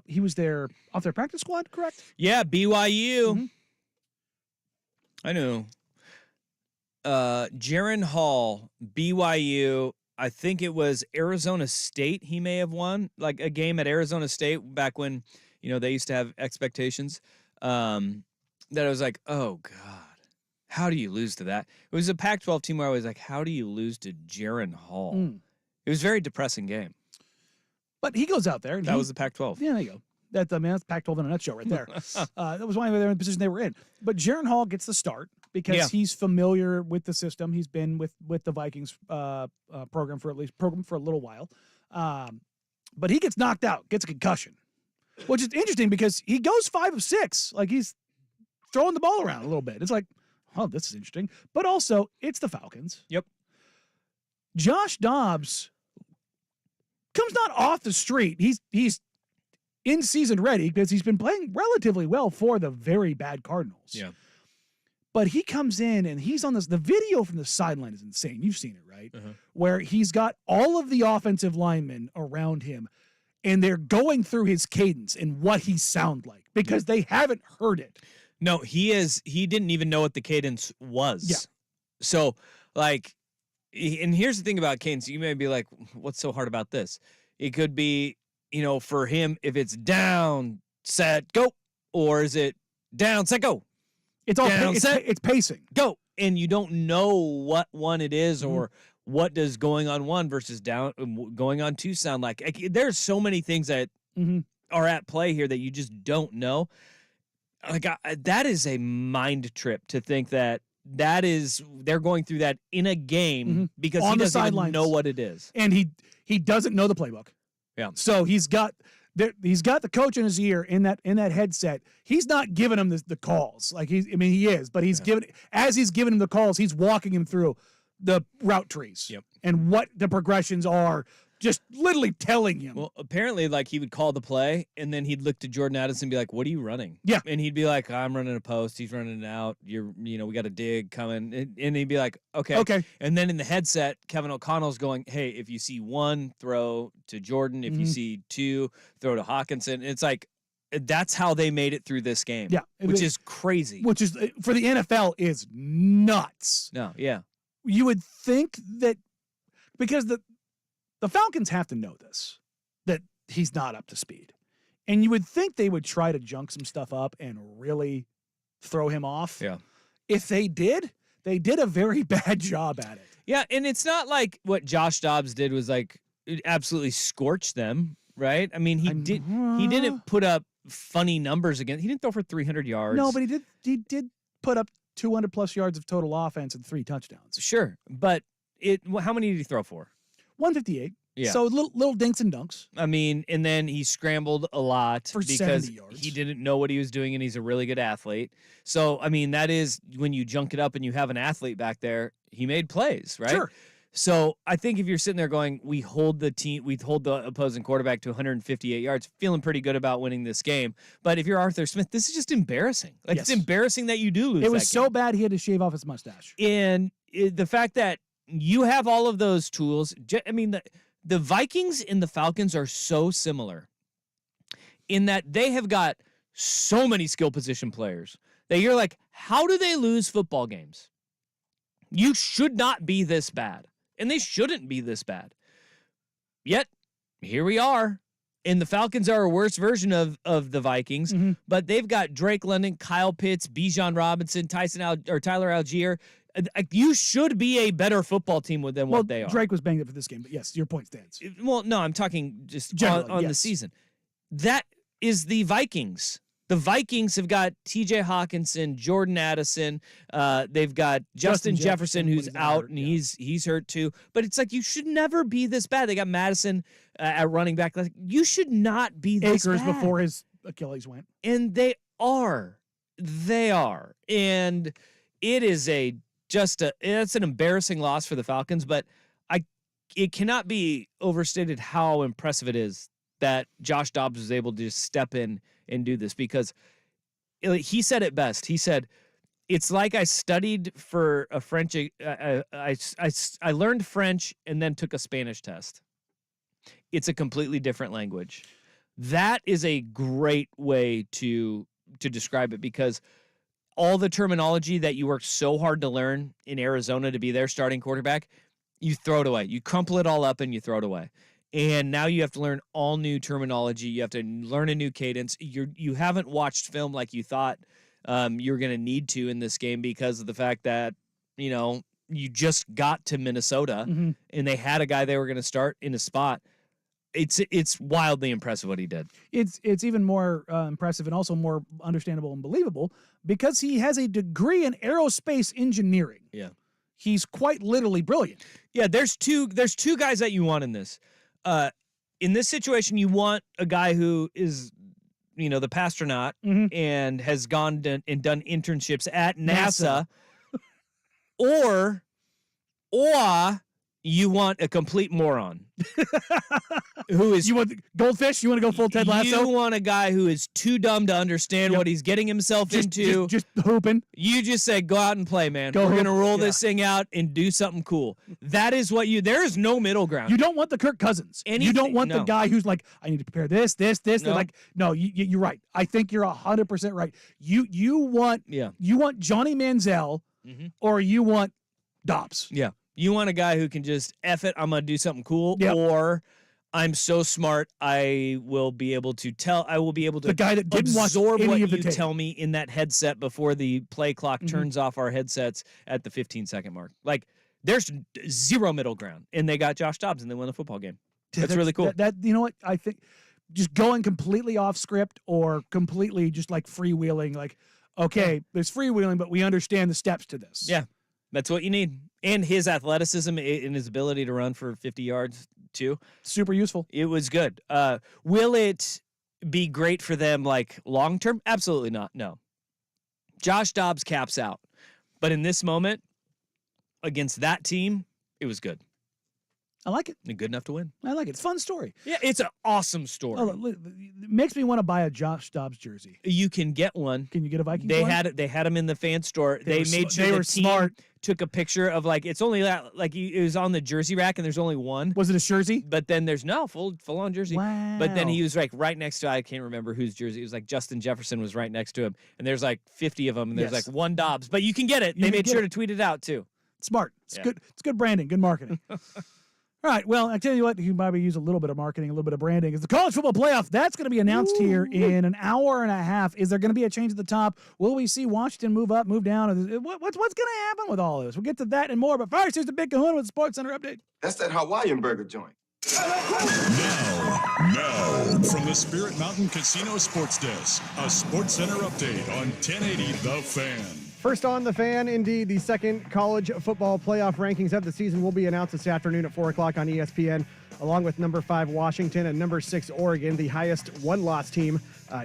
He was off their practice squad, correct? Yeah, BYU. Mm-hmm. I know. Jaron Hall, BYU. I think it was Arizona State. He may have won like a game at Arizona State back when they used to have expectations. That I was like, oh God, how do you lose to that? It was a Pac-12 team where I was like, how do you lose to Jaron Hall? It was a very depressing game. But he goes out there. And that was the Pac-12. Yeah, there you go. That's Pac-12 in a nutshell right there. That was why they were in the position they were in. But Jaron Hall gets the start because he's familiar with the system. He's been with the Vikings program for a little while. But he gets knocked out, gets a concussion, which is interesting because he goes 5 of 6. Like he's throwing the ball around a little bit. It's like, oh, this is interesting. But also, it's the Falcons. Yep. Josh Dobbs comes not off the street. He's in season ready because he's been playing relatively well for the very bad Cardinals. Yeah. But he comes in and he's on this. The video from the sideline is insane. You've seen it, right? Where he's got all of the offensive linemen around him and they're going through his cadence and what he sounds like because they haven't heard it. No, he didn't even know what the cadence was. Yeah. So, like, and here's the thing about cadence. You may be like, what's so hard about this? It could be, for him, if it's down, set, go, or is it down, set, go? It's all it's pacing. Go. And you don't know what one it is or what does going on 1 versus going on 2 sound like. There's so many things that are at play here that you just don't know. Like that is a mind trip to think that they're going through that in a game because he doesn't even know what it is. And he doesn't know the playbook. Yeah. So he's got the coach in his ear in that headset. He's not giving him the calls. Like he is, but he's giving him the calls, he's walking him through the route trees and what the progressions are, just literally telling him. Well, apparently, like, he would call the play, and then he'd look to Jordan Addison and be like, what are you running? Yeah. And he'd be like, I'm running a post. He's running it out. We got a dig coming. And he'd be like, okay. Okay. And then in the headset, Kevin O'Connell's going, hey, if you see 1, throw to Jordan. If you see 2, throw to Hawkinson. It's like, that's how they made it through this game. Yeah. Which is crazy. Which is, for the NFL, is nuts. No, yeah. You would think that, because the Falcons have to know this, that he's not up to speed. And you would think they would try to junk some stuff up and really throw him off. Yeah. If they did a very bad job at it. Yeah, and it's not like what Josh Dobbs did was like it absolutely scorched them, right? I mean, he didn't put up funny numbers again. He didn't throw for 300 yards. No, but he did put up 200 plus yards of total offense and 3 touchdowns. Sure, but how many did he throw for? 158. Yeah. So little dinks and dunks. I mean, and then he scrambled a lot for because 70 yards. He didn't know what he was doing, and he's a really good athlete. So, I mean, that is when you junk it up and you have an athlete back there, he made plays, right? Sure. So I think if you're sitting there going, we hold the opposing quarterback to 158 yards, feeling pretty good about winning this game. But if you're Arthur Smith, this is just embarrassing. Like, Yes. It's embarrassing that you do lose. It was that so game. bad he had to shave off his mustache. And the fact that you have all of those tools, I mean, the Vikings and the Falcons are so similar in that they have got so many skill position players that you're like, how do they lose football games? You should not be this bad, and they shouldn't be this bad. Yet, here we are, and the Falcons are a worse version of the Vikings, but they've got Drake London, Kyle Pitts, Bijan Robinson, Tyler Algier. You should be a better football team than what they are. Drake was banged up for this game, but yes, your point stands. Well, no, I'm talking just Generally, on the yes. season. That is the Vikings. The Vikings have got T.J. Hawkinson, Jordan Addison. They've got Justin Jefferson, who's out, and he's hurt too. But it's like, you should never be this bad. They got Madison at running back. Like, you should not be this Akers bad. before his Achilles went. And they are. And it is it's an embarrassing loss for the Falcons, but it cannot be overstated how impressive it is that Josh Dobbs was able to just step in and do this, because he said it best. He said, It's like I studied for a French. I learned French and then took a Spanish test. It's a completely different language. That is a great way to describe it, because all the terminology that you worked so hard to learn in Arizona to be their starting quarterback, you throw it away. You crumple it all up and you throw it away. And now you have to learn all new terminology. You have to learn a new cadence. You haven't watched film like you thought you're going to need to in this game, because of the fact that, you just got to Minnesota and they had a guy they were going to start in a spot. It's wildly impressive what he did. It's even more impressive and also more understandable and believable because he has a degree in aerospace engineering. Yeah. He's quite literally brilliant. Yeah, there's two guys that you want in this. In this situation, you want a guy who is, the pastronaut and has gone and done internships at NASA. or you want a complete moron who is. You want the goldfish? You want to go full Ted Lasso? You want a guy who is too dumb to understand what he's getting himself into. Just hooping. You just say, go out and play, man. We're going to roll this thing out and do something cool. That is what there is no middle ground. You don't want the Kirk Cousins. You don't want the guy who's like, I need to prepare this. No. Like, no, you're right. I think you're 100% right. You want Johnny Manziel or you want Dobbs. Yeah. You want a guy who can just F it, I'm going to do something cool, or I'm so smart I will be able to the guy that didn't absorb watch any what of the you tape. tell me in that headset before the play clock turns off our headsets at the 15-second mark. Like, there's zero middle ground, and they got Josh Dobbs and they won the football game. That's really cool. That you know what? I think just going completely off script or completely just like freewheeling, like, okay, there's freewheeling, but we understand the steps to this. Yeah, that's what you need. And his athleticism and his ability to run for 50 yards, too. Super useful. It was good. Will it be great for them, like, long-term? Absolutely not, no. Josh Dobbs caps out. But in this moment, against that team, it was good. I like it. And good enough to win. I like it. It's a fun story. Yeah, it's an awesome story. Oh, it makes me want to buy a Josh Dobbs jersey. You can get one. Can you get a Vikings They one? had them in the fan store. They made sure they the were team smart. took a picture of, like, it's only like it was on the jersey rack and there's only one. Was it a jersey? But then there's full on jersey. Wow. But then he was like right next to, I can't remember whose jersey. It was like Justin Jefferson was right next to him. And there's like 50 of them and there's like one Dobbs. But you can get it. They made sure to tweet it out too. Smart. It's good. It's good branding. Good marketing. All right, well, I tell you what, you can probably use a little bit of marketing, a little bit of branding. Is the college football playoff, that's going to be announced here in an hour and a half. Is there going to be a change at the top? Will we see Washington move up, move down? What's going to happen with all of this? We'll get to that and more, but first, here's the Big Kahuna with the Sports Center update. That's that Hawaiian burger joint. Now, from the Spirit Mountain Casino Sports Desk, a Sports Center update on 1080 The Fan. First on The Fan, indeed, the second college football playoff rankings of the season will be announced this afternoon at 4 o'clock on ESPN, along with number 5 Washington and number 6 Oregon, the highest one-loss team.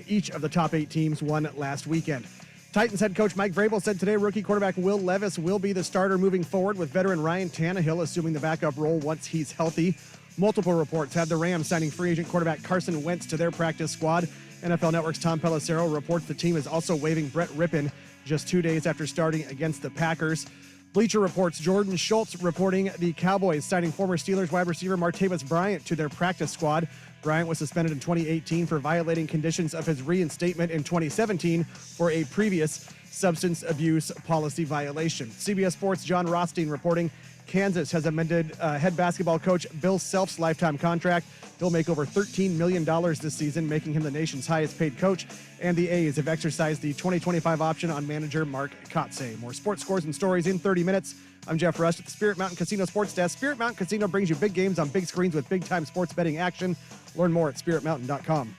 Each of the top 8 teams won last weekend. Titans head coach Mike Vrabel said today rookie quarterback Will Levis will be the starter moving forward, with veteran Ryan Tannehill assuming the backup role once he's healthy. Multiple reports had the Rams signing free agent quarterback Carson Wentz to their practice squad. NFL Network's Tom Pelissero reports the team is also waiving Brett Rippon just 2 days after starting against the Packers. Bleacher Report's Jordan Schultz reporting the Cowboys signing former Steelers wide receiver Martavis Bryant to their practice squad. Bryant was suspended in 2018 for violating conditions of his reinstatement in 2017 for a previous substance abuse policy violation. CBS Sports' John Rothstein reporting Kansas has amended head basketball coach Bill Self's lifetime contract. He'll make over $13 million this season, making him the nation's highest paid coach. And the A's have exercised the 2025 option on manager Mark Kotze. More sports scores and stories in 30 minutes. I'm Jeff Rust at the Spirit Mountain Casino Sports Desk. Spirit Mountain Casino brings you big games on big screens with big-time sports betting action. Learn more at spiritmountain.com.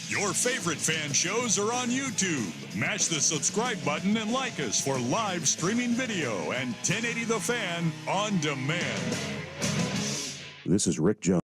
Your favorite fan shows are on YouTube. Mash the subscribe button and like us for live streaming video and 1080 The Fan on demand. This is Rick Jones.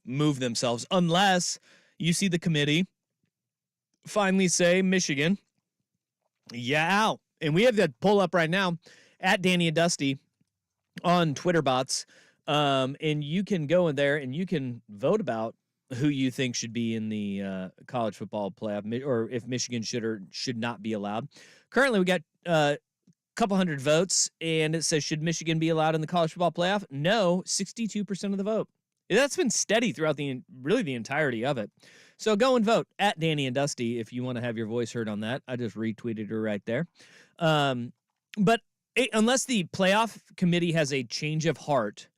move themselves unless you see the committee finally say Michigan, out. And we have that poll up right now at Danny and Dusty on Twitter bots. And you can go in there and you can vote about who you think should be in the college football playoff, or if Michigan should or should not be allowed. Currently, we got a couple hundred votes, and it says, should Michigan be allowed in the college football playoff? No, 62% of the vote. That's been steady throughout the entirety of it. So go and vote at Danny and Dusty if you want to have your voice heard on that. I just retweeted her right there. But unless the playoff committee has a change of heart,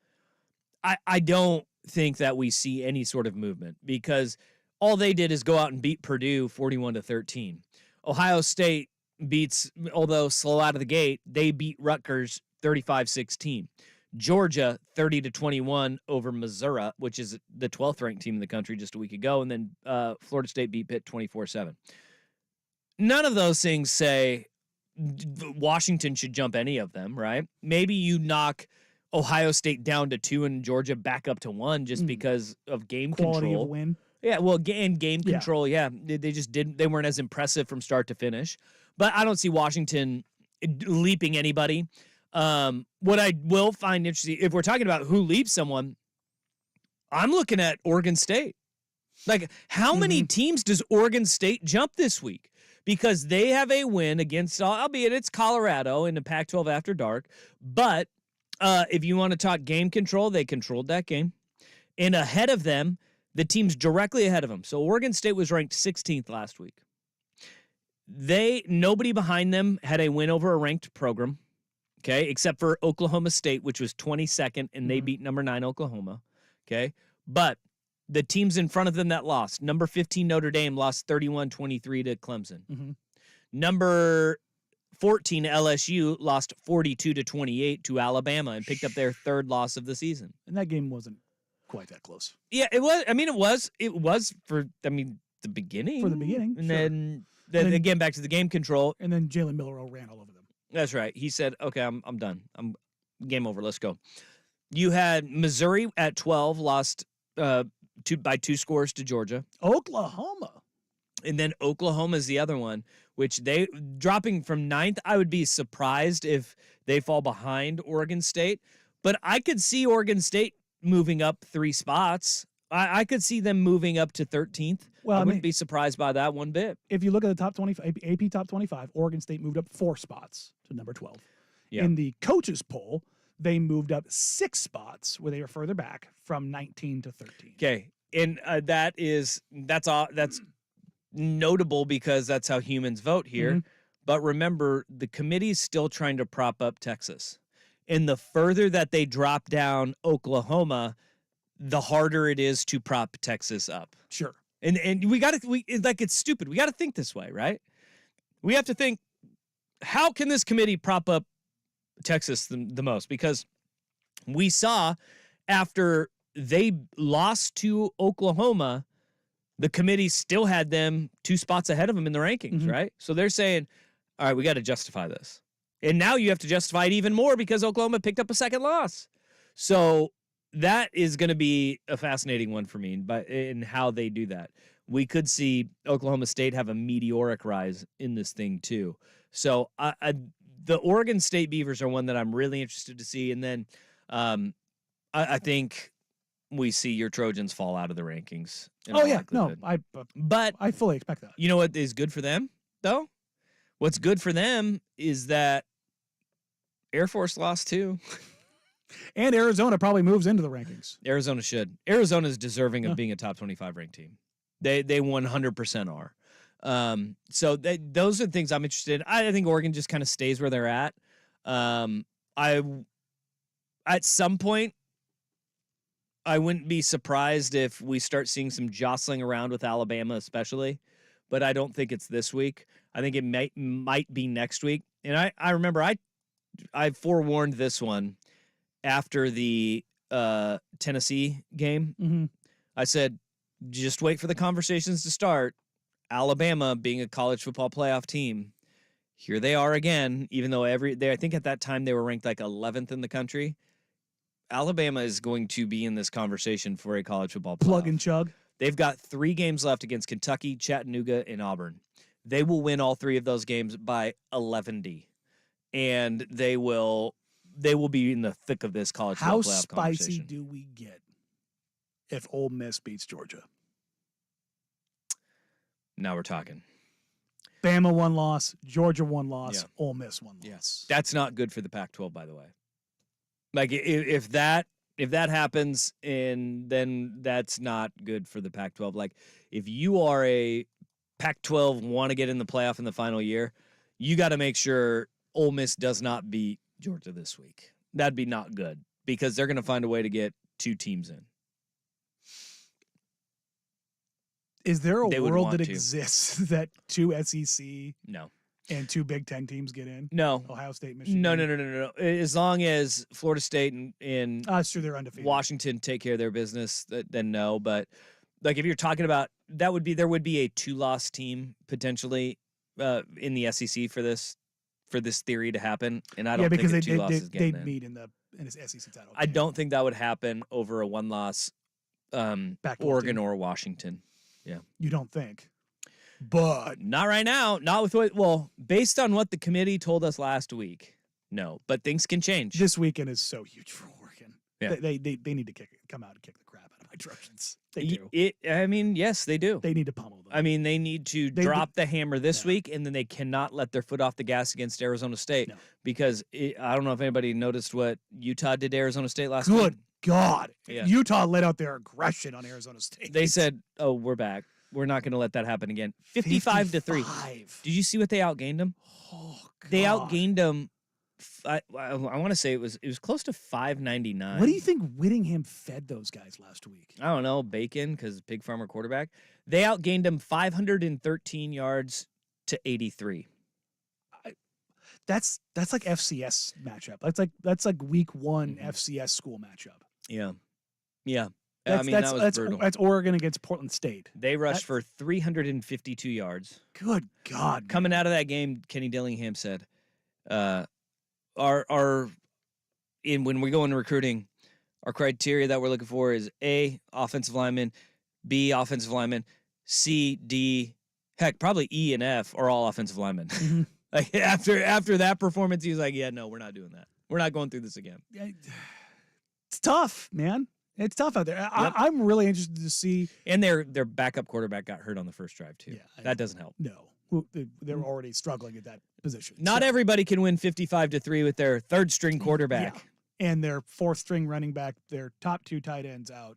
I don't think that we see any sort of movement, because all they did is go out and beat Purdue 41-13. Ohio State beats, although slow out of the gate, they beat Rutgers 35-16. Georgia 30-21 over Missouri, which is the 12th ranked team in the country just a week ago. And then Florida State beat Pitt 24-7. None of those things say Washington should jump any of them, right? Maybe you knock Ohio State down to 2 and Georgia back up to 1 just because of game Quality control. of win. Yeah, well, and game control, They just didn't. They weren't as impressive from start to finish. But I don't see Washington leaping anybody. What I will find interesting, if we're talking about who leaps someone, I'm looking at Oregon State. Like, how many teams does Oregon State jump this week? Because they have a win against, albeit it's Colorado in the Pac-12 after dark, but if you want to talk game control, they controlled that game. And ahead of them, the team's directly ahead of them. So Oregon State was ranked 16th last week. Nobody behind them had a win over a ranked program, okay, except for Oklahoma State, which was 22nd, and they beat number 9 Oklahoma, okay? But the teams in front of them that lost, number 15 Notre Dame lost 31-23 to Clemson. Number 14 LSU lost 42-28 to Alabama and picked up their 3rd loss of the season. And that game wasn't quite that close. Yeah, it was. I mean, it was for, the beginning. For the beginning. And then again, back to the game control. And then Jalen Milroe ran all over them. That's right. He said, okay, I'm done. I'm game over. Let's go. You had Missouri at 12, lost by 2 scores to Georgia. Oklahoma. And then Oklahoma is the other one, which they dropping from 9th. I would be surprised if they fall behind Oregon State, but I could see Oregon State moving up 3 spots. I could see them moving up to 13th. Well, I wouldn't be surprised by that one bit. If you look at the top 25, AP top 25, Oregon State moved up 4 spots to number 12. Yeah. In the coaches poll, they moved up 6 spots where they were further back from 19 to 13. Okay. And that's notable because that's how humans vote here. But remember, the committee's still trying to prop up Texas. And the further that they drop down Oklahoma, the harder it is to prop Texas up. Sure. And it's stupid. We got to think this way, right? We have to think, how can this committee prop up Texas the most? Because we saw after they lost to Oklahoma, the committee still had them 2 spots ahead of them in the rankings, right? So they're saying, all right, we got to justify this. And now you have to justify it even more because Oklahoma picked up a 2nd loss. So that is going to be a fascinating one for me in how they do that. We could see Oklahoma State have a meteoric rise in this thing too. So the Oregon State Beavers are one that I'm really interested to see. And then I think we see your Trojans fall out of the rankings. Oh, yeah. No, but I fully expect that. You know what is good for them, though? What's good for them is that Air Force lost too. And Arizona probably moves into the rankings. Arizona should. Arizona is deserving of being a top 25 ranked team. They 100% are. So those are things I'm interested in. I think Oregon just kind of stays where they're at. At some point, I wouldn't be surprised if we start seeing some jostling around with Alabama, especially. But I don't think it's this week. I think it might be next week. And I remember I forewarned this one after the Tennessee game. I said, just wait for the conversations to start. Alabama being a college football playoff team, here they are again, even though I think at that time they were ranked like 11th in the country. Alabama is going to be in this conversation for a college football playoff. Plug and chug. They've got 3 games left against Kentucky, Chattanooga, and Auburn. They will win all 3 of those games by 11. And they will be in the thick of this college football playoff How conversation. spicy do we get if Ole Miss beats Georgia? Now we're talking. Bama 1 loss, Georgia 1 loss, Yeah. Ole Miss 1 loss. Yes. That's not good for the Pac-12, by the way. Like if that happens, and then that's not good for the Pac-12. Like if you are a Pac-12 want to get in the playoff in the final year, you got to make sure Ole Miss does not beat Georgia this week. That'd be not good because they're going to find a way to get 2 teams in. Is there a They would world want that to. exists that 2 SEC No. and 2 Big Ten teams get in? No. Ohio State, Michigan. No. As long as Florida State and That's true. They're undefeated. Washington take care of their business, then no. But like if you're talking about there would be a 2-loss team potentially in the SEC for this theory to happen, and I don't because think 2 losses they'd getting in. meet in the SEC title. I don't think that would happen over a 1-loss Oregon or Washington. Yeah, You don't think, but not right now. Not with based on what the committee told us last week. No, but things can change. this weekend is so huge for Oregon. Yeah. They need to come out and kick the crap out of my Trojans. They do. Yes, they do. They need to pummel them. I mean, they need to drop the hammer this week, and then they cannot let their foot off the gas against Arizona State because I don't know if anybody noticed what Utah did to Arizona State last week. Good God. Yeah. Utah let out their aggression on Arizona State. They said, "Oh, we're back. We're not going to let that happen again." 55-3. Did you see what they outgained them? Oh, God. They outgained them. I want to say it was close to 599. What do you think Whittingham fed those guys last week? I don't know, bacon because pig farmer quarterback. They outgained them 513 yards to 83. That's like FCS matchup. That's like week 1 FCS school matchup. Yeah. That's that was brutal. That's Oregon against Portland State. They rushed for 352 yards. Good God. Coming out of that game, Kenny Dillingham said, when we go into recruiting, our criteria that we're looking for is A, offensive lineman, B, offensive lineman, C, D, heck, probably E and F are all offensive linemen. Mm-hmm. Like after that performance, he was like, yeah, no, we're not doing that. We're not going through this again. It's tough, man. It's tough out there. Yep. I'm really interested to see. And their backup quarterback got hurt on the first drive too. Yeah, that doesn't help. No, they're already struggling at that position. Not everybody can win 55-3 with their third string quarterback. Yeah. And their 4th string running back, their top 2 tight ends out.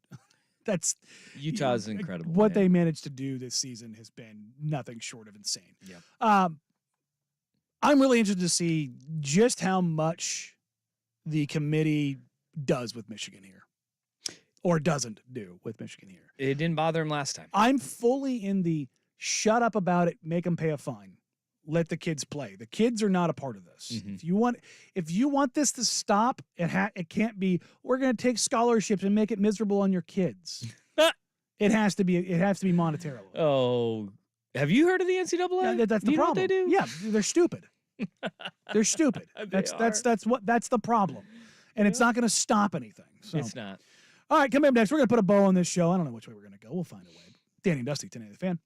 That's Utah's incredible. What they managed to do this season has been nothing short of insane. Yeah. I'm really interested to see just how much the committee does with Michigan here. Or doesn't do with Michigan here. It didn't bother him last time. I'm fully in the shut up about it, make them pay a fine. Let the kids play. The kids are not a part of this. Mm-hmm. If you want this to stop, it can't be we're going to take scholarships and make it miserable on your kids. It has to be monetarily. Oh, have you heard of the NCAA? Yeah, that's the you problem. Know what they do? Yeah, they're stupid. They're stupid. That's the problem. And it's not going to stop anything. So. It's not. All right, coming up next, we're going to put a bow on this show. I don't know which way we're going to go. We'll find a way. Danny and Dusty, 10 the Fan.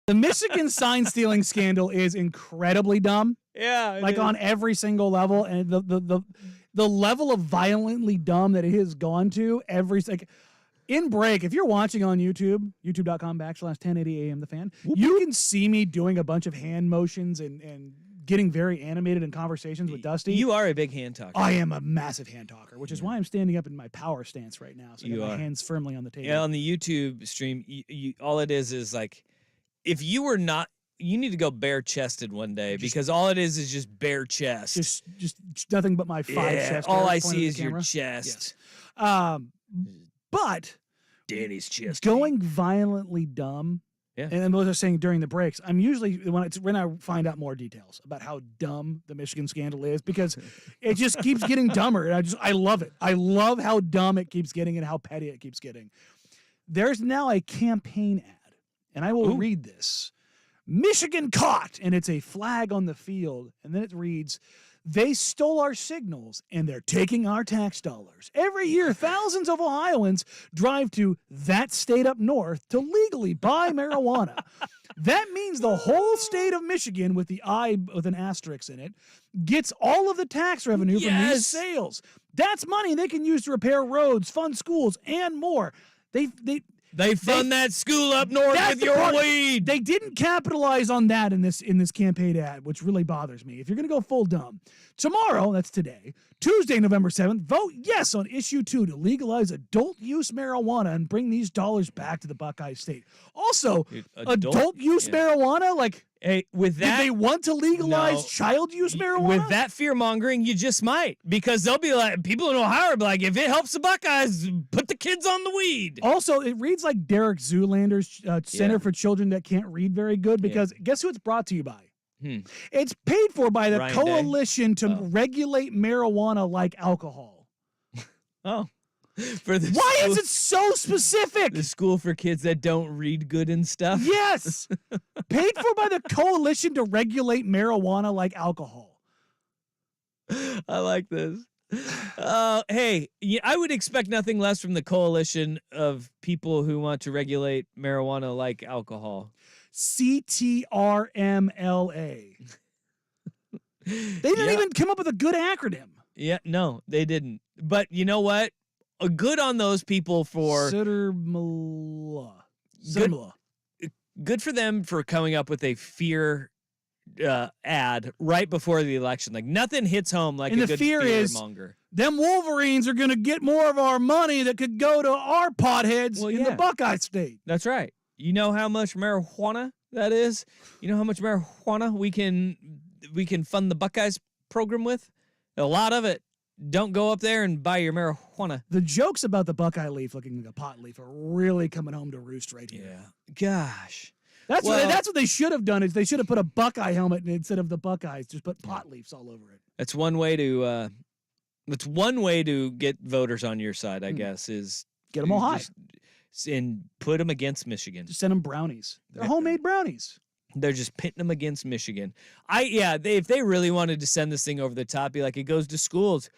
The Michigan sign stealing scandal is incredibly dumb. Yeah, like on every single level, and the level of violently dumb that it has gone to in break. If you're watching on YouTube, youtube.com/1080 AM The Fan, you can see me doing a bunch of hand motions and getting very animated in conversations with Dusty. You are a big hand talker. I am a massive hand talker, which is why I'm standing up in my power stance right now. So I got my hands firmly on the table. Yeah, on the YouTube stream, all it is like, if you were not, you need to go bare chested one day, because all it is just bare chest. Just nothing but my 5 chest. All I see is your chest. Yes. But Danny's chest. Going violently dumb. Yeah. And what I was saying during the breaks, I'm usually when I find out more details about how dumb the Michigan scandal is, because it just keeps getting dumber. And I love it. I love how dumb it keeps getting and how petty it keeps getting. There's now a campaign ad, and I will read this. Michigan caught, and it's a flag on the field, and then it reads, "They stole our signals, and they're taking our tax dollars. Every year, thousands of Ohioans drive to that state up north to legally buy marijuana. That means the whole state of Michigan, with the I with an asterisk in it, gets all of the tax revenue from these sales. That's money they can use to repair roads, fund schools, and more. They fund that school up north with your weed." They didn't capitalize on that in this campaign ad, which really bothers me. If you're going to go full dumb, tomorrow, that's today, Tuesday, November 7th, vote yes on issue 2 to legalize adult use marijuana and bring these dollars back to the Buckeye State. Also, adult use marijuana, like, hey, with that, did they want to legalize child use marijuana? With that fear mongering, you just might, because they'll be like, people in Ohio will be like, if it helps the Buckeyes, put the kids on the weed. Also, it reads like Derek Zoolander's Center for Children That Can't Read very good, because guess who it's brought to you by? It's paid for by the Coalition to Regulate Marijuana Like Alcohol. Oh. Why is it so specific? The school for kids that don't read good and stuff? Yes. Paid for by the Coalition to Regulate Marijuana Like Alcohol. I like this. Hey, I would expect nothing less from the coalition of people who want to regulate marijuana like alcohol. CTRMLA. They didn't even come up with a good acronym. Yeah, no, they didn't. But you know what? Good on those people for good for them for coming up with a fear ad right before the election. Like, nothing hits home like a good fear monger. Them Wolverines are going to get more of our money that could go to our potheads in the Buckeye State. That's right. You know how much marijuana that is? You know how much marijuana we can fund the Buckeyes program with? A lot of it. Don't go up there and buy your marijuana. The jokes about the Buckeye leaf looking like a pot leaf are really coming home to roost right here. Yeah. Gosh. That's what they should have done, is they should have put a Buckeye helmet instead of the Buckeyes, just put pot leaves all over it. That's one way to get voters on your side, I guess, is get them all high and put them against Michigan. Just send them brownies. They're homemade brownies. They're just pitting them against Michigan. If they really wanted to send this thing over the top, be like, it goes to schools.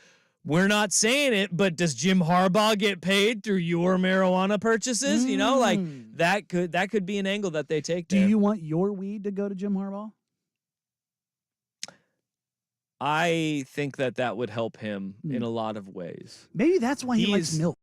We're not saying it, but does Jim Harbaugh get paid through your marijuana purchases? You know, like that could be an angle that they take there. Do you want your weed to go to Jim Harbaugh? I think that would help him in a lot of ways. Maybe that's why he likes milk.